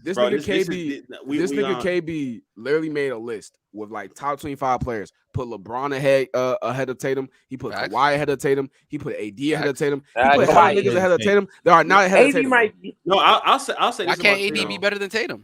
This nigga KB literally made a list with like top 25 players. Put LeBron ahead of Tatum. He put Kawhi ahead of Tatum. He put AD ahead of Tatum. He put niggas ahead of Tatum. They are not ahead of Tatum. No, I'll say. Why can't AD be better than Tatum?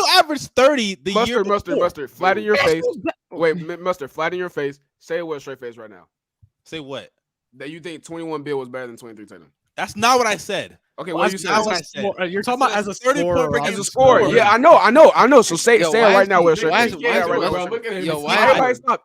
still averaged 30 the year before. Mustard, flat in your face. Wait, Mustard, flat in your face. Say it with a straight face right now. Say what? That you think 21 Bill was better than 23 Tatum. That's not what I said. Okay, what you said? You're talking about as a 30 scorer. As a scorer. Yeah, I know. So say it right now with a straight face.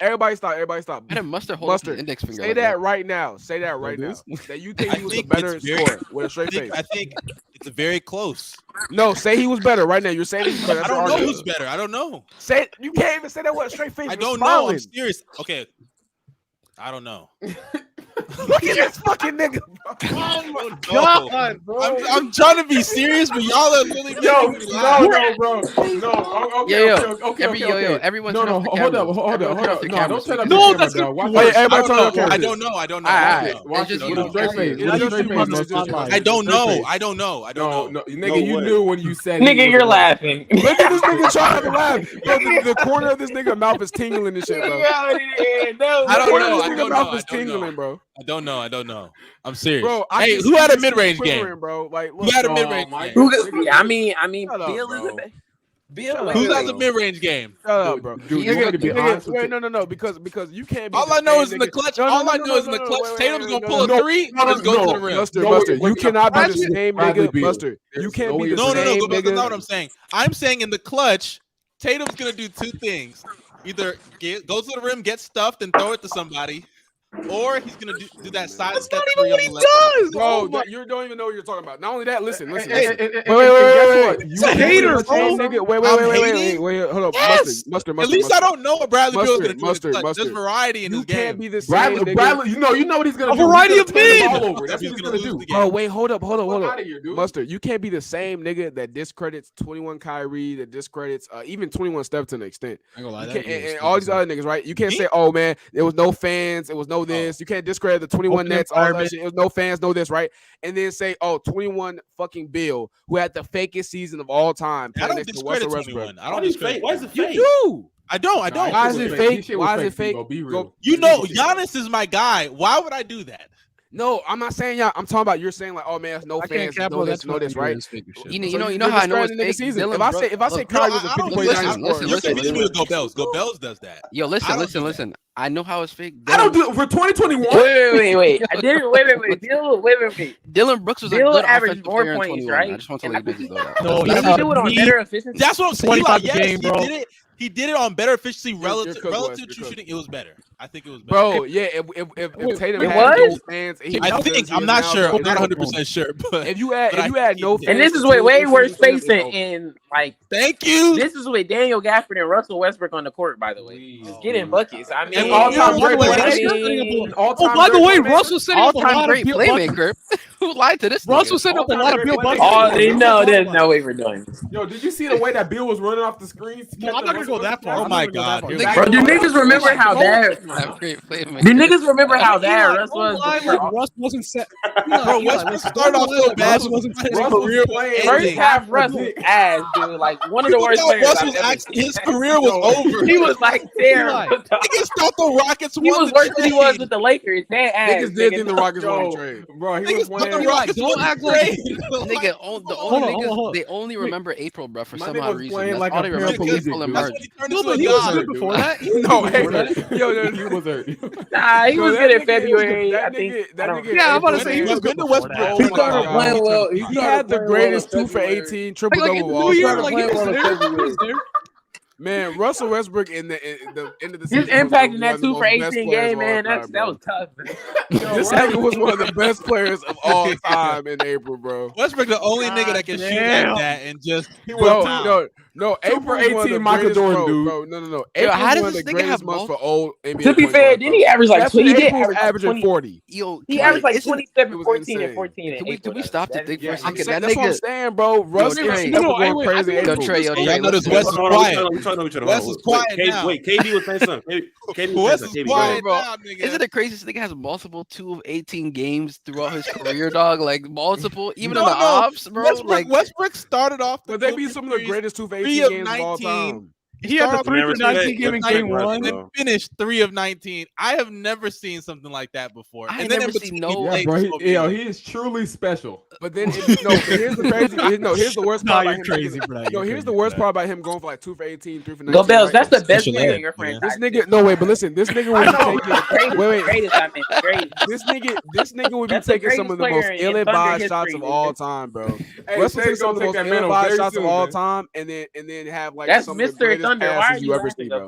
Everybody stop. I had Mustard hold his index finger. Say that right now. Say that right now. That you think he was a better scorer with a straight face. I think it's very close. No, say he was better right now. You're saying he's better. I don't know who's better. I don't know. Say you can't even say that with a straight face. I don't know. I'm serious. Okay. I don't know. Look at this fucking nigga. Oh my God, bro. I'm trying to be serious, but y'all are really no, bro. No, okay. Everyone no, hold up. No, don't turn up. No, that's good. Everybody turn up. I don't know. Watch it. I don't know. No, nigga, you knew when you said. Nigga, you're laughing. Look at this nigga trying to laugh. Bro, the corner of this nigga mouth is tingling and shit, bro. I don't know. Mouth is tingling, bro. I don't know. I'm serious. Bro, hey, who had a mid-range game? Bro, like, who had a mid-range game? I mean, Bill is a Bill. Who has a mid-range game? Shut up, bro. Dude, wait, no, because you can't be. All I know is in the clutch. All I know is in the clutch. Tatum's gonna pull a three and just go to the rim. Mustard, you cannot be the same nigga. Mustard, you can't be the same nigga. No, that's not what I'm saying. I'm saying in the clutch, Tatum's gonna do two things: either go to the rim, get stuffed, and throw it to somebody. Or he's gonna do that side step. That's not even what he does, bro. You don't even know what you're talking about. Not only that, listen. Wait. You hater, bro. Wait. Hold up, Mustard. At least I don't know what Bradley Beal is gonna do. There's variety in his game. You can't be the same. Bradley, you know what he's gonna do. A variety of men. That's what he's gonna do. Bro, wait, hold up. Mustard, you can't be the same nigga that discredits 21 Kyrie, that discredits even 21 Steph to an extent. And all these other niggas, right? You can't say, oh man, there was no fans, it was no this. You can't discredit the 21 Nets, all that shit. It was no fans, no this, right? And then say, 21 fucking Bill, who had the fakest season of all time. I don't discredit 21. I don't discredit. Why is it fake? You do. I don't. Why is it fake? Be real. You know, Giannis is my guy. Why would I do that? No, I'm not saying y'all. I'm talking about you're saying like, oh man, there's no fans, no this, right? You know how I know it's fake. If I say Kyrie was a 50-point listen, Go Bells does that. Yo, listen. I know how it's fake. I don't do it for 2021. Wait. I didn't. Wait. Dylan Brooks was Bill a good averaged more points, right? I just want to let you know that. No, he do it on better efficiency. That's what I'm saying. 25 game, bro. He did it on better efficiency relative to shooting. It was better. I think it was better. Bro, yeah. If Tatum had no fans, I'm not sure. I'm not 100% sure. But if you had no fans, and this is way worse spacing in like. Thank you. This is with Daniel Gafford and Russell Westbrook on the court. By the way, just getting buckets. I mean, all-time great. By the way, Russell setting up a lot of Bill playmaker. Who lied to this? Russell setting up a lot of Bill buckets. No, there's no way we're doing this. Yo, did you see the way that Bill was running off the screens? No, I'm not gonna go that far. Oh my God. Bro, do niggas remember how that? Do niggas remember how that Russ was? Russ wasn't set. Bro, Westbrook started off so bad. First half Russ was ass, dude. Like one of the worst players. His career was over. He was like terrible. Niggas thought the Rockets He was worse than he was with the Lakers. Niggas did think the Rockets won the trade. Bro, he was playing. Don't act like they only remember April, bro, for some odd reason. Playing like all they remember. No, but he was good before that. No, he was hurt. Nah, he was good in February. I think. Yeah, I'm about to say he was good to Westbrook. He started playing well. He had the greatest 2 for 18 triple double all time. Man, Russell Westbrook in the end of the season. His impact in that 2 for 18 game, man, that was tough. This nigga was one of the best players of all time in April, bro. Westbrook the only nigga that can shoot like that and just No, April 18 Michael Jordan, dude. Bro, no. April how does one of this the nigga greatest have months for old NBA. To be fair, didn't he average like 20? He did averaging 40. Yo, he averaged like 27, 14, and 14. Can we stop to think for a second? That's what I'm saying, bro. Russ is going crazy. I know this West is quiet. West is quiet now. Wait, KD was saying something. West is quiet now, nigga. Isn't it crazy? This nigga has multiple 2 of 18 games throughout his career, dog. Like multiple, even in the ops, bro. Westbrook started off. But they be some of the greatest 2 for 18 games of all time. He had the 3 for 19 game in game 1. And finished 3 of 19. I have never seen something like that before. I never seen he is truly special. But then, here's the crazy. Here's the worst part about him. Crazy for that. Here's the worst part about him going for like 2 for 18, 3 for 19. Go Bells, that's the best player in your franchise. This nigga, no wait, but listen, this nigga would be taking. Wait. This nigga would be taking some of the most ill-advised shots of all time, bro. Russell takes some of the most ill-advised shots of all time, and then have like some of the greatest passes you ever see, bro.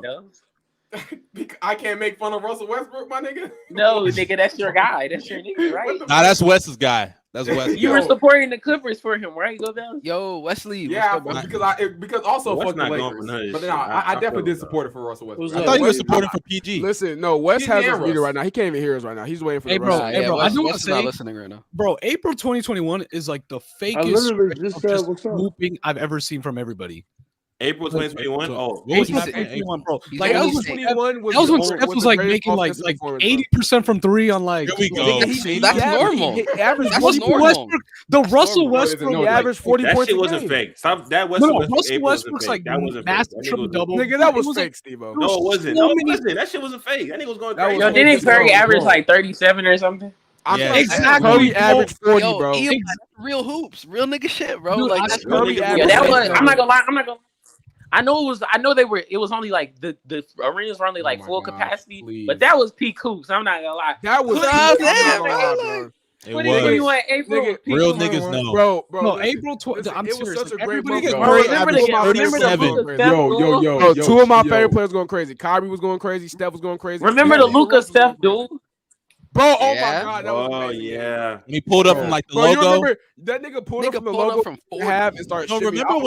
I can't make fun of Russell Westbrook, my nigga. No, nigga, that's your guy. That's your nigga, right? Nah, that's Wes's guy. That's Wesley. You were supporting the Clippers for him, right? Go down. Yo, Wesley. Yeah, because also fuck the Lakers. But no, I definitely did support it for Russell Westbrook. I thought you were supporting for PG. Listen, no, Wes has us muted right now. He can't even hear us right now. He's waiting for the bro, rest. hey, bro, I do want to Wes say, not listening right now. Bro, April 2021 is like the fakest whooping I've ever seen from everybody. April 2021. Oh, what was happening? Bro. Like that was when Steph was like making like 80% from three on like. Here we go. That's normal. That's normal. The Russell Westbrook he averaged 40 points. That shit wasn't fake. Stop that. Russell Westbrook's like massive triple double. Nigga, that was fake, Steve-O. No, it wasn't. No, it wasn't. That shit wasn't fake. That nigga was going crazy. Yo, didn't Curry average like 37 or something? Yeah, exactly. Curry averaged 40, bro. Real hoops, real nigga shit, bro. Dude, like that's Curry averaged. That was. I'm not gonna lie. I know it was only like the arenas were only like full capacity, please. But that was peak hoops. I'm not gonna lie. That was April. Real niggas know, bro. No, April 12th. I'm serious. Such a great Yo, two of my favorite players going crazy. Kyrie was going crazy. Steph was going crazy. Remember the Luka Steph duel? Bro, oh my God, that was amazing. Yeah. He pulled up from like the logo. You remember that nigga pulled up from the logo from half and started shipping. Remember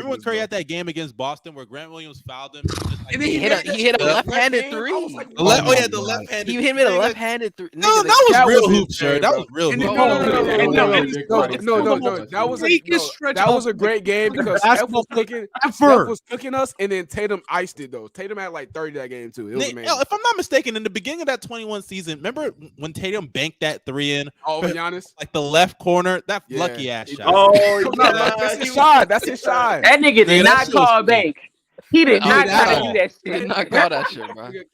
when Curry had that game against Boston where Grant Williams fouled him? And he hit a left-handed three. The left-handed. He hit me a left-handed three. No, that was real hoops, sir. That was real hoops. No, that was a great game because Steph was cooking us, and then Tatum iced it though. Tatum had like 30 that game too. It was amazing. If I'm not mistaken, in the beginning of that 21 season, remember when Tatum banked that three in? Oh, Giannis, like the left corner, that lucky ass shot. Oh, that's his shot. That's his shot. That nigga did not call a bank. He did not try to do that shit. He did not call that shit, bro. That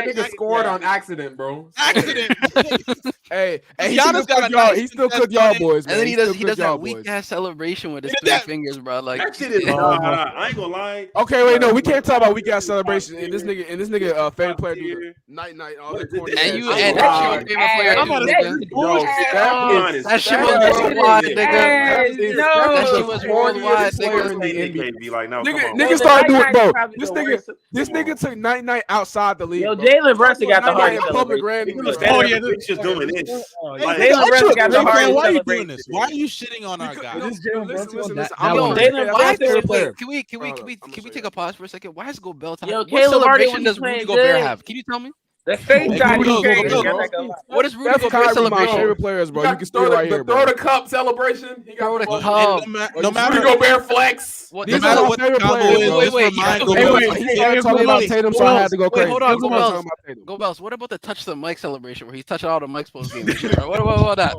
nigga scored on accident, bro. Accident. Hey, he still cooked y'all boys, man. And then he does that weak ass celebration with his three fingers, bro. Like that shit is. I ain't gonna lie. Okay, wait, no, we can't talk about weak ass celebration. And this nigga, favorite player, do night, all that corny. And that shit that shit was worldwide, nigga. That shit was worldwide, nigga. Like, no, nigga started doing, bro. This nigga took night outside the league. Yo, Jalen Brunson got the hardest public Oh yeah, he's just doing this. Jalen Brunson got the hardest. Why are you doing this? Why are you shitting on our guy? Can we take a pause for a second? Why is Gobert? Yo, what celebration does Rudy Gobert have? Can you tell me? The face shot is crazy. What is Rudy Gobert celebration? My favorite players, bro. You can throw right here, bro. Throw the cup celebration. He got the cup. No matter Rudy Gobert flex. No matter what the combo is, he started talking about Tatum, so I had to go crazy. Hold on, Go Bells. What about the touch the mic celebration where he's touching all the mics post game? What about that?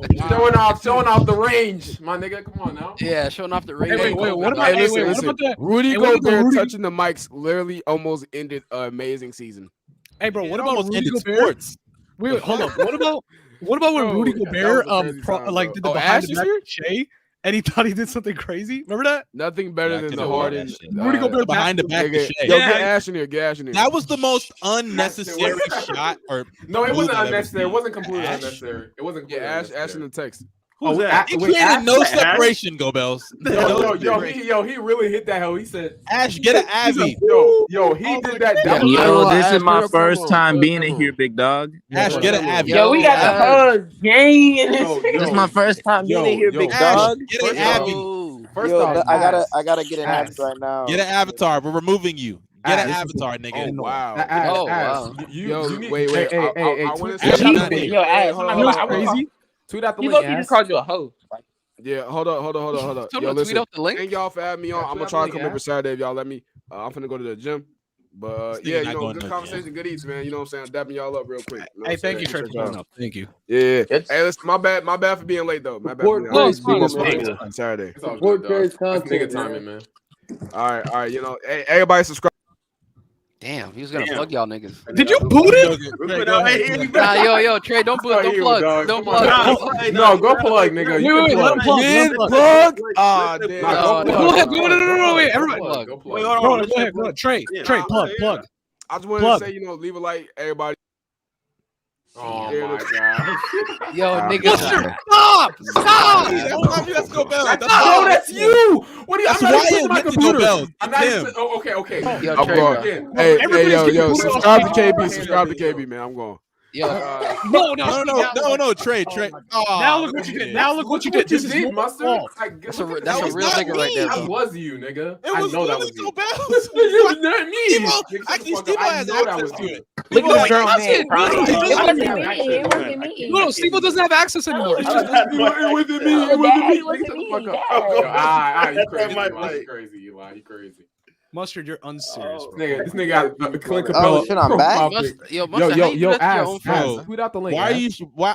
Showing off the range, my nigga. Come on now. Yeah, showing off the range. What about that? Rudy Gobert touching the mics literally almost ended an amazing season. Hey, bro, what about Rudy Gobert? Wait, hold up. What about when Rudy Gobert did the behind the back Shea and he thought he did something crazy? Remember that? Nothing better than the Harden. Rudy Gobert behind the back Shea. Yo, get Ash in here. That was the most unnecessary shot. No, it wasn't unnecessary. It wasn't completely unnecessary. It wasn't. Yeah, Ash in the text. Who's that? He created no separation, Go Bells. Yo, he really hit that hell. He said, Ash, get an Abby. Yo, he did that. Yo, this is my first time being in here, big dog. Ash, get an Abby. Yo, we got the hug game. This is my first time being in here, big dog. Get an Abby. First off, I gotta get an Abby right now. Get an avatar. We're removing you. Get an avatar, nigga. Oh, wow. Wait. I want to say yo, Ash, crazy. Tweet out the link. He just called you a hoe. Yeah, hold up. Yo, listen. Thank y'all for having me on. I'm gonna try to come every Saturday if y'all let me. I'm finna go to the gym. But yeah, good conversation, good eats, man. You know what I'm saying? Dapping y'all up real quick. Hey, thank you, Trey, for coming up. Thank you. Yeah. Hey, listen, my bad for being late though. My bad. Saturday. Support Trey's content, timing, man. All right. You know, hey, everybody subscribe. Damn, he was gonna plug y'all niggas. Did you boot it? Nah, yo, Trey, don't boot, don't plug, don't plug. No, go plug, nigga. You can plug. Ah, damn. No, wait, everybody. Wait, hold on. Go ahead. Trey, plug. I just wanted to say, leave a like, everybody. Oh my god. Yo, nigga. Stop! Let's go, Bell. That's you. What are you? That's why you my computer. Bell. I'm not even. Okay. Yo, Trey, Hey, yo, subscribe to KB. Subscribe to KB, man. I'm going. No, Trey. Now look what you did. Now look what you did. This is Mustard. That's a real nigga right there. That was you, nigga. It was that was so you. bad. It was not me. Actually, Steve has access to it. Look at the girl man. It wasn't me. No, Steve doesn't have access anymore. It wasn't me. It wasn't me. You crazy, Eli. You crazy. Mustard, you're unserious, bro. This nigga got Clint Capella. Oh shit, I'm back. Yo, Ash, tweet out the link.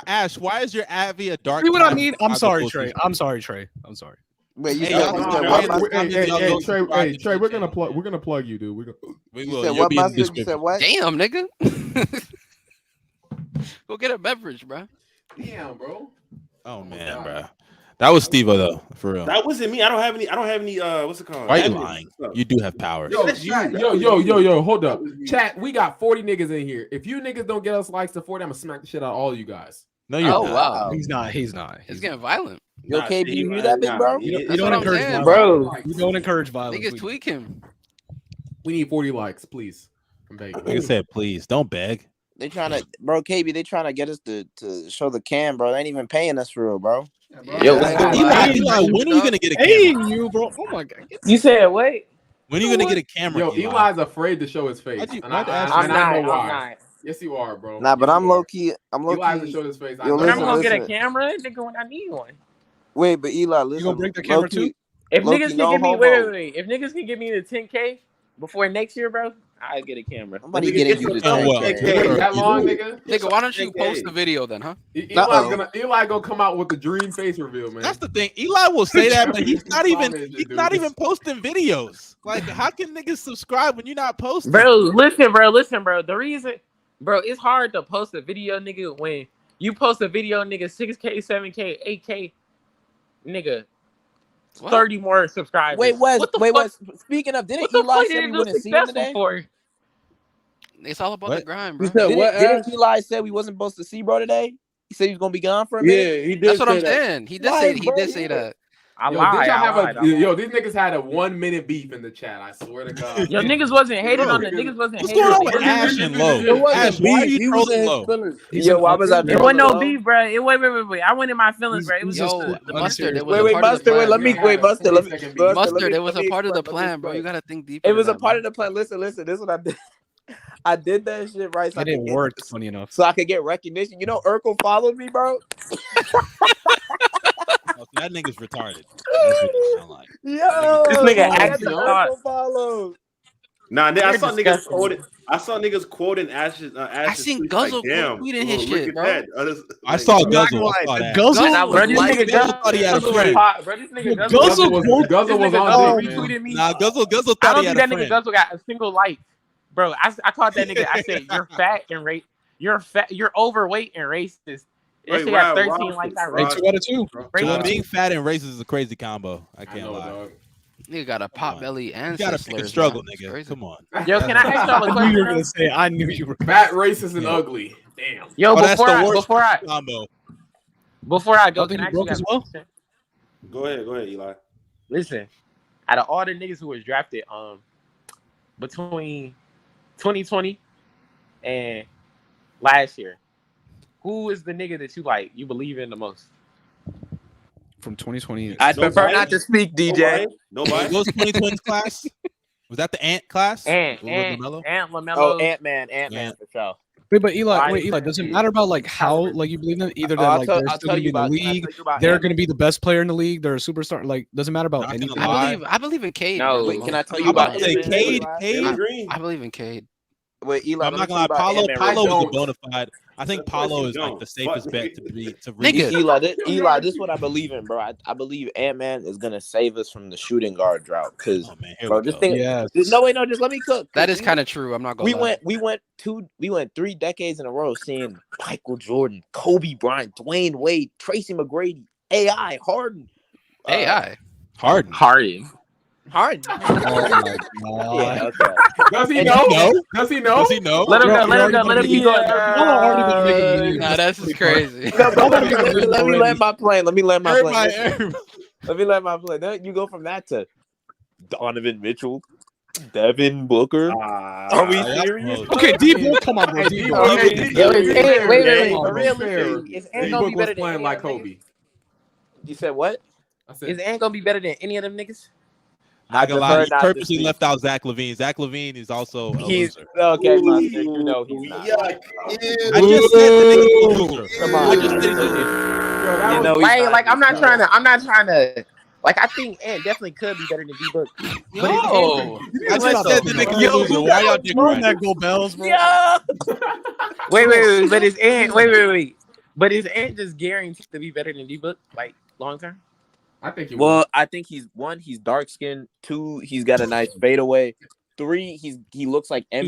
Ash, why is your Avi a dark? See what I mean? I'm sorry, Trey. I'm sorry. Wait, you Hey, Trey, we're gonna plug you, dude. You said what, Mustard? You said what? Damn, nigga. Go get a beverage, bro. Damn, bro. Oh man, bro. That was Steve-O though, for real. That wasn't me. I don't have any. What's it called? Why are you lying? You do have power. Yo, hold up. Chat, we got 40 niggas in here. If you niggas don't get us likes to 40, I'm gonna smack the shit out of all you guys. No, you're not. Wow. He's not. It's getting violent. Yo, KB, you hear that, big bro? You don't encourage violence. Bro. You don't encourage violence. Niggas tweak him. We need 40 likes, please. I'm begging. Like I said, please don't beg. They trying to, bro, KB, they trying to get us to show the cam, bro. They ain't even paying us for real, bro. Yo, Eli, when are you gonna get a camera? Paying you, bro. Oh my god. You said wait. When are you gonna get a camera? Yo, Eli's afraid to show his face. I'm not. Yes, you are, bro. Nah, but I'm low key. Eli hasn't showed his face. When I'm gonna get a camera, nigga, when I need one. Wait, but Eli, listen. You gonna break the camera too? If niggas can give me wait. If niggas can give me the 10K before next year, bro, I'll get a camera. Somebody getting you the 10K. That long, nigga? Nigga, why don't you post the video then, huh? Eli gonna come out with the dream face reveal, man. That's the thing. Eli will say that, but he's not even posting videos. Like, how can niggas subscribe when you're not posting? Bro, listen, bro. The reason, bro, it's hard to post a video, nigga, when you post a video, nigga, 6K, 7K, 8K, nigga. 30 more subscribers. Wait, what? Speaking of, didn't Eli say we wouldn't see him today? It's all about the grind, bro. Didn't Eli say we wasn't supposed to see bro today? He said he was gonna be gone for a minute. Yeah, he did. That's what I'm saying. He did say that. These niggas had a 1 minute beef in the chat. I swear to God. Yo, niggas wasn't hating on it. Niggas wasn't hating on it. Ash and Low. Ash, why are you trolling Low? Yo, why was I? It wasn't no beef, bro. Wait. I went in my feelings, bro. It was just the Mustard. It was Mustard. Let me Mustard. It was a part of the plan, bro. You gotta think deeper. It was a part of the plan. Listen. This is what I did. I did that shit right. So it didn't work. Funny enough. So I could get recognition. You know, Urkel followed me, bro. That nigga's retarded. Like. Yo, this nigga actually followed. Nah, I saw niggas quoting. I saw niggas quoting Ash's. I seen Guzzle tweeting his shit, bro. I saw Guzzle. Guzzle thought he had a friend. Guzzle was on dick, me. Nah, Guzzle thought he had a friend. I don't think that nigga Guzzle got a single like, bro. I called that nigga. I said you're fat and you're overweight and racist. That shit got 13 likes. 2 out of 2. Being fat and racist is a crazy combo. I can't lie. Dog. Nigga got a pot belly and you gotta pick a struggle, nigga. Come on. Yo, can I ask y'all a question? You were gonna say I knew you were fat, racist, and ugly. Damn. Yo, before I go, can I ask you guys a question? Go ahead, Eli. Listen, out of all the niggas who was drafted, between 2020 and last year, who is the nigga that you believe in the most? From 2020. I prefer not to speak, DJ. Nobody. Was 2020 class? Was that the Ant class? Ant LaMelo. Oh, Ant-Man for sure. Wait, Eli, does it matter about like how you believe them? Either that they're still gonna be in the league, they're gonna be the best player in the league, they're a superstar. Like, doesn't matter about anything. I believe in Cade. No, wait, can I tell you about Cade? I believe in Cade. Wait, Eli, I'm not gonna lie. Paulo was a bona fide. I think Paulo is like the safest bet to reach. Eli, this is what I believe in, bro. I believe Ant-Man is gonna save us from the shooting guard drought. Cause just think. Just let me cook. That is kind of true. I'm not gonna lie. We went 3 decades in a row seeing Michael Jordan, Kobe Bryant, Dwayne Wade, Tracy McGrady, AI, Harden. Harden. Oh my God. Yeah, okay. Does he know? Let him keep going. Nah, that's just crazy. Let me land my plane. Let me land my plane. Then you go from that to Donovan Mitchell, Devin Booker. Are we serious? Okay, D-Book, come on, bro. D-Book. Wait. Realistically, is Ant gonna be better than playing like Kobe? You said what? I said, is Ant gonna be better than any of them niggas? Not gonna lie, you purposely left out Zach LaVine. Zach LaVine is also a loser. Okay, Monster, you know he's not. I just said the nigga's a loser. Come on, I just said he's a loser. You know, like I'm not trying to. Like I think Ant definitely could be better than D-Book. No, I just said the nigga's a loser. Why y'all dick riding? That go bells, bro. Yeah. Wait. But is Ant? Wait. But is Ant just guaranteed to be better than D-Book, like long term? I think he will. I think he's dark skinned. 2, he's got a nice fadeaway. 3, he looks like MJ.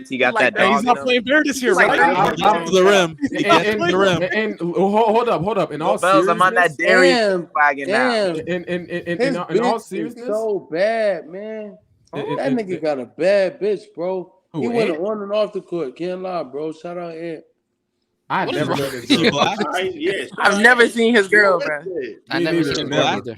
He got like that dog. He's not playing fair this year, right? Top of the rim. And hold up. In all seriousness, I'm on that Darius wagon now. In all seriousness, so bad, man. That nigga got a bad bitch, bro. He went on and off the court. Can't lie, bro. Shout out Ant. I never heard his girl. I've never seen his girl, bro. I never seen her either.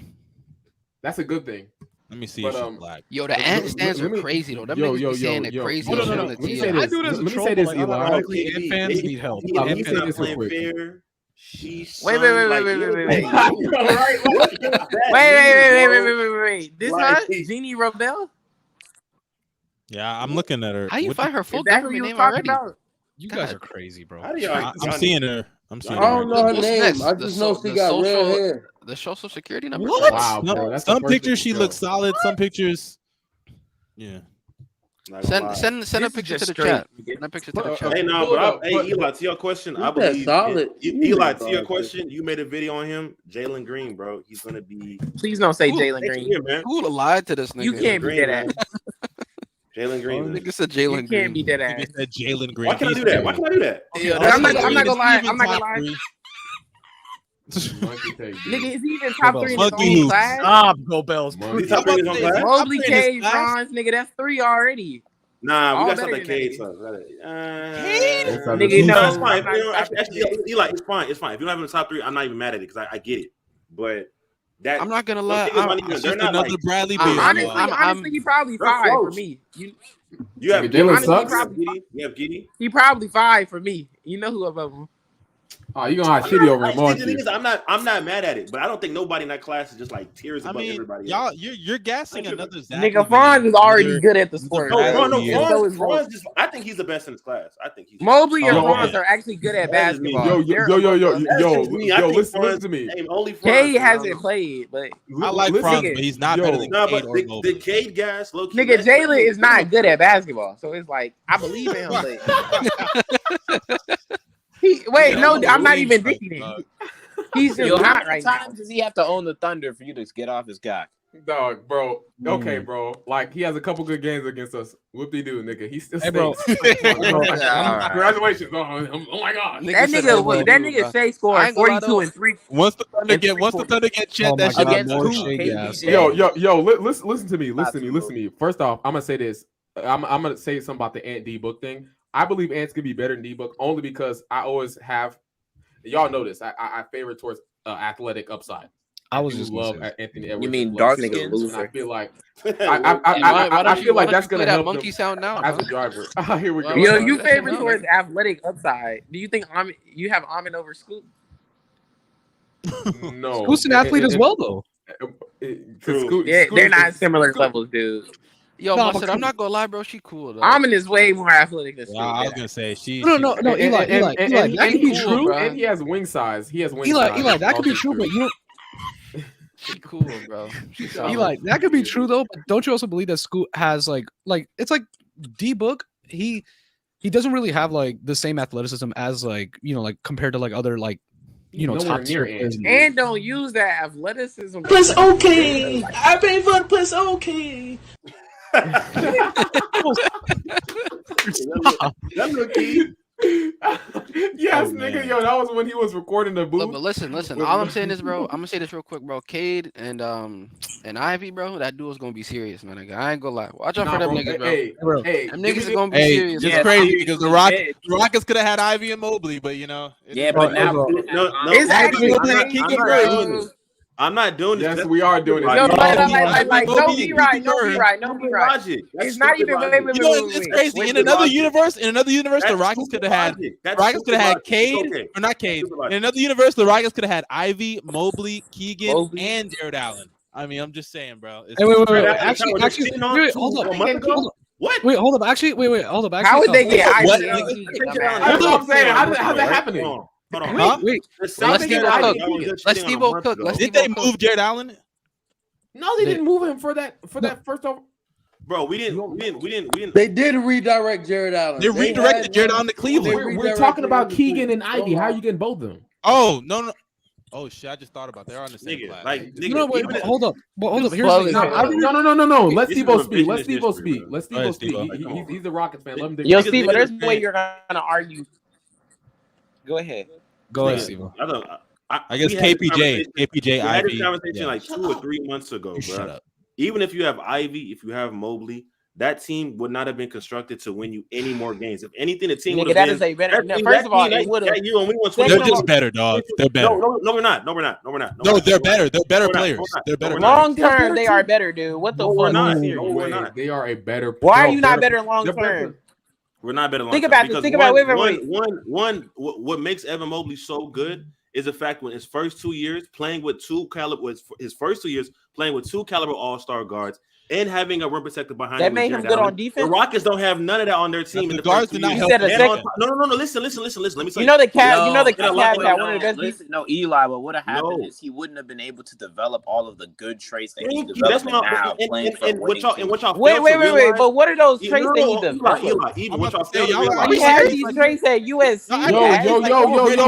That's a good thing. Let me see if she's black. Yo, the Ant stands are crazy though. Them niggas be saying the crazy shit on the TV. I do it as a troll, but ironically, Ant fans need help. Let me say this real quick. Wait. This not Jeannie Robel? Yeah, I'm looking at her. How you find her full government name already? You guys are crazy, bro. I'm seeing her. I don't know her name. I just know she got red hair. The social security number. What? Wow, bro. Some pictures she looks solid. Some pictures, yeah. Send a picture to the chat. Send a picture to the chat. Hey, no, but Eli, to your question, I believe solid. Eli, to your question, you made a video on him, Jalen Green, bro. He's gonna be. Please don't say Jalen Green. Who would have lied to this nigga? You can't be that ass. Jalen Green. Nigga said Jalen Green. You can't be that ass. Nigga said Jalen Green. Why can I do that? Yeah, I'm not gonna lie. Nigga, is he even top 3 in his own class? Stop, go Bells. He's top 3 in his own class? Mobley, Cade, Franz, nigga, that's 3 already. Nah, we got some of the Cade stuff. Nigga, no, it's fine. Actually, Eli, it's fine. It's fine. If you don't have him in the top 3, I'm not even mad at it because I get it. But that I'm not gonna lie. They're not another Bradley Beal. Honestly, he probably 5 for me. You have Jalen sucks. You have Giddey. He probably 5 for me. You know who above him? Oh, you gonna have shitty over him, aren't you? I'm not mad at it, but I don't think nobody in that class is just like tears above everybody. Y'all, you're gassing another Zach. Nigga, Franz is already good at the sport. Franz, I think he's the best in his class. I think he's Mobley and Franz are actually good at basketball. Yo, listen to me. Cade hasn't played, but I like Franz, but he's not better than Cade or Mobley. The Cade guys, nigga, Jalen is not good at basketball, so it's like I believe in him. But I'm not even thinking it. He's just not right now. How many times does he have to own the Thunder for you to get off his cock? Dog, bro. Okay, bro. Like he has a couple good games against us. Whoop-de-doo, nigga. He's still bro. Congratulations. Oh my god. That nigga Shea scored 42 and 3. Once the Thunder get Chet, that shit against Yo, listen to me. First off, I'm gonna say this. I'm gonna say something about the Ant D-Book thing. I believe Ant's gonna be better than D-Book only because I always have. Y'all know this. I favor towards athletic upside. I was just love Anthony Edwards. You mean dark nigga loser? I feel like I feel like that's gonna help monkey sound now as a driver. Here we go. Yo, you favor towards athletic upside. Do you think you have Amin over Scoot? No, Scoot's an athlete as well, though. They're not similar levels, dude. Yo, Mustard, I'm not gonna lie, bro. She cool though. Amin is way more athletic than Scoot. I was gonna say she. No, Eli. That could be true. And he has wing size. Eli, that could be true, but you know. She cool, bro. Eli, that could be true though. But don't you also believe that Scoot has like it's like D-Book? He doesn't really have like the same athleticism as like compared to like other like top tier. And don't use that athleticism. Plus okay. I pay for the plus okay. Yes, nigga, yo, that was when he was recording the booth. Look, but listen. All I'm saying is, bro, I'm gonna say this real quick, bro. Cade and Ivy, bro, that duo's gonna be serious, man. Nigga. I ain't gonna lie. Watch out for them niggas, bro. Them niggas are gonna be serious. It's crazy because the Rockets could have had Ivy and Mobley, but but now it's actually I'm not doing this. Yes, we are doing it. Yo, like, no, be right. It's not even You know, it's crazy. In another universe, the Rockets could have had Cade, or not Cade. In another universe, the Rockets could have had Ivy, Mobley, Keegan, and Jared Allen. I mean, I'm just saying, bro. Hey, wait. Actually, hold up. What? Wait, hold up. Actually, hold up. Actually, how would they get Ivy? That's what I'm saying. How's that happening? Hold on. Wait. Let's Steve-O cook. Did they move Jared Allen? No, they didn't move him for that first over. Bro, we didn't. They did redirect Jared Allen. They redirected Jared Allen to Cleveland. We're talking about Keegan and Ivy. How are you getting both of them? Oh, no. Oh shit! I just thought about they're on the same class. Hold up. Here's the no. Let Steve-O speak. He's the Rockets fan. Let him. Yo, Steve, there's no way you're gonna argue. Go ahead. Go ahead, Steve. I guess KPJ, we had Ivy. this conversation like 2 or 3 months ago, bro. Even if you have Ivy, if you have Mobley, that team would not have been constructed to win you any more games. If anything, the team would have been. First of all, it would have. They're just better, dog. They're better. No, we're not. No, they're better. They're better players. They're better. Long term, they are better, dude. What the fuck? We're not. They are a better. Why are you not better long term? We're not better long term. Think about it. What makes Evan Mobley so good is the fact when his first 2 years playing with two caliber all-star guards and having a rim protector behind that him. made him good on defense. The Rockets don't have none of that on their team. The guards did not help. No. Listen. Let me say. You know the Cavs had one of the best. No, Eli. What would have happened is he wouldn't have been able to develop all of the good traits that he's developing now. Wait. But what are those traits that he developed? Eli, even what y'all fail to We had these traits at USC.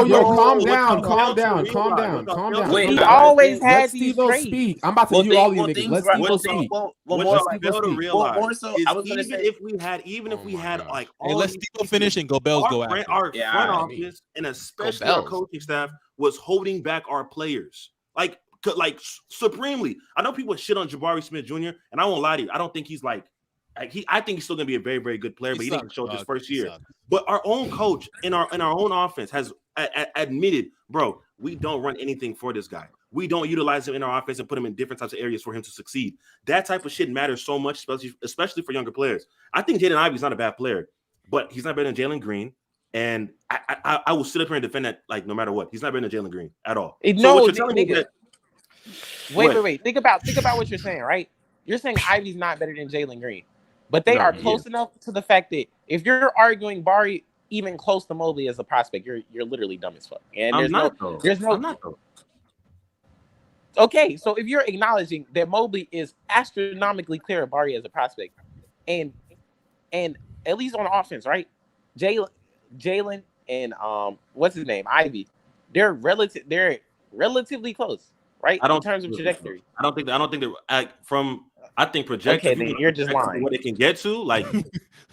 Yo, calm down. Wait, he always had these traits. I'm about to do all these niggas. Let's Steve-O speak. Even if we had like let's Steve-O finish and go Bells go after. Our front office and especially our coaching staff was holding back our players like supremely. I know people shit on Jabari Smith Jr. and I won't lie to you. I don't think he's I think he's still gonna be a very, very good player, but he didn't show it his first year. But our own coach in our own offense has admitted, bro, we don't run anything for this guy. We don't utilize him in our offense and put him in different types of areas for him to succeed. That type of shit matters so much, especially for younger players. I think Jaden Ivey's not a bad player, but he's not better than Jalen Green. And I will sit up here and defend that no matter what. He's not better than Jalen Green at all. Wait. Think about what you're saying, right? You're saying Ivey's not better than Jalen Green, but they are close enough to the fact that if you're arguing Barry even close to Mobley as a prospect, you're literally dumb as fuck. And I'm not. Okay, so if you're acknowledging that Mobley is astronomically clear of Barry as a prospect, and at least on offense, right? Jalen and what's his name? Ivy, they're relatively close, right? In terms of trajectory. I don't think they're I think projected. Okay, then you're just lying. What they can get to, like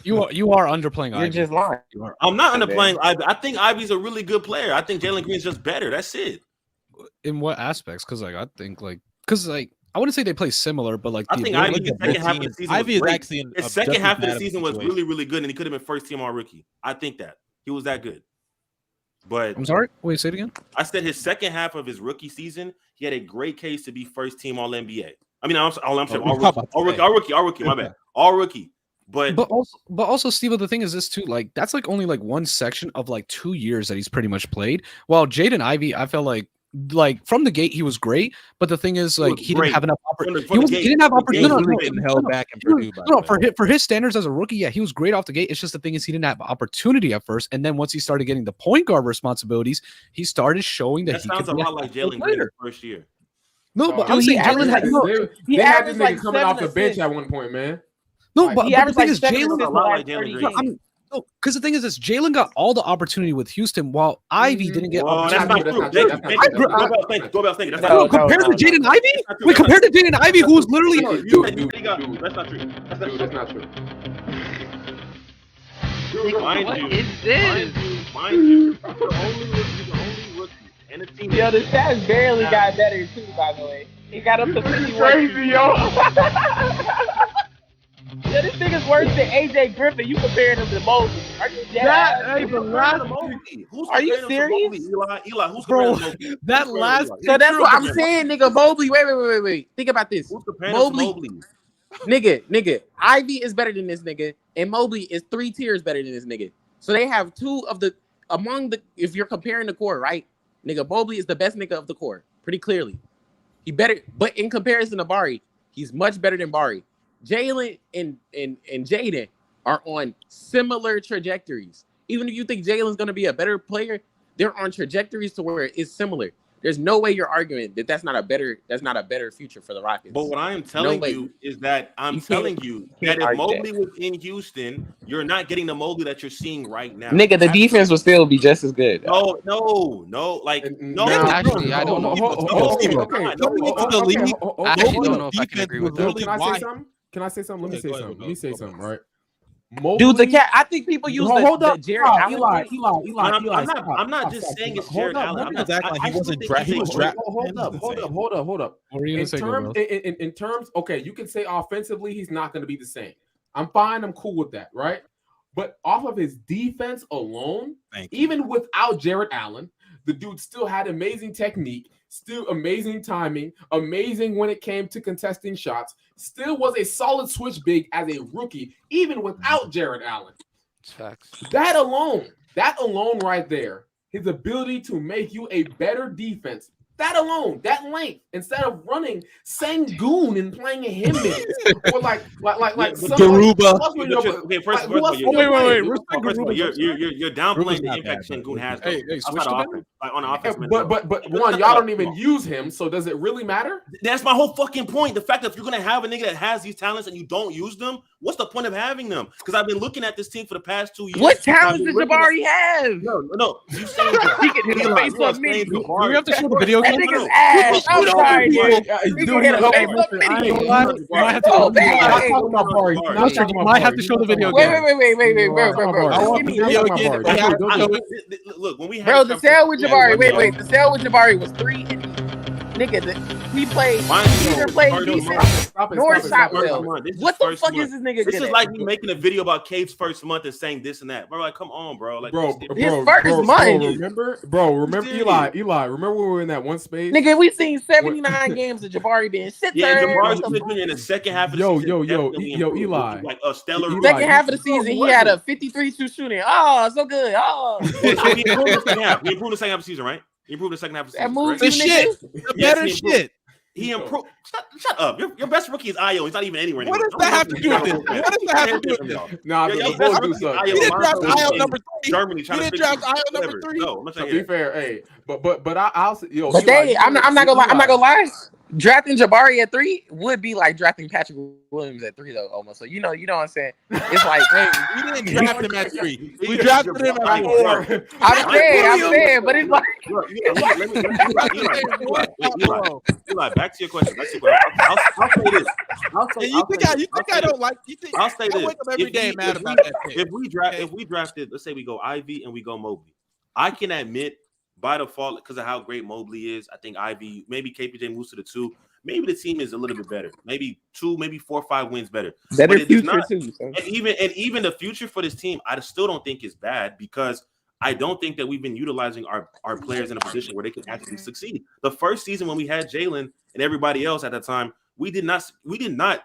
you are underplaying. You're just lying. I'm not underplaying. I think Ivy's a really good player. I think Jalen Green's just better. That's it. In what aspects? Because I think I wouldn't say they play similar, but I think Ivy second half of the season. Ivy is actually his second half of the season was really, really good, and he could have been first team all rookie. I think that he was that good. But I'm sorry. Wait, say it again. I said his second half of his rookie season, he had a great case to be first team all NBA. I mean, I'm sorry, all rookie. My bad, all rookie. But also, Steve, the thing is this too. Like that's only one section of 2 years that he's pretty much played. While Jaden Ivey, I felt like from the gate he was great, but the thing is he didn't have enough opportunity. He didn't have opportunity. For his standards as a rookie, yeah, he was great off the gate. It's just the thing is he didn't have opportunity at first, and then once he started getting the point guard responsibilities, he started showing that he sounds a lot like Jalen Green first year. No, but I'm saying Jalen had they had this nigga coming off the bench at one point, man. No, but the thing is Jalen. No, because the thing is, Jalen got all the opportunity with Houston, while Ivy didn't get. That's not true. Go about thinking. Compared to Jaden Ivey, wait, compared to Jaden Ivey, who was literally. That's not true. That's not true. What is this? Mind you, the only rookie and the team. Yo, the stats barely got better too. By the way, he got up to 51. Crazy, yo. Yeah, this nigga's worse than AJ Griffin. You comparing him to Mobley? Are you dead? Are you serious? Eli, who's Bro, comparing Mobley? that last. So that's what I'm saying, nigga. Mobley. Wait. Think about this. Who's comparing Mobley? Nigga. Ivy is better than this nigga, and Mobley is 3 tiers better than this nigga. So they have two of the if you're comparing the core, right? Nigga, Mobley is the best nigga of the core, pretty clearly. He better, but in comparison to Bari, he's much better than Bari. Jalen and Jaden are on similar trajectories. Even if you think Jalen's gonna be a better player, they're on trajectories to where it's similar. There's no way you're arguing that that's not a better future for the Rockets. But what I am telling you is that if Mobley was in Houston, you're not getting the Mobley that you're seeing right now. Nigga, the defense will still be just as good. No. Actually, I don't know. I don't know if I can agree with that. Can I say something? Let me say something, right? Dude, I think people use the Jared Allen. Eli. I'm not just saying it's Jared Allen. I'm not acting like he wasn't drafted. He was drafted. Hold up. What were you gonna say, in terms, okay, you can say offensively he's not going to be the same. I'm fine. I'm cool with that, right? But off of his defense alone, even without Jared Allen, the dude still had amazing technique, still amazing timing, amazing when it came to contesting shots, still was a solid switch big as a rookie, even without Jared Allen. Facts. That alone right there, his ability to make you a better defense, that alone, that length, instead of running Sengun and playing a him or like Garuba. Okay, first of all, you're downplaying the impact Sengun has. On offense. But one, y'all don't even use him, so does it really matter? That's my whole fucking point. The fact that if you're gonna have a nigga that has these talents and you don't use them, what's the point of having them? Because I've been looking at this team for the past 2 years. What talents does Jabari have? No. You saying he can hit a face up mini. Do we have to show the video? That nigga's ass. I'm sorry, dude. He can hit a face up mini. You might have to show the video. Wait. Look, when we had bro, the sale with Jabari. Wait. The sale with Jabari was 3. Nigga, we played. Neither played decent nor shot well. What the fuck is this nigga? This is like me making a video about Cave's first month and saying this and that. Bro, like, come on, bro. Like, his first month. Remember Eli? Remember when we were in that one space? Nigga, we seen 79 games of Jabari being sit there. Jabari's been in the second half of the season. Yo, Eli. Like a stellar. Second half of the season, he had a 53-2 shooting. Oh, so good. Oh. He improved the second half. He improved the second half of the season, right? He improved the second half of the season. The shit. The better shit. He improved. Shut up. Your best rookie is Io. He's not even anywhere. What does that have to do with this? What does that have to do with this? Nah, he didn't draft Io number 3. Germany. He didn't draft Io number 3. No, I'm not saying to be fair, hey, but I'll say, yo. But I'm not gonna lie. I'm not gonna lie. Drafting Jabari at 3 would be like drafting Patrick Williams at 3, though, almost. So you know what I'm saying? It's like, hey, we didn't draft him at 3. We drafted him at 4. I'm saying, but it's like, Eli, back to your question. I'll say this. You think I don't like? I'll say this. I wake up every day mad about that pick. If we drafted, let's say we go Ivy and we go Mobley, I can admit by default, because of how great Mobley is, I think Ivy, maybe KPJ moves to the 2. Maybe the team is a little bit better. Maybe 2, maybe 4 or 5 wins better. Better future too. So. And even the future for this team, I still don't think is bad, because I don't think that we've been utilizing our players in a position where they can actually succeed. The first season when we had Jalen and everybody else at that time, we did not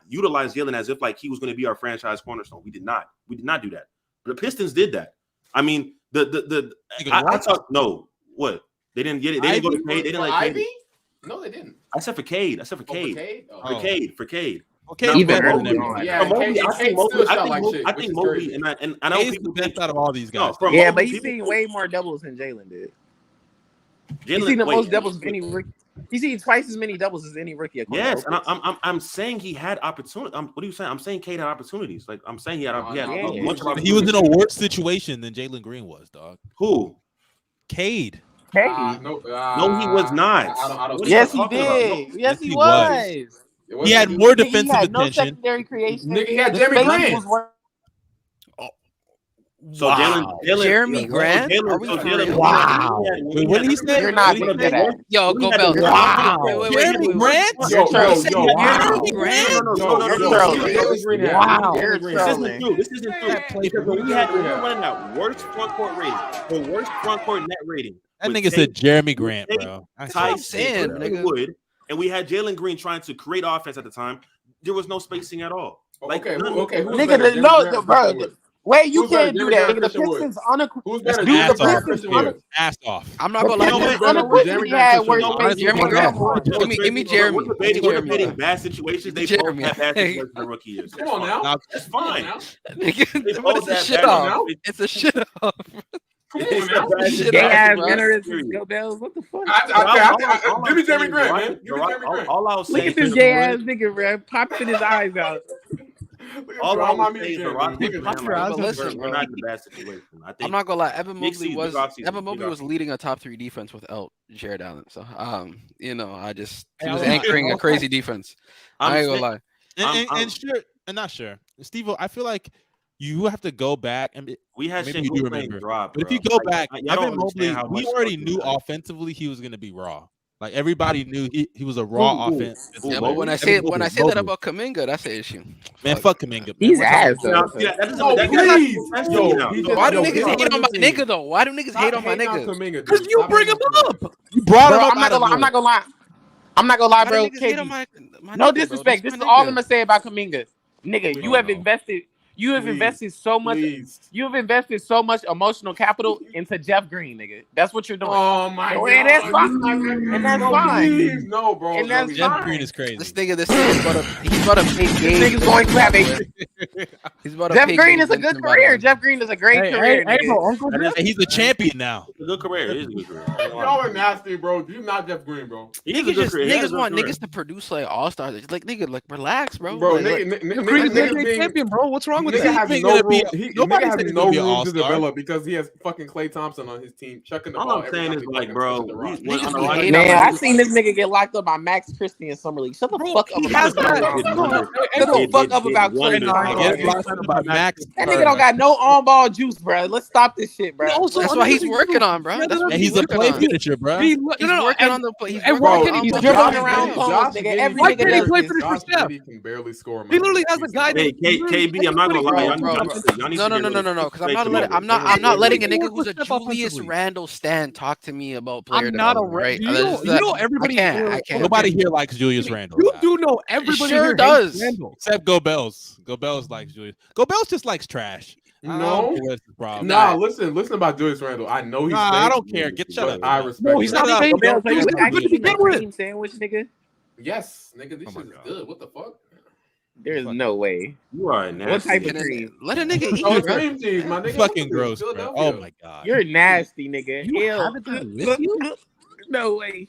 utilize Jalen as if like he was going to be our franchise cornerstone. We did not do that. But the Pistons did that. I mean, I thought no. What? They didn't get it. They didn't go to Cade. They didn't like Ivy? No, they didn't. I said for Cade. For Cade. Okay, even I think Mobley and I know people the best out of all these guys. Yeah, but he's seen way more doubles than Jalen did. He's seen the most doubles of any rookie. He's seen twice as many doubles as any rookie. Yes, and I'm saying he had opportunity. What are you saying? I'm saying Cade had opportunities. Like I'm saying he had He was in a worse situation than Jalen Green was, dog. Who? Cade. No, he was not. Yes, he did. Yes, he was. He had more defensive attention. No secondary creation. Nigga, he had Jimmy Green. So Jalen, Jeremy Grant. Wow. Wait, what did he say? You're not gonna get that. Yo, go Bells. Wow. Jeremy Grant? You're trolling. Jeremy Grant? Wow. This isn't true. Because when we were running that worst front court rating, the worst front court net rating. That nigga said Jeremy Grant, bro. That's what I'm saying, nigga. And we had Jalen Green trying to create offense at the time. There was no spacing at all. Okay. Nigga, no, bro. Wait, you can't do that. Nigga, the Pistons Who's better? Ass off. I'm not gonna lie. Unequivocally had worse space. Jeremy Grant. Give me Jeremy. We're debating bad situations. They both have bad situations in rookie years. Come on now. It's fine. It's a shit off. It's a shit off. Come on now. Gay ass mannerisms, Go Bells. What the fuck? Give me Jeremy Grant, man. Give me Jeremy Grant. All I'll say Look at this gay ass nigga, bro. Popping his eyes out. All I'm saying is the Rockets we're not in the bad situation. I'm not gonna lie. Evan Mobley was leading a top 3 defense without Jared Allen. So he was anchoring a crazy defense. I ain't gonna lie. And not sure. Steve, I feel like you have to go back and we had maybe you do remember. But if you go back, Evan Mobley, we already knew offensively he was gonna be raw. Like everybody knew he was a raw offense. Yeah, but when I say that about Kuminga, that's an issue. Man, fuck Kuminga. He's ass though. Why do niggas hate on my nigga though? Why do niggas hate on my nigga? Because you bring him up. You brought him up. I'm not gonna lie, bro. No disrespect. This is all I'm gonna say about Kuminga. Nigga, you have invested so much. You have invested so much emotional capital into Jeff Green, nigga. That's what you're doing. Oh my god. And that's fine. And that's fine. No, bro. And that's Jeff fine. Green is crazy. This nigga he's about to pay game. This nigga's going to have a. Jeff Green is a good career. Jeff Green is a great career. He's a champion now. It's a good career. It is a good career. Y'all are nasty, bro. You're not Jeff Green, bro. Niggas want niggas to produce like all-stars. Like nigga, like relax, bro. Bro, nigga champion, bro. What's wrong with nigga that? Nobody has no room to develop because he has fucking Klay Thompson on his team chucking the ball. All I'm saying is like, bro, man, I seen this nigga get locked up by Max Christie in summer league. Shut the fuck up about Klay Thompson. That nigga don't got no on-ball juice, bro. Let's stop this shit, bro. That's what he's working on, bro. He's a play finisher, bro. He's working on the play. He's dribbling around cones, nigga. Every Why can't he nigga play does for this. the Steph? He can barely score. He literally has a guy. Hey, KB, I'm not gonna lie. No. Because I'm not letting a nigga who's a Julius Randle stan talk to me about player development, right? You know everybody. I can't. Nobody here likes Julius Randle. You do know everybody sure here does. Except Go Bells. Go Bells likes Julius. Go Bells just likes trash. No, listen about Julius Randle. I know he's. I don't care. Shut up. I respect. No, he's not even sandwich, nigga. Yes, nigga. This is good. What the fuck? There's no way. You are nasty. What type of cream? Let a nigga eat. Cream cheese, my nigga. Fucking gross, bro. Oh my god. You're nasty, nigga. No way.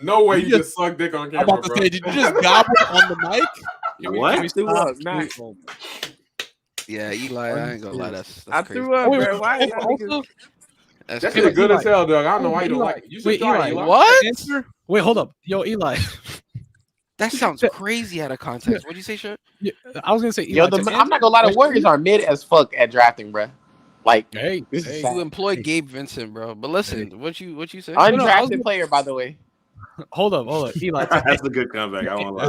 No way. You just suck dick on camera, I'm about to say, did you just gobble on the mic? What? Yeah, Eli, I ain't gonna lie. That's I crazy. threw up, bro. Why? That shit is good as hell, dog. I don't know why you don't like it. You should try it, Eli. What? Wait, hold up. Yo, Eli. That sounds crazy out of context. What'd you say, Shirt? Yeah, I was gonna say, Eli, I'm not gonna lie. The Warriors are mid as fuck at drafting, bro. Like, you employ Gabe Vincent, bro. But listen, what you say? Undrafted player, by the way. Hold up, Eli. That's a good comeback. I won't lie.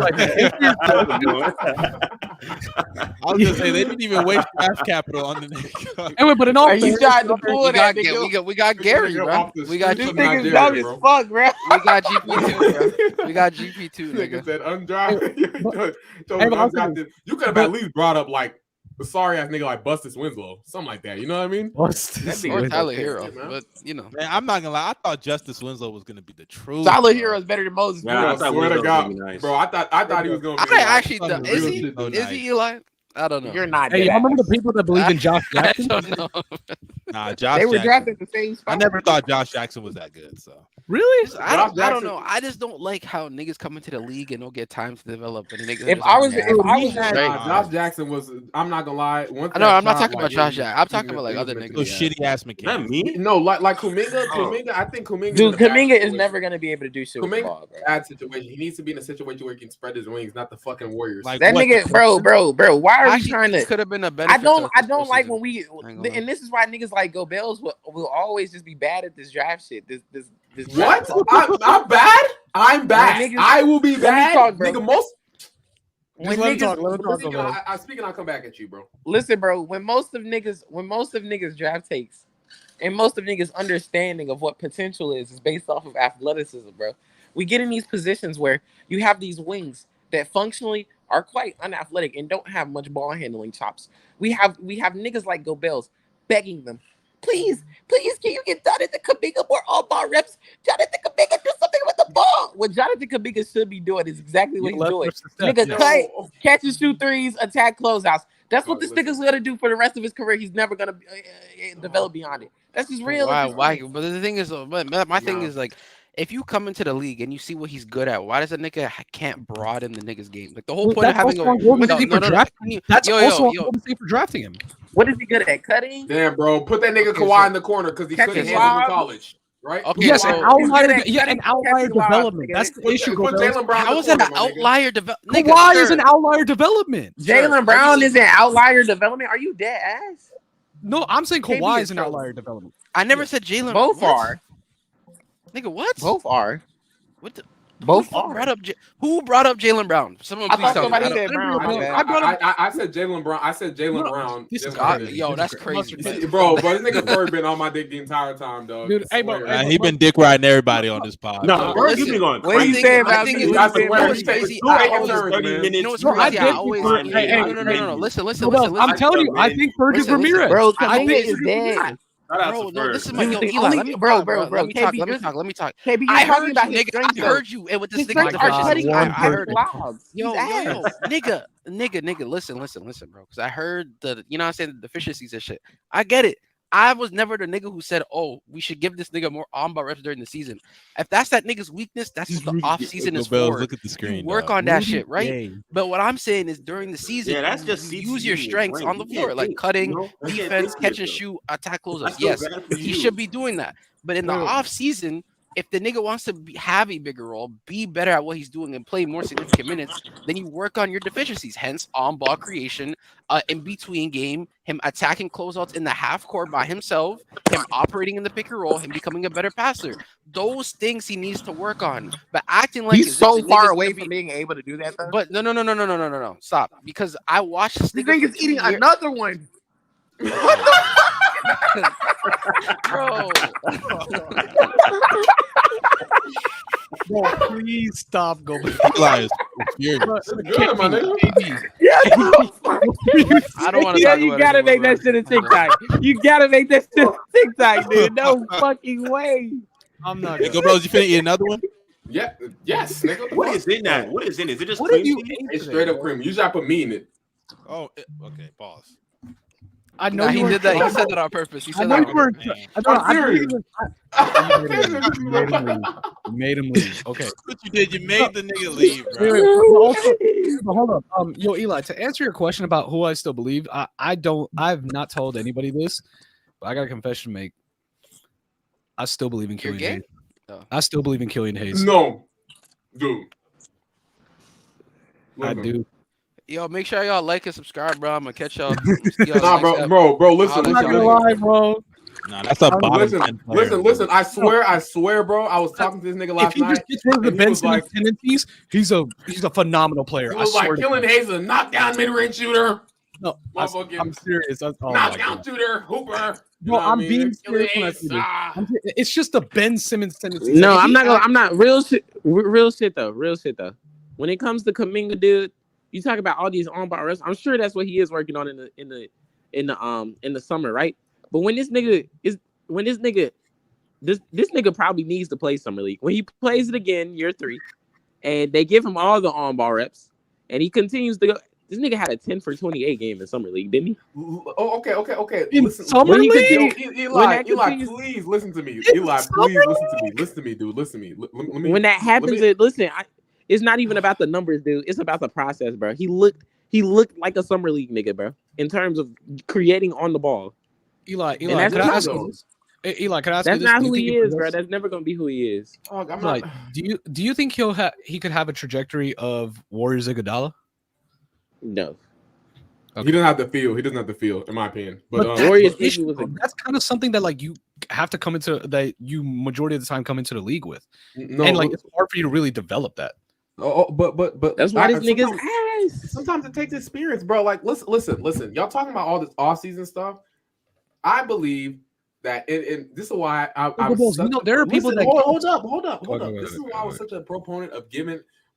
I was gonna say they didn't even waste draft capital on the nigga. Anyway, but in all you tried to pull that. We got Gary, bro. We got this nigga's dumb as fuck, bro. We got GP2, bro. We got GP2, nigga. Said undrafted. You could have at least brought up like the sorry ass nigga like Bustis Winslow, something like that. You know what I mean? Or Tyler Hero, but you know. Man, I'm not gonna lie. I thought Justice Winslow was gonna be the truth. Tyler Hero is better than Moses. I swear to God, bro. I thought he was gonna be. Is he Eli? I don't know. You're not. Hey, y'all remember the people that believe in Josh Jackson? I don't know. Nah, Josh. They were Jackson. drafted the same spot. I never thought Josh Jackson was that good. So Really? I don't know. I just don't like how niggas come into the league and don't get time to develop. And niggas Josh Jackson was. I'm not gonna lie. I'm not talking about Josh Jackson. I'm talking about like other niggas. Those shitty ass mechanics. No, like Kuminga. Kuminga. I think Kuminga. Dude, Kuminga is never gonna be able to do shit with the ball, bro. Bad situation. He needs to be in a situation where he can spread his wings, not the fucking Warriors. Like that nigga, bro. Why are we trying to? Could have been a benefit. I don't like when we, and this is why niggas like Go Bells will always just be bad at this draft shit. This what? I'm bad. I'm bad. Niggas, I will be bad. Talk, nigga, most. When niggas, I'm speaking. I'll come back at you, bro. Listen, bro. When most of niggas draft takes, and most of niggas understanding of what potential is based off of athleticism, bro. We get in these positions where you have these wings that functionally are quite unathletic and don't have much ball handling chops. We have niggas like Go Bells begging them. Please, can you get Jonathan Kuminga more all-ball reps? Jonathan Kuminga, do something with the ball. What Jonathan Kuminga should be doing is exactly what he's doing. Nigga, cut, catch and shoot threes, attack closeouts. That's what this nigga's gonna do for the rest of his career. He's never gonna develop beyond it. That's just real. Why? But the thing is, my thing is like, if you come into the league and you see what he's good at, why does a nigga can't broaden the nigga's game? Like the whole point of having That's also a thing for drafting him. What is he good at? Cutting? Damn, bro. Put that nigga Kawhi in the corner because he couldn't handle in college. Right? Okay, yes, an outlier development. That's the issue. How is that an outlier development? Kawhi is an outlier development. Jalen Brown is an outlier development. Are you dead ass? No, I'm saying Kawhi is an outlier development. I never said Jalen. Both are. Nigga, what? Both are. What the? Both who brought up Jalen Brown? Someone please tell me. Said Brown. I said Jalen Brown. I said Jalen Brown. Yo, that's crazy, bro. But this nigga Bird been on my dick the entire time, dog. Dude, hey, bro, he been dick riding everybody on this pod. No, Bird, you been on. What you say about me? You know what's crazy? I always. No. Listen. I'm telling you, I think Fergus Ramirez. Bro, Kuminga is dead. Bro, no, this is my Eli. Let me talk. I heard you. And with this nigga, I heard it. Yo, nigga, listen, bro. Because I heard the, you know what I'm saying, the deficiencies and shit. I get it. I was never the nigga who said, "Oh, we should give this nigga more on-ball reps during the season." If that's that nigga's weakness, that's what the off-season is for. Look at the screen. Work on that shit, right? But what I'm saying is, during the season, that's just use your strengths on the floor, like cutting, defense, catch and shoot, attack closeups. Yes, he should be doing that. But in the off-season, if the nigga wants to have a bigger role, be better at what he's doing, and play more significant minutes, then you work on your deficiencies. Hence, on-ball creation, in between game, him attacking closeouts in the half court by himself, him operating in the pick and roll, him becoming a better passer. Those things he needs to work on. But acting like he's so far away from being able to do that, though. But no, stop. Because I watched this nigga is eating another one. What the? Bro. Bro, please stop going. Lies. I don't want to talk about it. You gotta make that shit a TikTok. You gotta make that shit a TikTok, dude. No fucking way. I'm not. Hey, Go Bros, you finna eat another one? Yeah. Yes, nigga. What is in that? What is in it? Is it just what cream? It's straight up cream. Usually I put meat in it. Oh, okay. Pause. I know he did that. He said that on purpose. He said that on purpose. You made him leave. Okay. What you did? You made the nigga leave, bro. Hold up. Yo, Eli, to answer your question about who I still believe, I've not told anybody this, but I got a confession to make. I still believe in Killian Hayes. I still believe in Killian Hayes. No, dude. I do. Yo, make sure y'all like and subscribe, bro. I'm gonna catch y'all. Nah, bro. Listen. I'm not gonna lie, bro. Nah, that's a bottom. Listen. I swear, bro. I was talking to this nigga last night. If he just gets rid of the Ben Simmons tendencies, he's a phenomenal player. He was like Killian Hayes, a knockdown mid-range shooter. No, I'm serious. Knockdown shooter, hooper. No, I'm being serious when I say this. It's just the Ben Simmons tendencies. No, I'm not real shit. Real shit though. When it comes to Kuminga, dude. You talk about all these on-ball reps. I'm sure that's what he is working on in the summer, right? But when this nigga probably needs to play summer league. When he plays it again, year 3, and they give him all the on-ball reps, and he continues to go, This nigga had a 10 for 28 game in summer league, didn't he? Oh, okay. In listen, summer league, Eli, please listen to me. Eli, please listen to me. Listen to me, dude. Listen to me. When that happens, it's not even about the numbers, dude. It's about the process, bro. He looked like a summer league nigga, bro, in terms of creating on the ball. Eli, could I ask you this? Eli, could I ask you That's this? not who he is, bro. That's never gonna be who he is. Like, do you think he could have a trajectory of Warriors Iguodala? No. Okay. He doesn't have the feel. He doesn't have the feel, in my opinion. But that's kind of something that like you have to come into that you majority of the time come into the league with, and like it's hard for you to really develop that. But that's why these niggas ass. Sometimes it takes experience, bro. Like listen. Y'all talking about all this off-season stuff. I believe that, and this is why there are people that hold up. This is why I was such a proponent of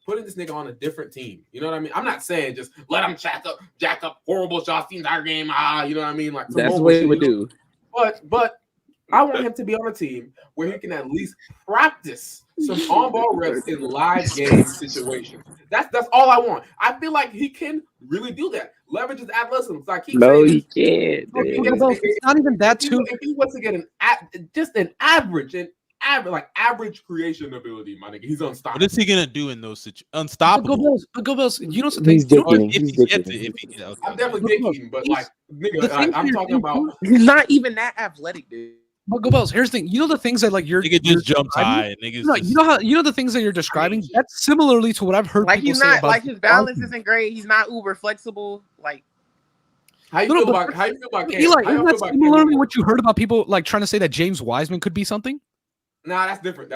putting this nigga on a different team. You know what I mean? I'm not saying just let him jack up horrible shots the entire game. You know what I mean? Like that's what he would do. But I want him to be on a team where he can at least practice some on-ball reps in live game situations. That's all I want. I feel like he can really do that. Leverage his athleticism. So I keep saying he can't. It's not even that too. If he wants to get an average creation ability, my nigga, he's unstoppable. What is he gonna do in those situations? Unstoppable. Go Bills. You know something? He's dicking. I'm definitely dicking, but like, nigga, I'm talking about. He's not even that athletic, dude. But Go Bells, here's the thing. You know the things that like you're just jumps high. You know the things that you're describing. That's similarly to what I've heard. Like people he's say not about like his balance isn't great. He's not uber flexible. Like how you feel about Cam? Eli, isn't that similarly what you heard about people like trying to say that James Wiseman could be something? Nah, that's different.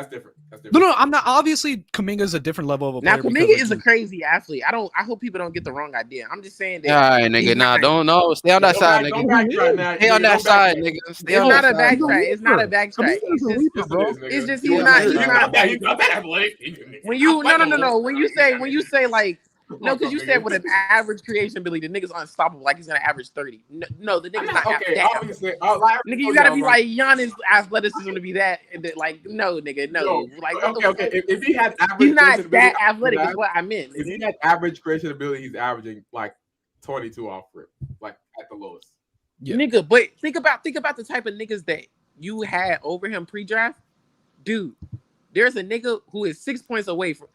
No, I'm not. Obviously, Kuminga is a different level of a player. Now, Kuminga is a crazy athlete. I hope people don't get the wrong idea. I'm just saying that. All right, nigga. Nah, don't stay on that side, nigga. Stay on that side, nigga. Stay on that side. It's not a backtrack. It's just he's not. When you no. When you say like. No, because you said with an average creation ability, the nigga's unstoppable. Like he's gonna average 30. No, the nigga's not. Nigga, you gotta be like Giannis' athleticism to be that. Like, no, nigga, no. Like, okay. If he has average, he's not that athletic. Is what I meant. If he has average creation ability, he's averaging like 22 off rip, like at the lowest. Yeah. Nigga, but think about the type of niggas that you had over him pre-draft, dude. There's a nigga who is 6 points away from.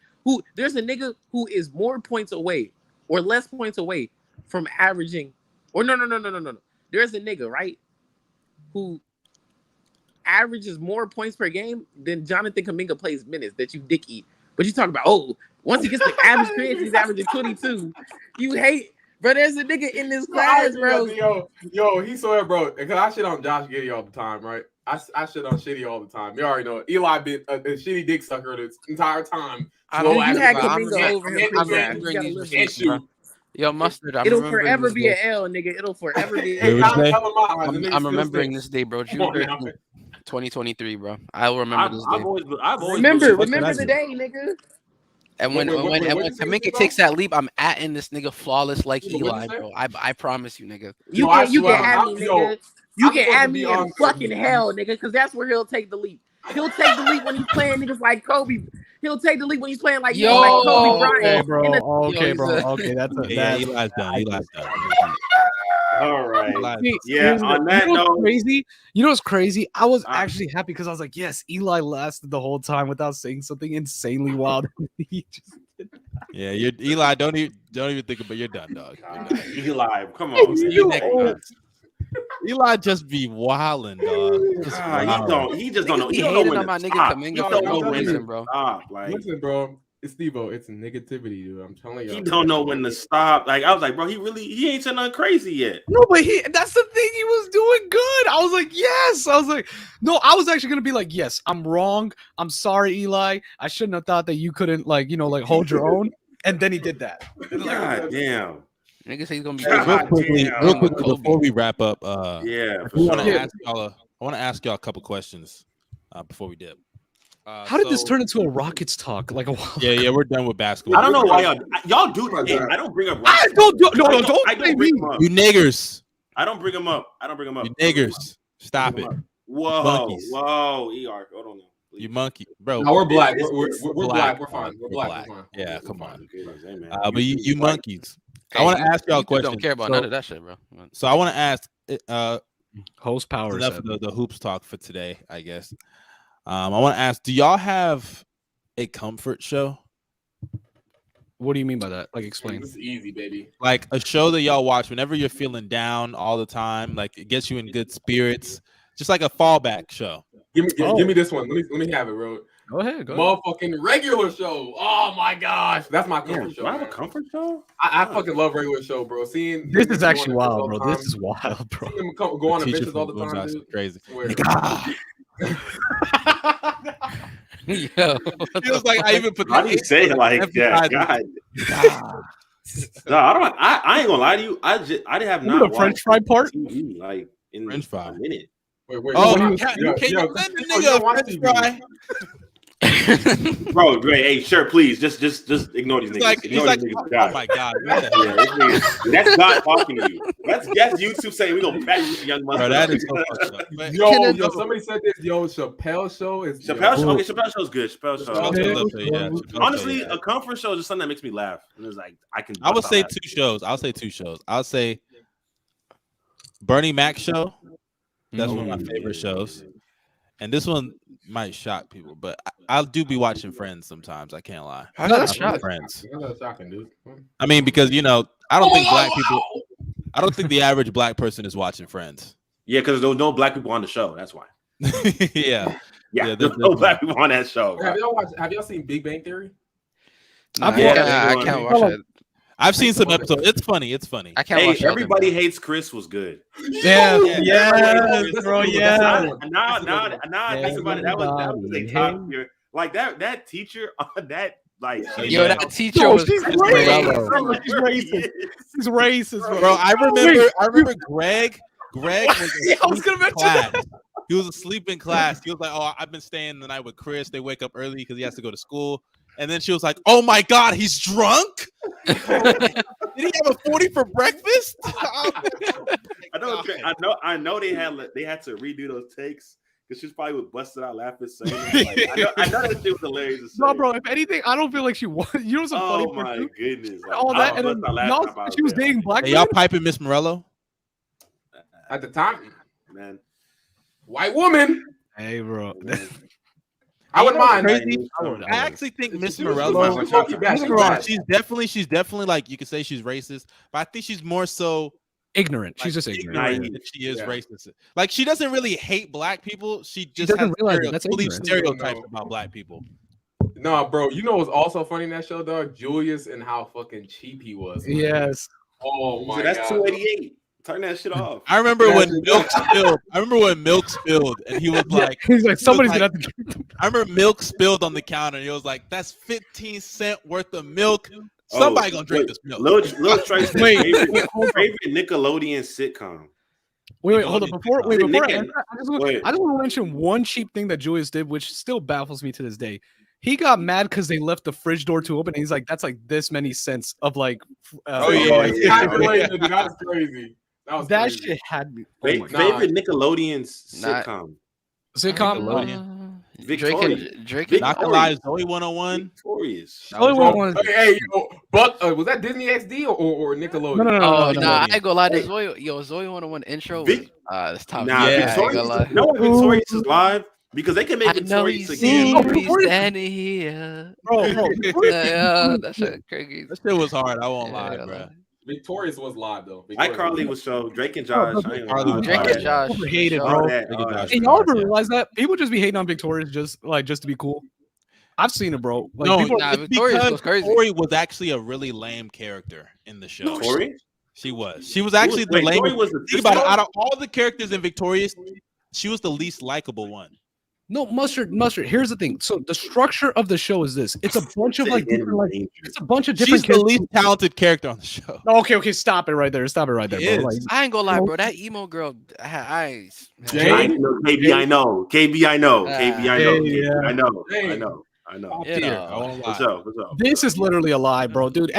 There's a nigga who is more points away or less points away from averaging, or no. There's a nigga, right, who averages more points per game than Jonathan Kuminga plays minutes that you dick eat. But you talk about, once he gets the average creation, he's averaging 22. You hate, bro. There's a nigga in this class, bro. Yo, he's so bro. Because I shit on Josh Giddey all the time, right? I shit on Shitty all the time. You already know it. Eli been a shitty dick sucker this entire time. I'm Yo, Mustard, it'll forever be an L, nigga. It'll forever be an L. I'm remembering this day, bro. June 2023, bro. I will remember this day. I've always remember the day, nigga. And when Kuminga takes that leap, I'm atting this nigga flawless like Eli, bro. I promise you, nigga. You can have me, nigga. You can add me in fucking hell, nigga, because that's where he'll take the leap. He'll take the leap when he's playing niggas like Kobe. He'll take the leap when he's playing like Kobe Bryant. Okay, bro. That's Eli's done. All right. On that note, crazy. You know what's crazy? I was actually happy because I was like, yes, Eli lasted the whole time without saying something insanely wild. He just did that. Yeah, you're Eli. Don't even think about. You're done, dog. Eli, come on. Eli just be wilding, dog. He just don't know. He hated on my nigga Kuminga for no reason, bro. Listen, bro. It's Steve-O. It's negativity, dude. I'm telling you. He don't know when to stop. Like I was like, bro, he ain't said nothing crazy yet. No, but that's the thing. He was doing good. I was like, yes. I was like, no, I was actually gonna be like, yes, I'm wrong. I'm sorry, Eli. I shouldn't have thought that you couldn't hold your own. And then he did that. God damn. Nigga say he's gonna be real quickly before we wrap up. I want to ask y'all a couple questions before we dip. How did this turn into a Rockets talk? Like a while yeah, we're done with basketball. I don't know why y'all do that. Hey, I don't bring up. I don't bring them up. You niggers. I don't bring them up. You niggers. Stop it. Whoa, monkeys. Whoa, ER. Hold on now. You monkey, bro. No, we're black. We're black. We're fine. We're black. Yeah, come on. But you monkeys. I want to ask y'all a question. Don't care about none of that shit, bro. So I want to ask host power. Enough of the hoops talk for today, I guess. I want to ask, do y'all have a comfort show? What do you mean by that? Like, explain. This is easy, baby. Like a show that y'all watch whenever you're feeling down all the time, like it gets you in good spirits, just like a fallback show. Give me this one. Let me have it, bro. Go ahead. Motherfucking regular show. Oh my gosh, that's my comfort show. Do I have a comfort show? I fucking love regular show, bro. Seeing this is actually wild, bro. This is wild, bro. Seeing them go on adventures all the time, dude. Crazy. Yo, feels like I even put. How do you say it like that? God. No, I ain't gonna lie to you. I have not. The French fry part, TV, like in French fry. a minute. Wait, can you send the nigga a French fry? Bro, hey, sure, please, just ignore these niggas. He's like, oh my god, that's God talking to you. That's YouTube saying we gonna back you, young mother. That is so fucked up. Yo, somebody said this. Yo, Chappelle show is Chappelle show. Okay, Chappelle show's good. Chappelle show. Honestly, a comfort show is just something that makes me laugh. And it's like I would say two shows. I'll say Bernie Mac show. That's one of my favorite shows. And this one might shock people, but I do be watching Friends sometimes. I can't lie. How's that shocking? Friends. That's shocking, dude. I mean, because I don't think black people. I don't think the average black person is watching Friends. Yeah, because there's no black people on the show. That's why. Yeah. There's no black people on that show. Have y'all seen Big Bang Theory? I can't watch it. I've seen some episodes. It's funny. I can't watch Everybody Hates Chris was good. Yeah, bro. Yeah. Now I think about it. That was a top tier. Like that teacher on that. Like, that teacher was racist. She's racist, bro. I remember Greg. Greg was class. He was asleep in class. He was like, "Oh, I've been staying the night with Chris. They wake up early because he has to go to school." And then she was like, "Oh my God, he's drunk? Did he have a 40 for breakfast?" I know they had to redo those takes because she's probably was busted out laughing. Saying I know that shit was hilarious. No, bro. If anything, I don't feel like she was. You know, some funny. Oh my goodness! All that, and then she was dating black. Hey, y'all piping Miss Morello at the time, man. White woman. Hey, bro. I wouldn't mind. I actually think Miss Morello. She's definitely like you could say she's racist, but I think she's more so ignorant. She's just ignorant. She is racist. Like she doesn't really hate black people. She just has stereotypes about black people. No, bro. You know what's also funny in that show, dog? Julius and how fucking cheap he was. Man. Yes. Oh my God. That's 288. Turn that shit off. I remember when milk spilled, and he was like, "He's like somebody's gonna have to." I remember milk spilled on the counter, and he was like, "That's 15 cents worth of milk. Somebody gonna drink this milk." Lil Tracy's favorite Nickelodeon sitcom. Wait, hold on. Before I just want to mention one cheap thing that Julius did, which still baffles me to this day. He got mad because they left the fridge door too open, and he's like, "That's like this many cents of like." That's crazy. That shit had me. Favorite Nickelodeon sitcom. Drake. Not gonna lie, Zoe 101. Victorious. Hey, but was that Disney XD or Nickelodeon? No, I ain't gonna lie. The Zoe 101 intro. That's top. Victorious. No, Victorious is live. Because they can make Victorious again. Standing here. Bro. That shit crazy. That shit was hard. I won't lie, bro. Victorious was live though. iCarly was show. Drake and Josh. Drake and Josh. Hated, bro. And y'all ever realize that people just be hating on Victorious just to be cool? I've seen it, bro. Like, Victorious was crazy. Tori was actually a really lame character in the show. Tori? She was. She was actually the lame. Think about it. Out of all the characters in Victorious, she was the least likable one. No, mustard. Here's the thing. So the structure of the show is this: it's a bunch of different. She's the least talented character on the show. Okay, stop it right there, bro. Like, I ain't gonna lie, bro. That emo girl, KB, I know. I know. I know. What's up? This is literally a lie, bro. Dude,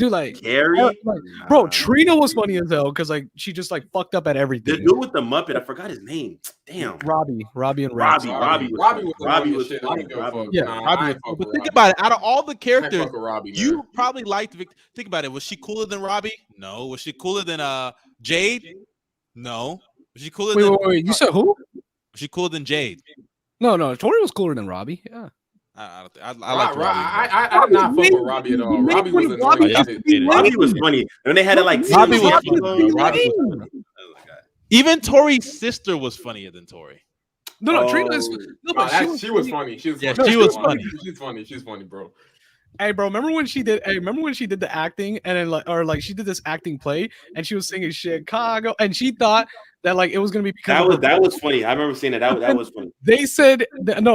like Carrie, bro, Trina was funny as hell because like she just like fucked up at everything. The dude with the Muppet, I forgot his name. Damn. Robbie and Rex. Robbie was funny. Yeah, but think about it. Out of all the characters, you probably liked Victor. Think about it. Was she cooler than Robbie? No. Was she cooler than Jade? No. Was she cooler than wait, you said who? Was she cooler than Jade? No, Tori was cooler than Robbie. Yeah. I like Robbie. I did not fuck with Robbie at all. Robbie was annoying. Robbie was funny. When they had it like Robbie was funny. Even Tori's sister was funnier than Tori. No, Trina's. No, but she was funny. She was funny. She's funny, bro. Hey, bro, remember when she did the acting and then like she did this acting play and she was singing Chicago and she thought that like it was gonna be because that was funny. I remember seeing it. That was funny. They said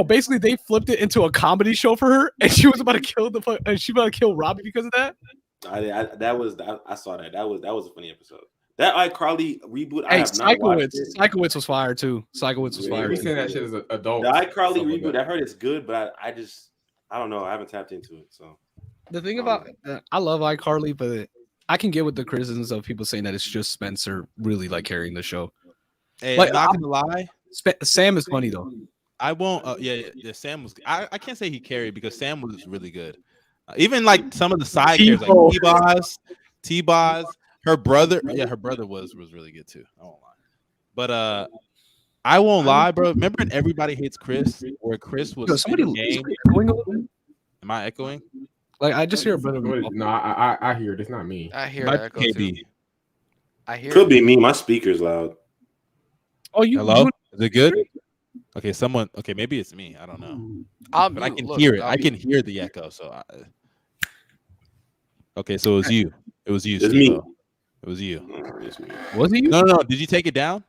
basically they flipped it into a comedy show for her and she was about to kill Robbie because of that. I saw that. That was a funny episode. That iCarly reboot. Hey, Psychowitz was fire too. Psychowitz was fire. We saying that shit as an adult. The iCarly reboot. I heard it's good, but I don't know. I haven't tapped into it. So the thing about I love iCarly, but I can get with the criticisms of people saying that it's just Spencer really like carrying the show. Hey, like, I'm not gonna lie. Sam is funny though. I won't. Yeah. Sam was. I can't say he carried because Sam was really good. Even like some of the side characters, like T-Boz, her brother. Yeah, her brother was really good too. I won't lie. But I won't lie, bro. Remember in Everybody Hates Chris, where Chris was somebody echoing? Am I echoing? Like I just hear a bit of no. I hear it. It's not me. I hear it. I hear. Could be me. My speaker's loud. Oh, you? Hello? Is it good? Okay, someone. Okay, maybe it's me. I don't know. But I can hear it. I can hear the echo. So. Okay, so it was you. It was you. It's me. It was you. Was it you? No. Did you take it down?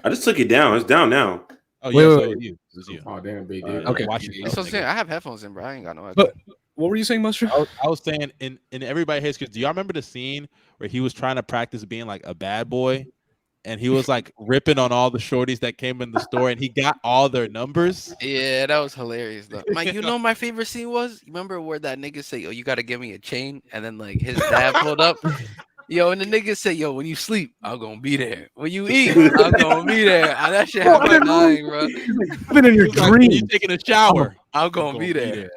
I just took it down. It's down now. Oh yeah, so it was you. Oh damn, big dude. Okay. So I have headphones in, bro. I ain't got no echo. But what were you saying, Mustard? I was saying in Everybody Hates Chris. Do y'all remember the scene where he was trying to practice being like a bad boy, and he was like ripping on all the shorties that came in the store, and he got all their numbers? Yeah, that was hilarious though. Mike, you know my favorite scene was? You remember where that nigga say, "Oh, you gotta give me a chain," and then like his dad pulled up. Yo, and the nigga say, "Yo, when you sleep, I'm gonna be there. When you eat, I'm gonna be there." That shit had my dying, bro. Even in your dreams, you taking a shower, I'm gonna be there.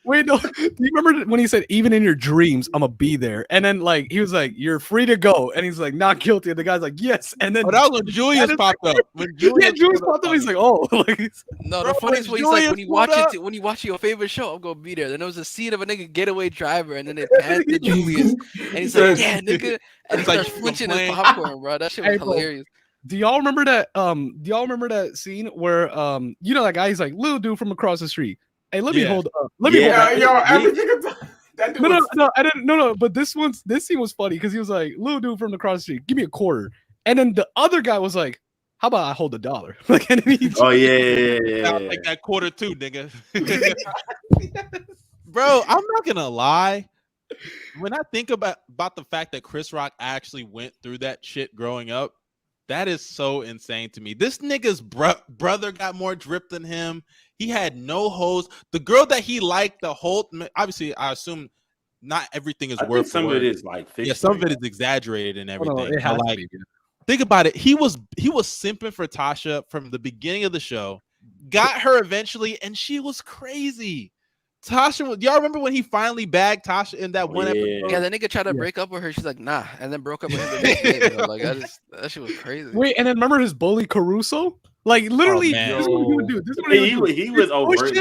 Wait, no. Do you remember when he said, "Even in your dreams, I'm gonna be there"? And then like he was like, "You're free to go," and he's like, "Not guilty." And the guy's like, "Yes." And then that was when Julius popped up. When Julius popped up, he's like, "Oh." Like, no, the funniest one, he's like, when you watch your favorite show, I'm gonna be there. Then there was a scene of a nigga getaway driver, and then it panned to Julius, and he's like, "Yeah, nigga," and he starts flinching his popcorn, bro. That shit was hilarious. Do y'all remember that? Do y'all remember that scene where you know that guy? He's like, "Little dude from across the street." Hey, let me hold up. Let me hold up. No. But this scene was funny because he was like, "Little dude from across the street, give me a quarter," and then the other guy was like, "How about I hold $1?" Like, and then yeah. Like that quarter too, nigga. Bro, I'm not gonna lie. When I think about the fact that Chris Rock actually went through that shit growing up, that is so insane to me. This nigga's brother got more drip than him. He had no hoes. The girl that he liked, the whole obviously, I assume not everything is word for some word. of it is like fiction. Yeah, some of it is exaggerated and everything. No, it has to be. Think about it. He was simping for Tasha from the beginning of the show. Got her eventually, and she was crazy. Tasha, y'all remember when he finally bagged Tasha in that one episode? Yeah, the nigga tried to break up with her. She's like, "Nah," and then broke up with him. The next day, bro. Like that shit was crazy. Wait, and then remember his bully Caruso? Like literally, this is what he would do. This is what he was overtly.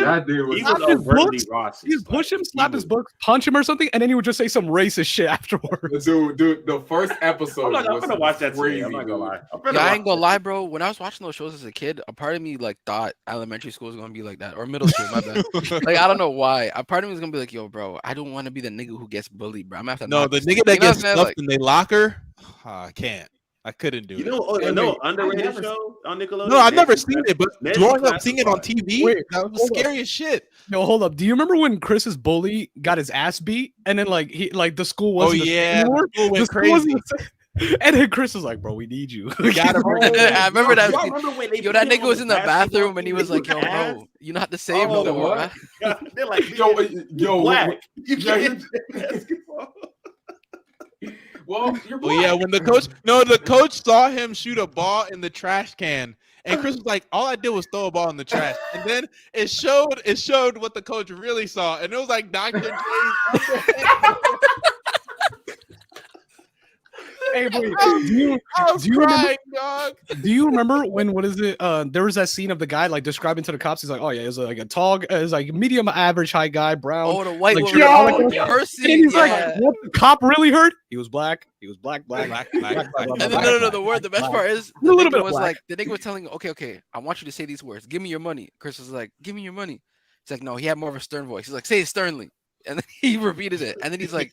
He was overtly Rossy. He'd push him, slap his books, punch him or something, and then he would just say some racist shit afterwards. Dude, the first episode. I'm gonna watch that today. I'm not gonna lie. I ain't gonna lie, bro. When I was watching those shows as a kid, a part of me like thought elementary school was gonna be like that, or middle school. My bad. Like I don't know why. A part of me was gonna be like, "Yo, bro, I don't want to be the nigga who gets bullied, bro. I'm gonna have to." No, the nigga that gets stuffed in their locker. I can't. I couldn't do it. You know, underrated show on Nickelodeon. No, I've never seen it, but growing up seeing it on TV, that was scary as shit. No, hold up. Do you remember when Chris's bully got his ass beat, and then like the school wasn't? The school went crazy. And then Chris was like, "Bro, we need you." I remember that. Yo, that nigga was in the bathroom and he was like, "Yo, bro, you not the same no more." They're like, yo, black. Well, you're black. Well, yeah, when the coach saw him shoot a ball in the trash can, and Chris was like, "All I did was throw a ball in the trash," and then it showed what the coach really saw, and it was like Dr. J's. Hey, wait, do you remember when there was that scene of the guy like describing to the cops? He's like, "Oh yeah, it's like a tall, it's like medium average height guy, brown." Oh, the white like, woman. and he's like, "What the cop really heard? He was black. He was black. And then no. The best part is a little bit was like the nigga was telling, okay, I want you to say these words. Give me your money. Chris was like, "Give me your money." He's like, no, he had more of a stern voice. He's like, say it sternly. And then he repeated it. And then he's like,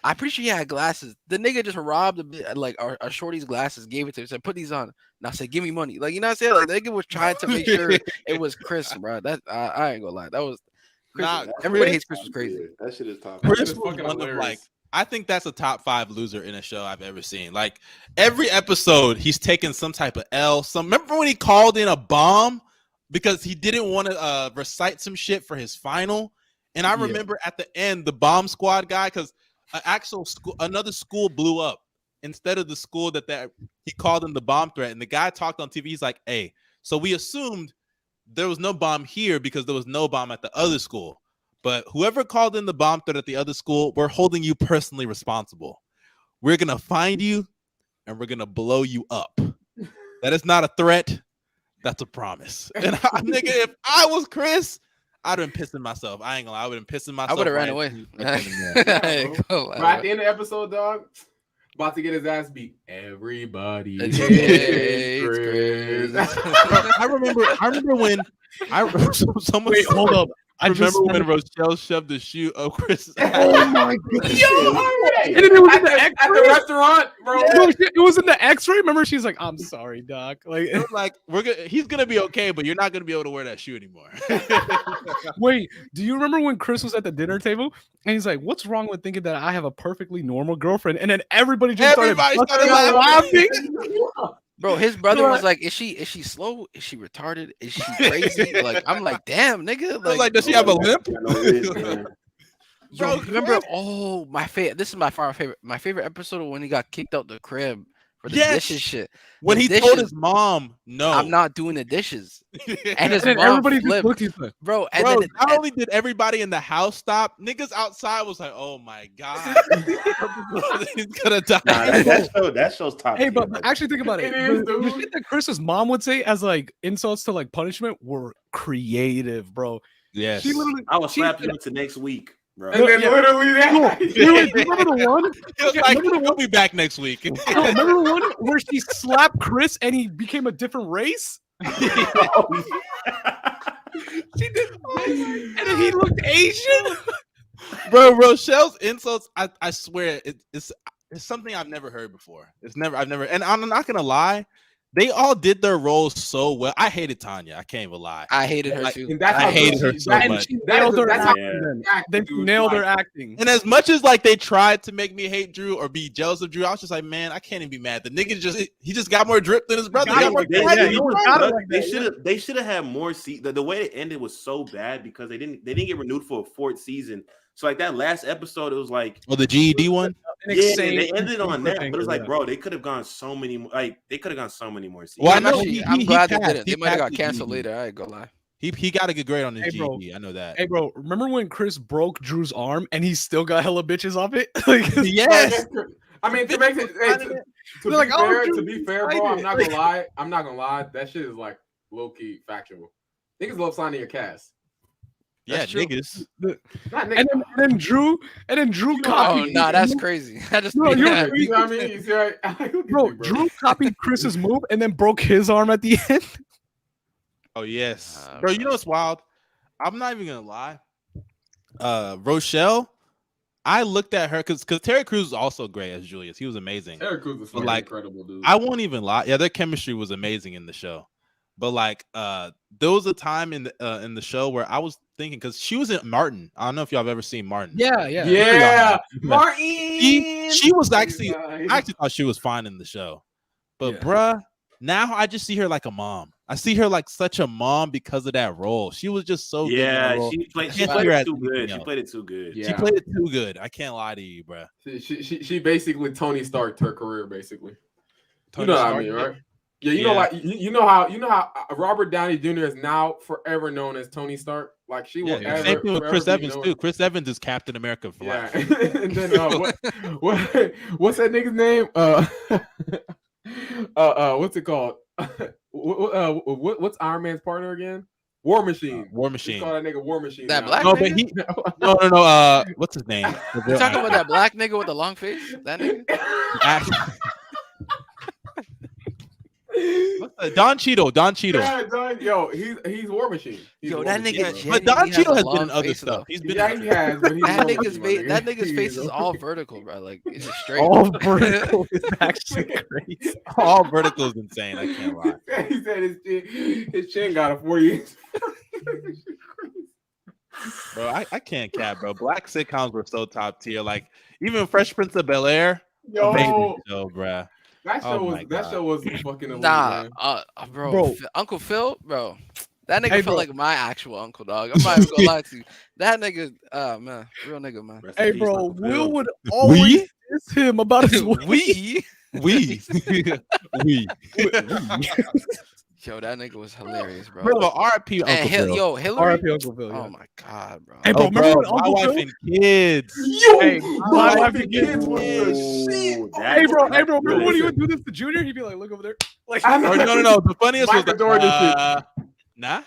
I'm pretty sure he had glasses. The nigga just robbed a shorty's glasses, gave it to him, said, put these on. And I said, give me money. Like, you know what I'm saying? Like, the nigga was trying to make sure it was Chris, bro. That I ain't gonna lie. That was Chris. Everybody hates Chris was crazy. That shit is top. Chris was one of like, I think that's a top 5 loser in a show I've ever seen. Like every episode, he's taking some type of L. Remember when he called in a bomb because he didn't want to recite some shit for his final? And I remember at the end, the bomb squad guy, because another school blew up instead of the school that he called in the bomb threat. And the guy talked on TV. He's like, hey, so we assumed there was no bomb here because there was no bomb at the other school. But whoever called in the bomb threat at the other school, we're holding you personally responsible. We're going to find you and we're going to blow you up. That is not a threat. That's a promise. And nigga, if I was Chris, I'd have been pissing myself. I ain't gonna lie. I would have been pissing myself. I would have ran away. But at the end of the episode, dog, about to get his ass beat. Everybody hates Chris. I remember when someone. Wait, hold up. I remember when Rochelle shoved the shoe up Chris' ass. Oh my god! And then it was in the X-ray at the restaurant, bro. No, it was in the X-ray. Remember, she's like, "I'm sorry, doc." Like, it was like he's gonna be okay, but you're not gonna be able to wear that shoe anymore. Wait, do you remember when Chris was at the dinner table and he's like, "What's wrong with thinking that I have a perfectly normal girlfriend?" And then everybody started laughing. Bro, his brother was like, "Is she slow? Is she retarded? Is she crazy?" Like, I'm like, "Damn, nigga!" Like, does she have a limp? Bro, remember? Oh, my favorite. This is my favorite. My favorite episode of when he got kicked out the crib for the dishes shit. When he told his mom, "No, I'm not doing the dishes," and his and mom everybody flipped. just looked bro. Not only did everybody in the house stop, niggas outside was like, "Oh my god, he's gonna die." That show's top. Hey, but actually think about it. The shit that Chris's mom would say as like insults to like punishment were creative, bro. Yes, I will slap you into next week. Bro. And then literally that. Remember the one? It was like, we'll be back next week. Remember the one where she slapped Chris and he became a different race? She did, and then he looked Asian. Bro, Rochelle's insults, I swear, it's something I've never heard before. I've never, and I'm not gonna lie. They all did their roles so well. I hated Tanya. I can't even lie. I hated her too. I hated her so much. They nailed her acting. And as much as like they tried to make me hate Drew or be jealous of Drew, I was just like, man, I can't even be mad. The nigga just got more drip than his brother. They should have had more seasons. The way it ended was so bad because they didn't get renewed for a 4th season. So like that last episode, it was like the GED one. Yeah, they ended on that, but it was like, bro, they could have gone so many more seasons. Well, I'm glad they did it. They might have got canceled later. I ain't gonna lie. He got a good grade on his GED. I know that. Hey, bro, remember when Chris broke Drew's arm and he still got hella bitches off it? Like, yes. I mean, to make it to be fair, bro, I'm not gonna lie. That shit is like low key factual. Niggas love signing your cast. That's niggas. And then Drew copied. Oh, nah, that's crazy. I just you know what I mean? Bro, Drew copied Chris's move and then broke his arm at the end. Oh yes, bro. You know what's wild? I'm not even gonna lie. Rochelle, I looked at her because Terry Crews was also great as Julius. He was amazing. Terry Crews was like incredible, dude. I won't even lie. Yeah, their chemistry was amazing in the show. But like there was a time in the show where I was thinking, because she was in Martin. I don't know if y'all have ever seen Martin. Yeah. Martin. She was actually, I actually thought she was fine in the show. But bruh, now I just see her like a mom. I see her like such a mom because of that role. She was just so good. Yeah, she played it too good. She played it too good. She played it too good. I can't lie to you, bruh. She basically Tony Starked her career, basically. Tony you know Stark, what I mean, right? Yeah, you know, like you know how Robert Downey Jr. is now forever known as Tony Stark. Like she will ever. Same thing with Chris Evans too. Chris Evans is Captain America for life. And then what's that nigga's name? What's it called? What's Iron Man's partner again? War Machine. War Machine. Call that nigga War Machine. That now. black No, nigga? but no. What's his name? You talking about that black nigga with the long face? That nigga? Don Cheadle. Yeah, he's War Machine. That nigga. But Don Cheadle has been in other stuff. He's been. Yeah, he has. But that nigga's face is all vertical, bro. Like it's just straight. All vertical is actually crazy. All vertical is insane. I can't lie. He said his chin got a 40 inch. Bro, I can't cap, bro. Black sitcoms were so top tier. Like even Fresh Prince of Bel-Air. Amazing show, bro. That show was fucking amazing. Nah, bro. Uncle Phil, bro. That nigga felt like my actual uncle, dog. I'm not even gonna lie to you. That nigga, man, real nigga, man. Hey, bro, Will would always diss him about his we. Yo, that nigga was hilarious, bro. Bro, R.I.P. Uncle Phil. Yo, Hillary. R.I.P. Uncle Phil. Oh my god, bro. Hey, bro, remember when Uncle my Phil? wife and kids. Yo, Hey, my wife and kids was the shit. Hey, bro, remember when he would do this to Junior? He'd be like, look over there. Like, No. The funniest was nah.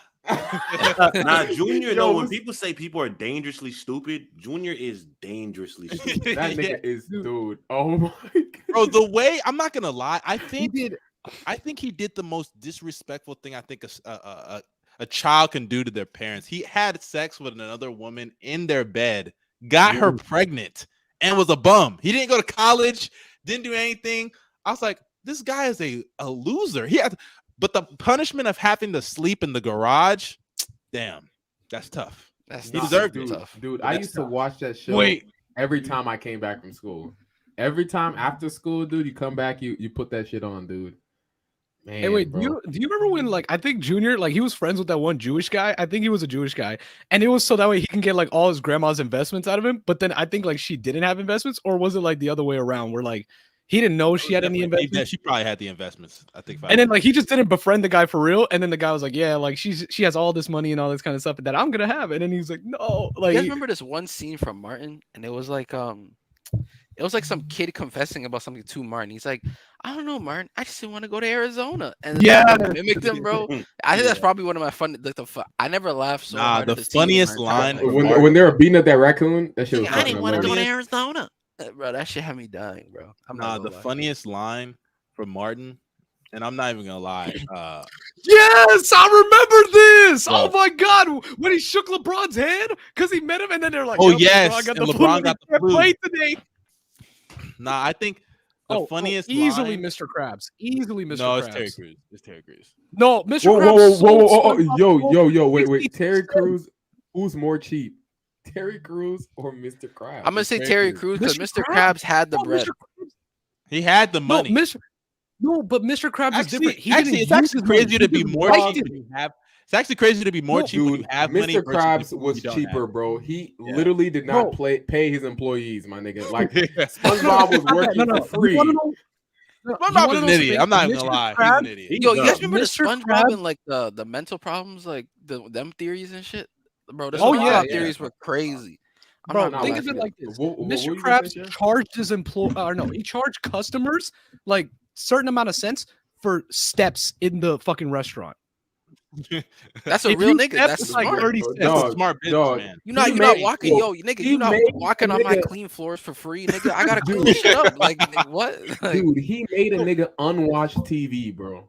Nah, Junior, though, when people say people are dangerously stupid, Junior is dangerously stupid. That nigga is, dude. Oh my god. Bro, the way, I'm not gonna lie, I think he did the most disrespectful thing I think a child can do to their parents. He had sex with another woman in their bed, got her pregnant, and was a bum. He didn't go to college, didn't do anything. I was like, this guy is a loser. But the punishment of having to sleep in the garage, damn, that's tough. He deserved it. Dude, I used to watch that show every time I came back from school. Every time after school, dude, you come back, you put that shit on, dude. Man, hey, wait, bro. do you remember when, like, I think Junior, like, he was friends with that one Jewish guy? I think he was a Jewish guy. And it was so that way he can get, like, all his grandma's investments out of him. But then I think, like, she didn't have investments. Or was it, like, the other way around where, like, he didn't know she had any investments? She probably had the investments, I think. And then, like, he just didn't befriend the guy for real. And then the guy was like, yeah, like, she has all this money and all this kind of stuff that I'm going to have. And then he's like, no. Like, you guys remember this one scene from Martin? And it was like, some kid confessing about something to Martin. He's like, I don't know, Martin. I just didn't want to go to Arizona. And mimicked him, bro. I think that's probably one of my fun. I never laughed so hard. The funniest line when they were beating up that raccoon, that shit was I didn't want to go to Arizona, bro. That shit had me dying, bro. The funniest line from Martin, and I'm not even gonna lie. Yes, I remember this. Oh my god, when he shook LeBron's hand because he met him, and then they're like, "Oh yes, LeBron got the flu today." Nah, I think the funniest easily line... Mr. Krabs. Easily Mr. Krabs. No, it's Terry Crews. It's Terry Crews. No, Mr. Krabs. Yo, wait. Terry Crews, who's more cheap? Terry Crews or Mr. Krabs? I'm gonna say Terry Crews because Mr. Krabs had the bread. He had the money. No, but Mr. Krabs is different. It's actually crazy to be more cheap when you have. It's actually crazy to be more cheap when you have money. Mr. Krabs was cheaper, bro. He literally did not pay his employees, my nigga. Like SpongeBob was working for free. SpongeBob is an idiot. I'm not even gonna lie. He's an idiot. Yo, you guys remember the SpongeBob and like the mental problems, like them theories and shit, bro? The theories were crazy. Bro, think of it like this: Mr. Krabs charged his he charged customers like certain amount of cents for steps in the fucking restaurant. That's a real nigga. That's like smart. 30 cents. That's a smart business, man. You're not walking, nigga. You're not walking on my clean floors for free, nigga. I gotta clean shit up. Like what? Dude, he made a nigga unwatch TV, bro.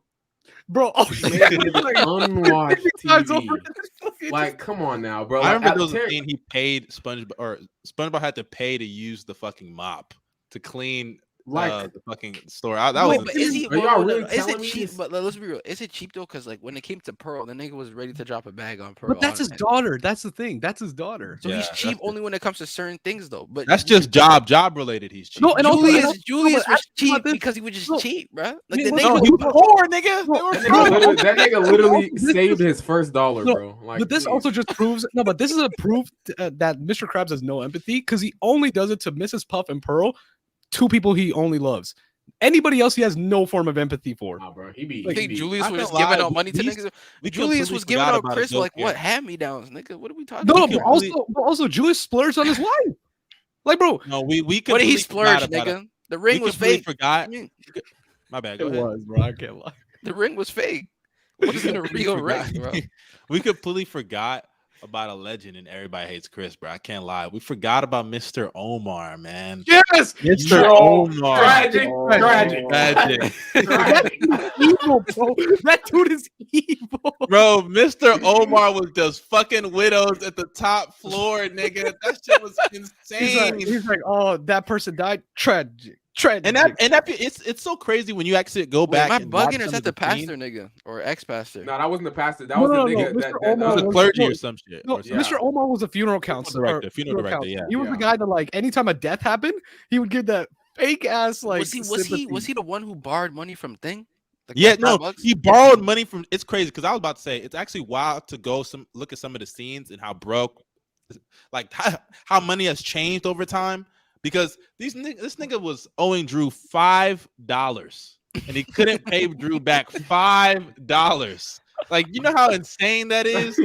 Bro, he made a nigga unwatch TV. Like, come on now, bro. I remember there was he paid SpongeBob, or SpongeBob had to pay to use the fucking mop to clean the fucking store. That was. But is he? Is it cheap? But let's be real. Is it cheap though? Because like when it came to Pearl, the nigga was ready to drop a bag on Pearl. But that's his daughter. That's the thing. That's his daughter. So he's cheap only when it comes to certain things though. But that's just job related. He's cheap. No, and Julius was cheap because he was just cheap, bro. Like the nigga he was poor, nigga. That nigga literally saved his first dollar, bro. Like, but this also just proves but this is a proof that Mr. Krabs has no empathy because he only does it to Mrs. Puff and Pearl, two people he only loves. Anybody else he has no form of empathy for. Nah, bro. He I think Julius was just giving out money to niggas. Julius was giving out Chris like what hand-me-downs, nigga. What are we talking about? No, but also Julius splurged on his wife. Like, bro. No, we what did he splurge, nigga? The ring was fake. Forgot. My bad. Go ahead. Was, bro. I can't lie. The ring was fake. It wasn't a real ring, bro. We completely forgot about a legend and Everybody Hates Chris, bro. I can't lie. We forgot about Mr. Omar, man. Yes, Mr. Omar. Tragic. Evil, bro. That dude is evil. Bro, Mr. Omar was just fucking widows at the top floor, nigga. That shit was insane. He's like, oh, that person died. Tragic. And it's so crazy when you actually go back. Am I bugging or is that the pastor nigga or ex-pastor? No, that wasn't the pastor. That was the nigga. That was a clergy or some shit. No, Mr. Omar was a funeral counselor. Funeral director. Yeah, he was the guy that like anytime a death happened, he would give that fake ass like. Was he the one who borrowed money from Thing? Yeah, no, he borrowed money from. It's crazy because I was about to say it's actually wild to go look at some of the scenes and how broke, like how money has changed over time. Because this nigga was owing Drew $5 and he couldn't pay Drew back $5. Like, you know how insane that is?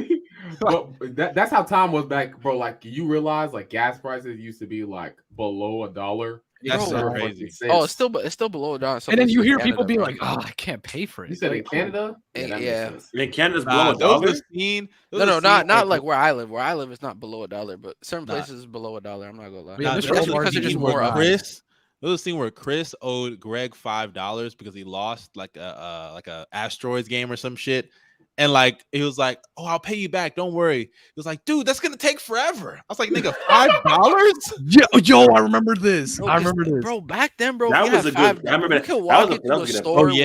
Well, that's how time was back, bro. Like, you realize like gas prices used to be like below $1. That's so crazy. Oh, it's still below $1. And then you hear people being like, "Oh, I can't pay for it." You said in Canada? Yeah. In Canada's below $1. No, not like where I live. Where I live, it's not below $1, but certain places is below $1. I'm not gonna lie. Yeah, because they're just more up. There was a scene where Chris owed Greg $5 because he lost like a asteroids game or some shit. And like he was like, "Oh, I'll pay you back. Don't worry." He was like, "Dude, that's gonna take forever." I was like, "Nigga, $5?" Yo, I remember this. I remember this, bro. Back then, bro, that was a good. I remember you could walk into a store with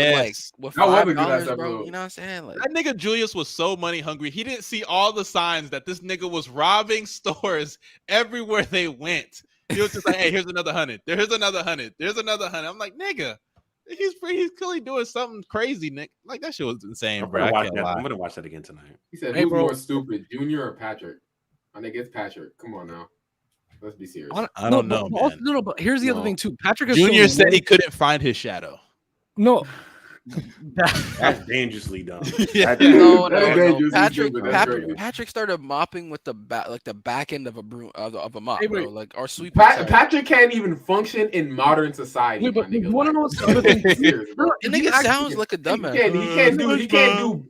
$5, bro. You know what I'm saying? Like, that nigga Julius was so money hungry. He didn't see all the signs that this nigga was robbing stores everywhere they went. He was just like, "Hey, here's another 100. There's another 100. There's another 100." I'm like, nigga. He's clearly doing something crazy, Nick. Like that shit was insane, bro. I'm gonna watch that again tonight. He said, "Who's more stupid, Junior or Patrick?" I think it's Patrick. Come on now, let's be serious. I don't know, man. No, but here's the other thing too. Patrick Junior said he couldn't find his shadow. No. That's dangerously dumb. No. Patrick started mopping with the back end of a broom of a mop, bro. Like or sweeping. Patrick can't even function in modern society. Wait, but you want to know what's the other thing? The nigga sounds like a dumbass. He can't do.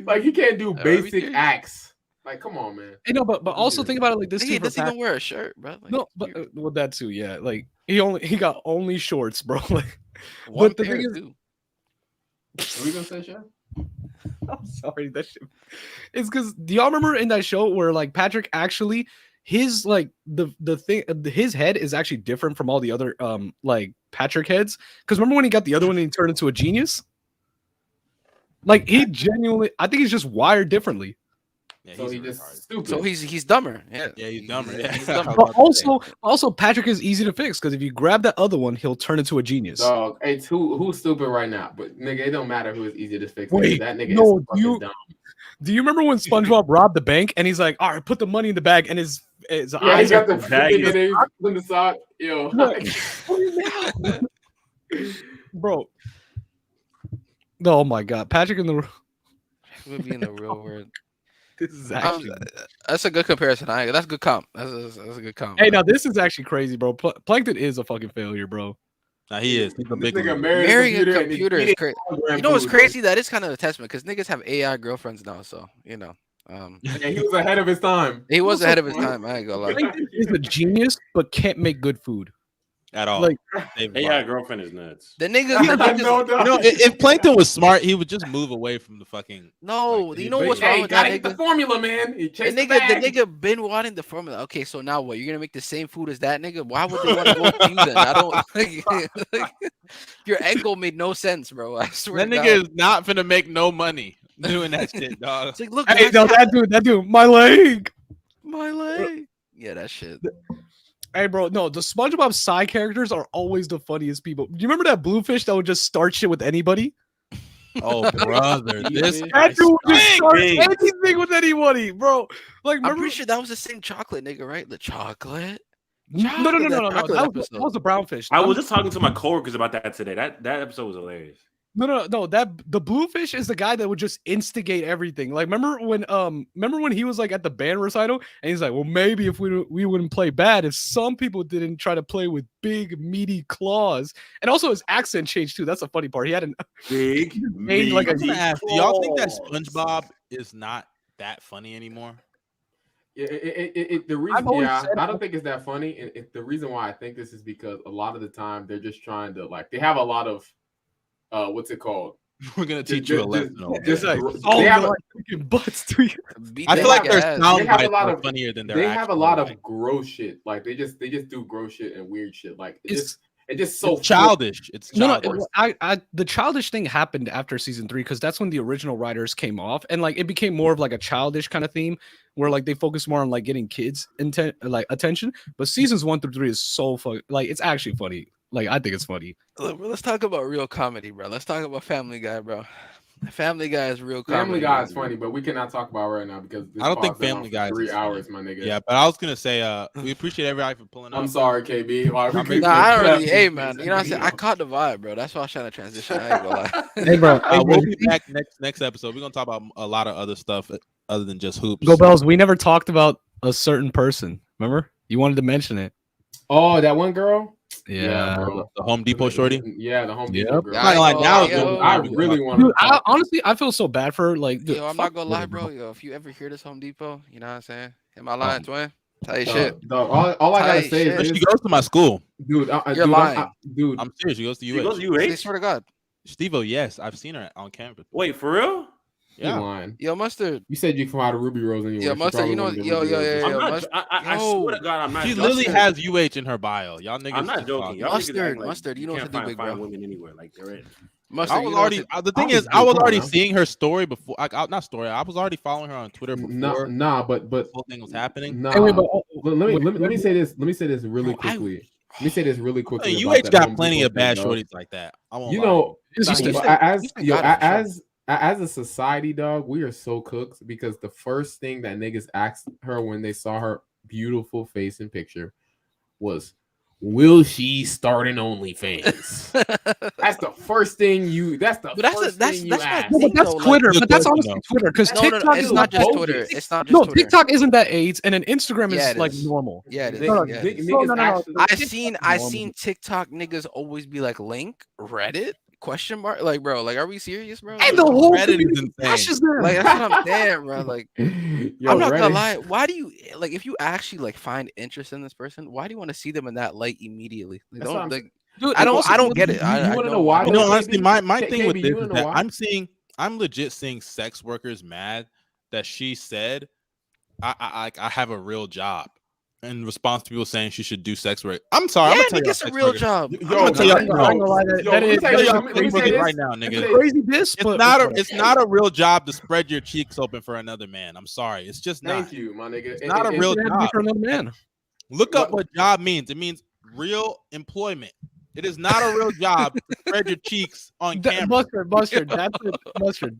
Like he can't do basic acts. Like, come on, man. You know, but also think about it like this. He doesn't even wear a shirt, bro. Like, no, but well, that too, yeah. Like he got only shorts, bro. Like, but the thing is, are we gonna say show? I'm sorry, that shit. It's because do y'all remember in that show where like Patrick actually his like the thing his head is actually different from all the other like Patrick heads? Because remember when he got the other one and he turned into a genius? Like he genuinely, I think he's just wired differently. Yeah, so he's just stupid. So he's dumber. Yeah, he's dumber. Yeah. He's dumber. But also Patrick is easy to fix because if you grab that other one, he'll turn into a genius. Dog, it's who's stupid right now? But nigga, it don't matter who is easy to fix. Wait, that nigga no, is fucking dumb. Do you remember when SpongeBob robbed the bank and he's like, "All right, put the money in the bag," and his eyes got the bag in the sock. Yo, bro. Oh my god, Patrick in the would be in the real world. This is actually that's a good comparison. That's a good comp. That's a good comp. Hey, now this is actually crazy, bro. Plankton is a fucking failure, bro. Nah, he is. He's a big nigga marrying a computer is crazy. You know what's crazy? That is kind of a testament because niggas have AI girlfriends now. So you know, yeah, he was ahead of his time. He was ahead of his time. I ain't gonna lie. Plankton is a genius, but can't make good food. at all. Like, AI girlfriend is nuts. The niggas, if Plankton was smart, he would just move away from the fucking. No, you know what's wrong with that nigga? The formula, man. The nigga been wanting the formula. Okay, so now what? You're gonna make the same food as that nigga? Why would they want to go to you then? I don't. Your angle made no sense, bro. I swear. That nigga is not finna make no money doing that shit, dog. It's like, look, hey, no, that dude, my leg. Yeah, that shit. Hey, bro, no, the SpongeBob side characters are always the funniest people. Do you remember that bluefish that would just start shit with anybody? Oh, brother, that dude would just start anything with anybody, bro. Like, I'm pretty sure that was the same chocolate nigga, right? The chocolate. No. That was the brownfish. I was just talking to my coworkers about that today. That episode was hilarious. No. That the bluefish is the guy that would just instigate everything. Like, remember when he was like at the band recital and he's like, well, maybe if we wouldn't play bad if some people didn't try to play with big meaty claws. And also his accent changed too. That's the funny part. He had an big meaty like do y'all think that SpongeBob is not that funny anymore? Yeah, the reason, I don't think it's that funny. And the reason why I think this is because a lot of the time they're just trying to they have a lot of what's it called? We're gonna teach you a lesson. They have butts to you. I feel like their sound bites are funnier than their. They have a lot of gross shit. Like they just do gross shit and weird shit. Like it's just so childish. It's childish. No, the childish thing happened after season 3 because that's when the original writers came off and like it became more of like a childish kind of theme where like they focus more on like getting kids attention. But seasons 1 through 3 is so like it's actually funny. Like, I think it's funny. Look, bro, let's talk about real comedy, bro. Let's talk about Family Guy, bro. Family Guy is real comedy. Family Guy is funny, but we cannot talk about it right now because I don't think Family Guy is 3 hours, my nigga. Yeah, but I was gonna say, we appreciate everybody for pulling up. I'm sorry, KB. I don't really, hey man, you know what I'm saying? I caught the vibe, bro. That's why I was trying to transition. I ain't gonna lie. Hey, bro, we'll be back next episode. We're gonna talk about a lot of other stuff other than just hoops. Go Bells. We never talked about a certain person. Remember? You wanted to mention it. Oh, that one girl. Yeah, the Home Depot shorty. Yeah, the Home Depot girl. I really want. Honestly, I feel so bad for her. Like, yo, I'm not gonna lie, bro. Yo, if you ever hear this Home Depot, you know what I'm saying? Am I lying, twin? Tight shit. Dog, all I gotta say is she goes to my school, dude. You're lying, dude. I'm serious. She goes to UH. She goes to UH? Swear to God. Steve-O, yes, I've seen her on campus. Wait, for real? Yeah. Lying. Yo, Mustard. You said you come out of Ruby Rose anyway. Yo, Mustard, you know, I swear to God, I'm not. She literally has UH in her bio. Y'all niggas. I'm not joking. Mustard, you know what to do, big bro. Women anywhere, like they're in. Mustard, I was already. The thing is, I was already seeing her story before. Not story. I was already following her on Twitter before. But the whole thing was happening. Nah. Let me say this. Let me say this really quickly. UH got plenty of bad shorties like that. You know, as a society, dog, we are so cooked because the first thing that niggas asked her when they saw her beautiful face and picture was, will she start an OnlyFans? That's the first thing you. That's ask. But that's Twitter. But that's honestly Twitter because TikTok is not just Twitter. It's not just Twitter. TikTok isn't that AIDS, and then Instagram is like normal. Yeah, it is. No. I seen TikTok niggas always be like link Reddit. Question mark? Like, bro, like, are we serious, bro? And the whole Reddit is insane. Like, that's what I'm saying, bro. Like, I'm not gonna lie. Why do you like if you actually like find interest in this person? Why do you want to see them in that light immediately? Like, dude, I don't get it. You want to know why? You know, honestly, my thing with this is that I'm legit seeing sex workers mad that she said I have a real job. In response to people saying she should do sex work, I'm sorry. Yeah, I'm it's a real job. I'm gonna tell you right now, nigga. Crazy this, it's not a real job to spread your cheeks open for another man. I'm sorry, it's just not. Thank you, my nigga. It's not a real job for another man. Look up what job means. It means real employment. It is not a real job to spread your cheeks on camera. Mustard,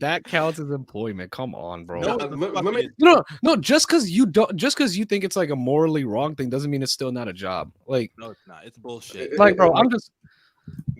that counts as employment. Come on, bro. No, just because you think it's like a morally wrong thing doesn't mean it's still not a job. Like, no, it's not. It's bullshit. Like, bro, I'm just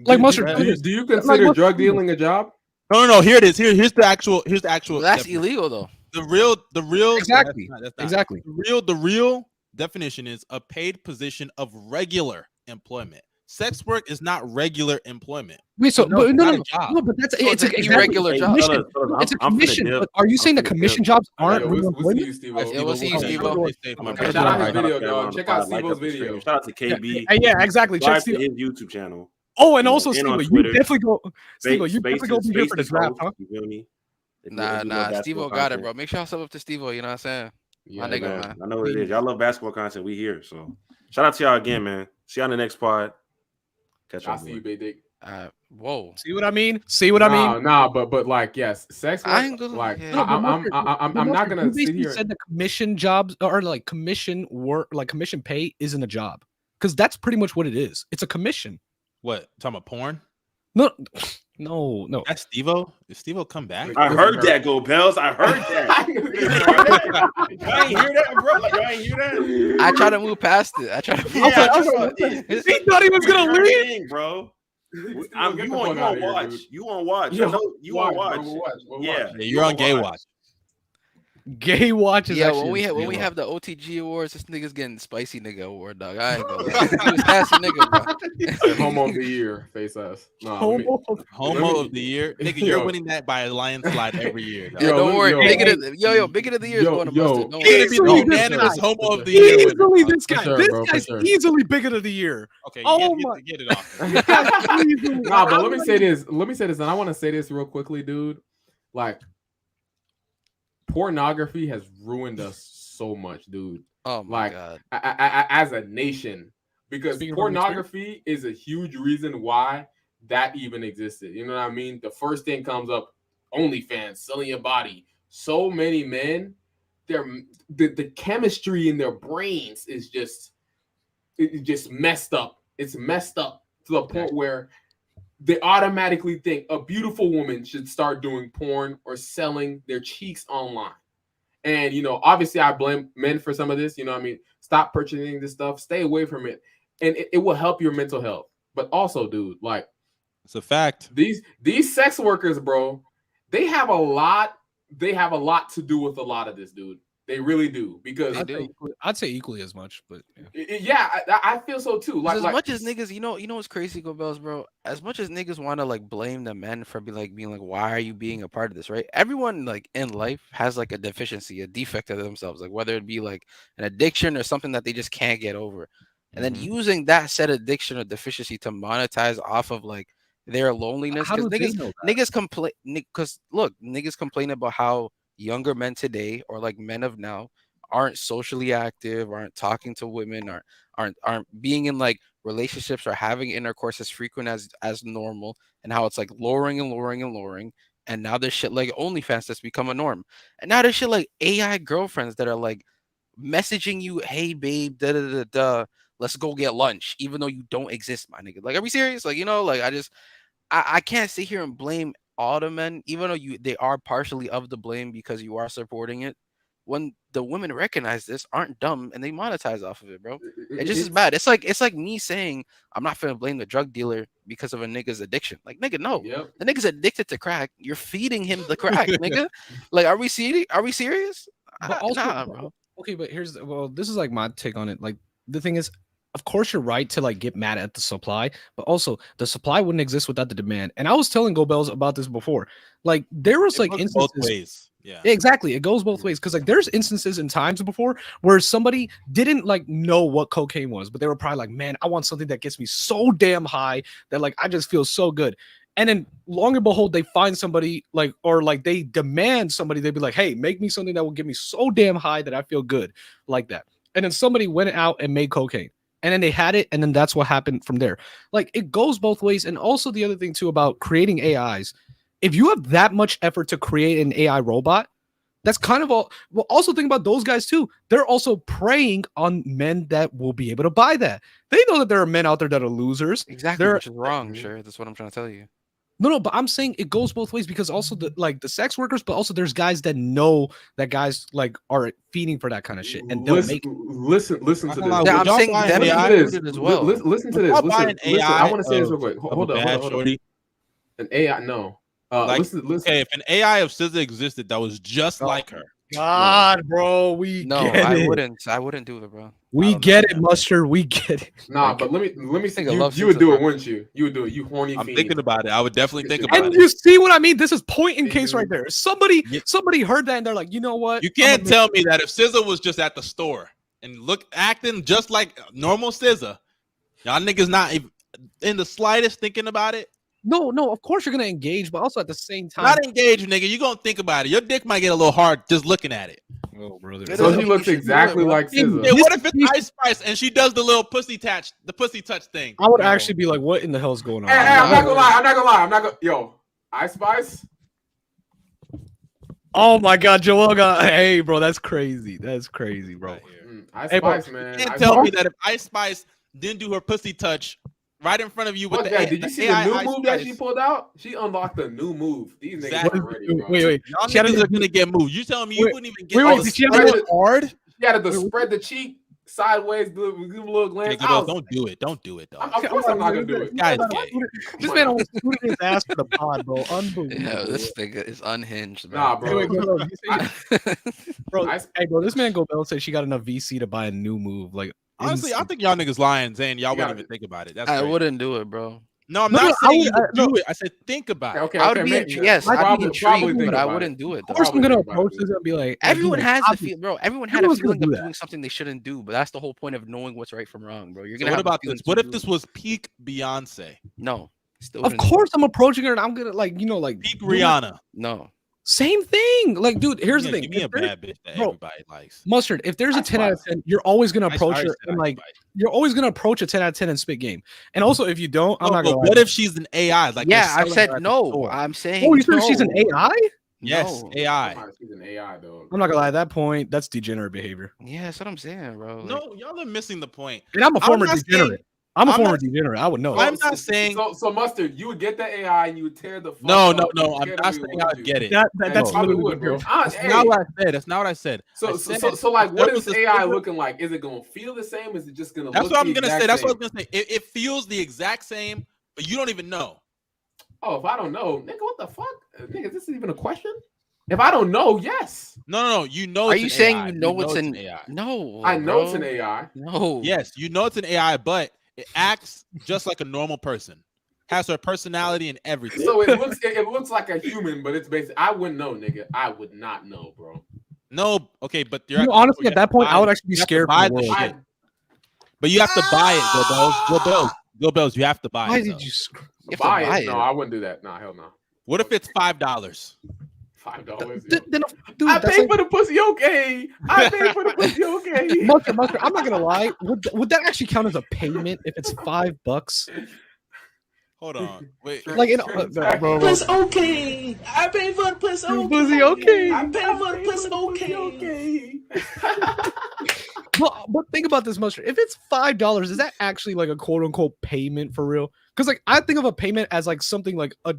like Mustard. Do you consider drug dealing a job? No. Here it is. Here's the actual. Well, that's illegal though. The real exactly. The real definition is a paid position of regular employment. sex work is not regular employment. Wait, so no, no, but that's it's an irregular job. It's a commission. But are you saying that commission jobs aren't real employment? We'll see you, Steve-O. Shout out his video, dog. Check out Steve-O's video. Shout out to KB. Yeah, exactly. Check his YouTube channel. Oh, and also, Steve-O, you definitely go. Steve-O, you definitely go be here for the draft, huh? You feel me? Nah, Steve-O got it, bro. Make sure y'all sub up to Steve-O. You know what I'm saying? Yeah, my nigga, man. I know what it is. Y'all love basketball content. We here, so shout out to y'all again, man. See y'all on the next pod. Catch y'all. I see you, big dick. Whoa. See what I mean? See what I mean? Nah, but like, yes, sex work. Like, I'm not gonna sit here. Said the commission jobs or like commission work, like commission pay, isn't a job because that's pretty much what it is. It's a commission. What? Talking about porn? No. That's Steve-O? Did Steve-O come back? I heard that, Go Bells. I heard that. I ain't hear that, bro. Like, I ain't hear that. I tried to move past it. He thought he was gonna leave, bro. You on watch. Yo, I know you on watch. Yeah, you're on Gay Watch. Gay Watch is when we have the OTG awards, this nigga's getting spicy nigga award, dog. I ain't gonna lie. He was sassy nigga, bro. Homo of the year, face ass. Homo of the year, nigga. You're winning that by a landslide every year. Dog. Yeah, don't worry. Bigot of the year is going to bust it. Don't worry. Be the unanimous Homo of the year. Easily, this guy. This guy's easily Bigot of the year. Okay, get it off. Nah, but let me say this, and I want to say this real quickly, dude. Like, pornography has ruined us so much, dude. Oh my God. As a nation, because pornography is a huge reason why that even existed. You know what I mean? The first thing comes up, OnlyFans, selling your body. So many men, the chemistry in their brains is just messed up. It's messed up to the point where they automatically think a beautiful woman should start doing porn or selling their cheeks online. And, obviously I blame men for some of this. You know what I mean? Stop purchasing this stuff. Stay away from it. And it will help your mental health. But also, dude, like, it's a fact. These sex workers, bro, they have a lot to do with a lot of this, dude. They really do, because I'd say equally as much, but yeah, I feel so too. Like, much as niggas, you know what's crazy, Go Bells, bro. As much as niggas want to like blame the men for being like, why are you being a part of this, right? Everyone like in life has like a deficiency, a defect of themselves, like whether it be like an addiction or something that they just can't get over, and then using that said addiction or deficiency to monetize off of like their loneliness. Because niggas complain, because look, niggas complain about how younger men today, or like men of now, aren't socially active, aren't talking to women, aren't being in like relationships or having intercourse as frequent as normal, and how it's like lowering, and now there's shit like OnlyFans that's become a norm, and now there's shit like AI girlfriends that are like messaging you, hey babe, let's go get lunch, even though you don't exist, my nigga. Like, are we serious? Like, like I can't sit here and blame all the men, even though they are partially of the blame because you are supporting it. When the women recognize this, aren't dumb, and they monetize off of it, bro. It just is bad. It's like me saying I'm not gonna blame the drug dealer because of a nigga's addiction. Like, nigga, no, the nigga's addicted to crack. You're feeding him the crack, nigga. Like, are we serious? But also, nah, bro. Okay, but this is like my take on it. Like, the thing is, of course, you're right to like get mad at the supply, but also the supply wouldn't exist without the demand. And I was telling Go Bells about this before. Like, there was like instances. Both ways. Yeah, exactly. It goes both ways, because like there's instances and times before where somebody didn't like know what cocaine was, but they were probably like, man, I want something that gets me so damn high that like I just feel so good. And then long and behold, they find somebody like, or like they demand somebody, they'd be like, hey, make me something that will get me so damn high that I feel good, like that. And then somebody went out and made cocaine. And then they had it, and then that's what happened from there. Like, it goes both ways. And also the other thing too about creating AIs, if you have that much effort to create an AI robot, that's kind of all. Well, also think about those guys too. They're also preying on men that will be able to buy that. They know that there are men out there that are losers. Exactly, which is wrong. Sure, that's what I'm trying to tell you. No, but I'm saying it goes both ways, because also the sex workers, but also there's guys that know that guys like are feeding for that kind of shit, and they'll listen to this. Yeah, I'm saying them included as well. Listen to this. Listen. I want to say this real quick. Hold on. An AI, no. Okay, if an AI of SZA existed that was just like her, God, bro. We get it. I wouldn't do it, bro. We get it, Mustard. We get it. Nah, but let me see. You would do it, wouldn't you? You would do it. You horny I'm fiend. thinking about it. I would definitely think about it. And you see what I mean? This is point in case right there. Somebody heard that and they're like, you know what? You can't tell me that if SZA was just at the store and acting just like normal SZA, y'all niggas not even in the slightest thinking about it. No, of course you're gonna engage, but also at the same time, not engage, nigga. You gonna think about it. Your dick might get a little hard just looking at it. Oh, brother. So she looks exactly like SZA. Yeah, what if it's Ice Spice and she does the little pussy touch thing? I would actually be like, what in the hell's going on? Hey, I'm not gonna lie. Yo, Ice Spice. Oh my God, Joel got. Hey, bro, that's crazy. That's crazy, bro. Ice Spice, man. You can't tell me that if Ice Spice didn't do her pussy touch right in front of you with did you see the new move that she pulled out? She unlocked a new move. These niggas are ready, bro. Wait. Y'all niggas are gonna get moved. You telling me you wouldn't even get did she have it hard? She had to spread the cheek sideways, give a little glance. Don't do it. Don't do it, though. Of course I'm not gonna do it. Guy's gay. This man almost scooted his ass for the pod, bro. Unbelievable. Yeah, this thing is unhinged, man. Nah, bro. Bro, hey, bro, this man Gobel said she got enough VC to buy a new move. Like, honestly, I think y'all niggas lying, saying y'all wouldn't even think about it. That's I wouldn't do it, bro. No, I'm not saying you would do it. I said think about it. Okay, I would be intrigued, but I wouldn't do it. Of course, I'm gonna approach this and be like, everyone has the feel, bro. Everyone had a feeling of doing something they shouldn't do, but that's the whole point of knowing what's right from wrong, bro. You're gonna. What about this? What if this was peak Beyonce? No, of course I'm approaching her and I'm gonna peak Rihanna. No. Same thing. Like, dude, here's the thing. Give me a bad bitch that everybody likes. Mustard, if there's a 10 out of 10, you're always going to approach her and you're always going to approach a 10 out of 10 and spit game. And also, if you don't, I'm not going to What if she's an AI? Like, yeah, I said no. I'm saying you said she's an AI? Yes, AI. She's an AI, though. I'm not going to lie. At that point, that's degenerate behavior. Yeah, that's what I'm saying, bro. No, y'all are missing the point. And I'm a former degenerate. I'm a former degenerate. I would know. I'm not saying so. Mustard, you would get the AI and you would tear the. No. I'm not saying I would get it. That's literally bro. That's not what I said. That's not what I said. So like, what is AI looking like? Is it gonna feel the same? Is it just gonna? That's what I'm gonna say. That's what I was gonna say. It feels the exact same, but you don't even know. Oh, if I don't know, nigga, what the fuck, nigga? Is this even a question? If I don't know, yes. No. You know. Are you saying you know it's an AI? No. I know it's an AI. No. Yes, you know it's an AI, but it acts just like a normal person, has her personality and everything. So it looks like a human, but it's basically I wouldn't know, nigga. I would not know, bro. No, okay, but honestly at that point I would actually be scared for the world. But you have to buy it, Go Bells. You have to buy it. Why did you buy it? No, I wouldn't do that. Nah, hell no. What if it's $5? $5. I paid for the pussy, okay. I paid for the pussy, okay. Mustard, I'm not gonna lie. Would that actually count as a payment if it's $5? Hold on, wait. Like, bro. Plus okay. I paid for the plus okay. Pussy, okay. I paid for the plus okay. But think about this, Mustard. If it's $5, is that actually like a quote unquote payment for real? Because like I think of a payment as like something like a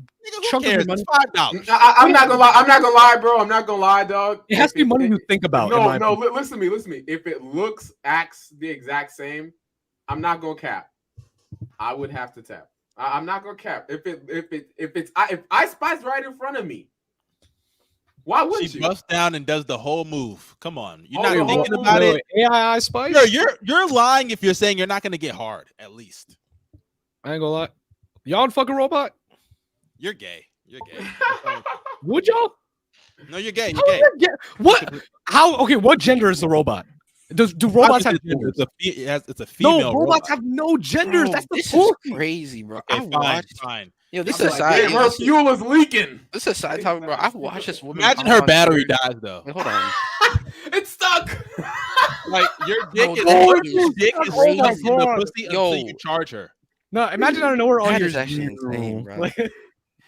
chunk of your money. $5. I'm not gonna lie, bro. I'm not gonna lie, dog. It has to be money you think about. No. Listen to me. If it acts the exact same, I'm not gonna cap. I would have to tap. I'm not gonna cap. If I Spice right in front of me, why wouldn't she you? busts down and does the whole move? Come on, you're not thinking about it. AI Spice. You're lying if you're saying you're not gonna get hard. At least I ain't gonna lie. Y'all fucking robot. You're gay. Would y'all? No, you're gay. What? How? Okay, what gender is the robot? Do robots have genders? It's a female. No, robots have no genders. That's the point. Crazy, bro. Okay, fine. Yo, this is a side. Her fuel is leaking. This is a side topic, bro. I've watched this woman. Imagine her battery dies though. Wait, hold on. It's stuck. Like your dick is in the pussy until you charge her. No, imagine out of nowhere all your actually insane, bro.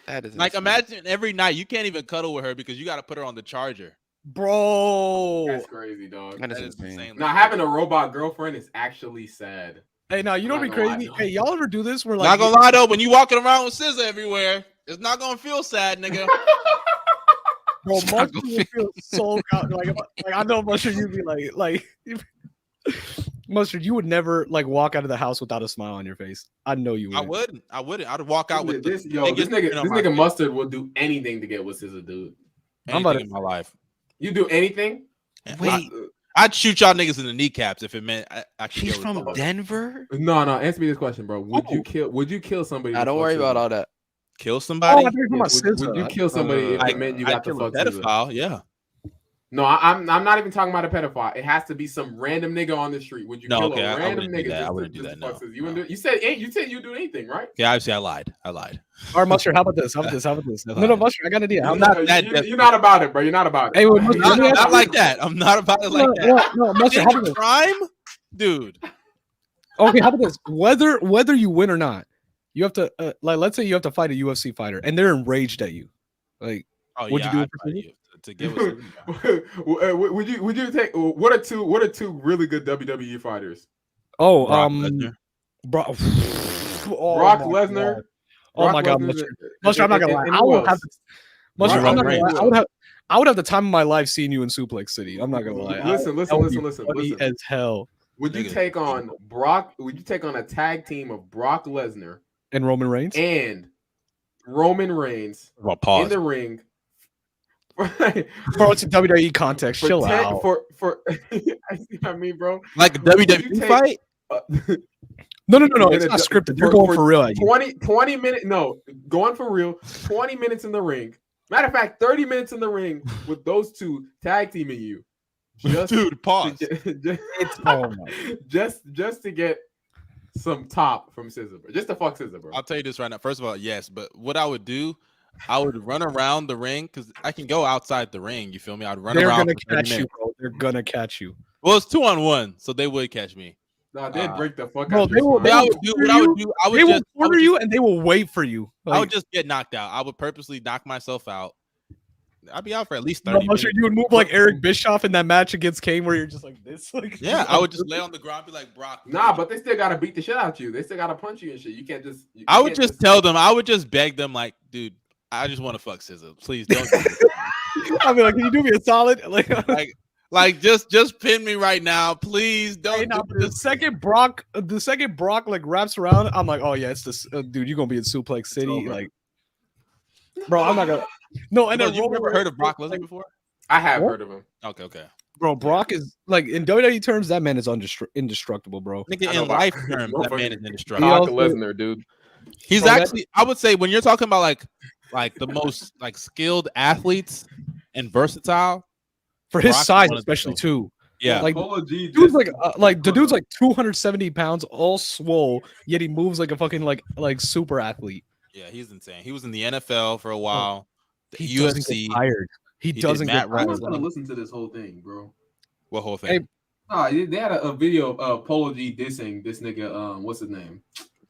That is like imagine every night you can't even cuddle with her because you got to put her on the charger. Bro, that's crazy, dog. That is insane. Now having a robot girlfriend is actually sad. Hey, now you know what'd be crazy? Hey, y'all ever do this? Where like not gonna lie though, when you walking around with SZA everywhere, it's not gonna feel sad, nigga. Bro, Mustard would feel so like I know Mustard, you'd be like Mustard, you would never like walk out of the house without a smile on your face. I know you would. I wouldn't. I'd walk out with this nigga Mustard will do anything to get with SZA, dude. Anything in my life. You do anything? Wait, I'd shoot y'all niggas in the kneecaps if it meant I could. He's from Denver. No. Answer me this question, bro. Would you kill somebody? Don't worry about all that. Kill somebody? Would you kill somebody if it meant you got the fuck pedophile? Yeah. No, I'm not even talking about a pedophile. It has to be some random nigga on the street. Would you kill a random nigga? I wouldn't do that. No. You said you do anything, right? Yeah, obviously I lied. All right, Mustard. How about this? No, Mustard. I got an idea. You're not about it, bro. You're not about it. Hey, Mustard, not like that. I'm not about it like that. No, Mustard. How about this? Crime, dude. Okay, how about this? Whether you win or not, you have to like. Let's say you have to fight a UFC fighter, and they're enraged at you. Like, would you do it for you? To give us would you take what are two really good WWE fighters? Oh, Brock Lesnar. Oh my God, Mustard, I'm not gonna lie. I would have Mustard, I'm not gonna lie. I would have the time of my life seeing you in Suplex City. I'm not gonna lie. Listen. As hell. Would you take on Brock? Would you take on a tag team of Brock Lesnar and Roman Reigns in the ring? Bro, it's a WWE context. Chill out. I mean, bro, like a WWE fight. No. It's not scripted. You're going for real at you. 20 minutes. No, going for real. 20 minutes in the ring. Matter of fact, 30 minutes in the ring with those two tag teaming you. Dude, pause. Just to get some top from Scissor, bro. Just to fuck Scissor, bro. I'll tell you this right now. First of all, yes, but what I would do, I would run around the ring because I can go outside the ring. You feel me? I'd run around. They're gonna catch you, bro. They're gonna catch you. Well, it's 2-on-1, so they would catch me. No, they'd break the fuck out. They will corner you, and they will wait for you. I would just get knocked out. I would purposely knock myself out. I'd be out for at least 30 minutes. You would move like Eric Bischoff in that match against Kane, where you're just like this. Like, yeah, I would just lay on the ground, and be like Brock. Nah, but they still gotta beat the shit out of you. They still gotta punch you and shit. You can't just. I would just tell them. I would just beg them, like, dude, I just want to fuck Scissor. Please don't. I'll be like, can you do me a solid? Like just pin me right now, please. Don't. Hey, now, the second Brock like wraps around, I'm like, oh yeah, it's this dude. You're gonna be in Suplex City, like, bro. I'm not gonna. No, and then you've never heard of Brock Lesnar before? I have heard of him. Okay. Bro, Brock is like in WWE terms, that man is indestructible, bro. Nigga, in life terms, that man is indestructible. Brock Lesnar, dude. He's actually, I would say, when you're talking about like the most like skilled athletes and versatile for his size, especially too. Yeah, like dude's like the dude's like 270 pounds, all swole, yet he moves like a fucking like super athlete. Yeah, he's insane. He was in the NFL for a while. He doesn't get tired. He doesn't get tired. I was gonna listen to this whole thing, bro. What whole thing? Hey, they had a video of Polo G dissing this nigga. What's his name?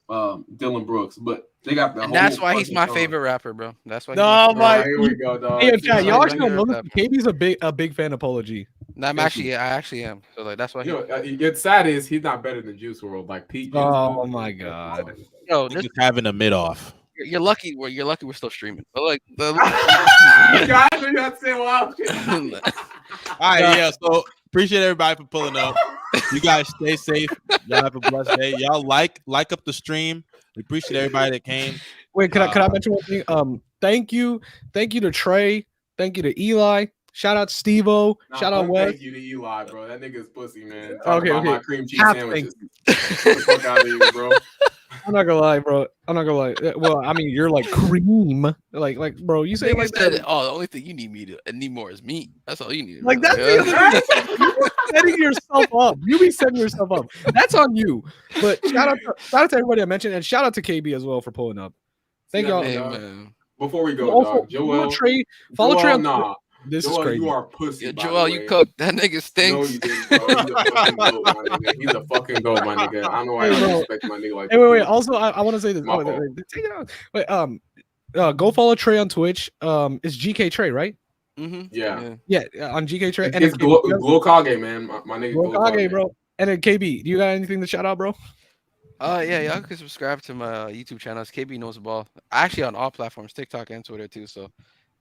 Dylan Brooks. But they got the. And that's why he's my favorite rapper, bro. That's why. No, my. Here we go, dog. Hey, chat, y'all actually know KB's a big fan of Polo G. No, I actually am. So like that's why. It's sad is he's not better than Juice WRLD. Like Pete. Oh my god. Yo, this having a mid off. You're lucky. We're still streaming. But like, all right, yeah. So appreciate everybody for pulling up. You guys stay safe. Y'all have a blessed day. Y'all like up the stream. We appreciate everybody that came. Wait, can I mention one thing? Thank you to Trey. Thank you to Eli. Shout out to Steve-O. Shout out Wes. Thank you to Eli, bro. That nigga's pussy, man. Okay. My cream cheese sandwiches. Get the fuck out of here, bro. I'm not gonna lie, bro. I'm not gonna lie. Well, I mean, you're like cream, like, bro. You say like that. Oh, the only thing you need more is meat. That's all you need. Like that's setting yourself up. You be setting yourself up. That's on you. But shout out to everybody I mentioned, and shout out to KB as well for pulling up. Thank y'all. Man. Before we go, also, dog, Joel, follow Trey. Nah. This Joel, is crazy. You are pussy. Joel, you cooked. That nigga stinks. No, you didn't, bro. He's a fucking goat, my nigga. I don't know why I don't respect my nigga like that. Wait. Also, I want to say this. Take it out. Wait, go follow Trey on Twitch. It's GK Trey, right? Mm-hmm. Yeah, on GK Trey. And it's Glokage, man. My nigga Glokage, bro. And then KB, do you got anything to shout out, bro? Yeah, y'all can subscribe to my YouTube channel. It's KB Knows the Ball. Actually on all platforms, TikTok and Twitter too. So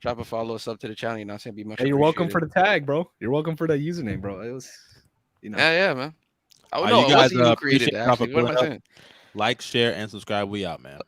drop a follow, sub to the channel. You're not saying be much. Hey, you're welcome for the tag, bro. You're welcome for the username, bro. It was, Yeah, man. Oh no, you guys created actually. What am I saying? Like, share, and subscribe. We out, man.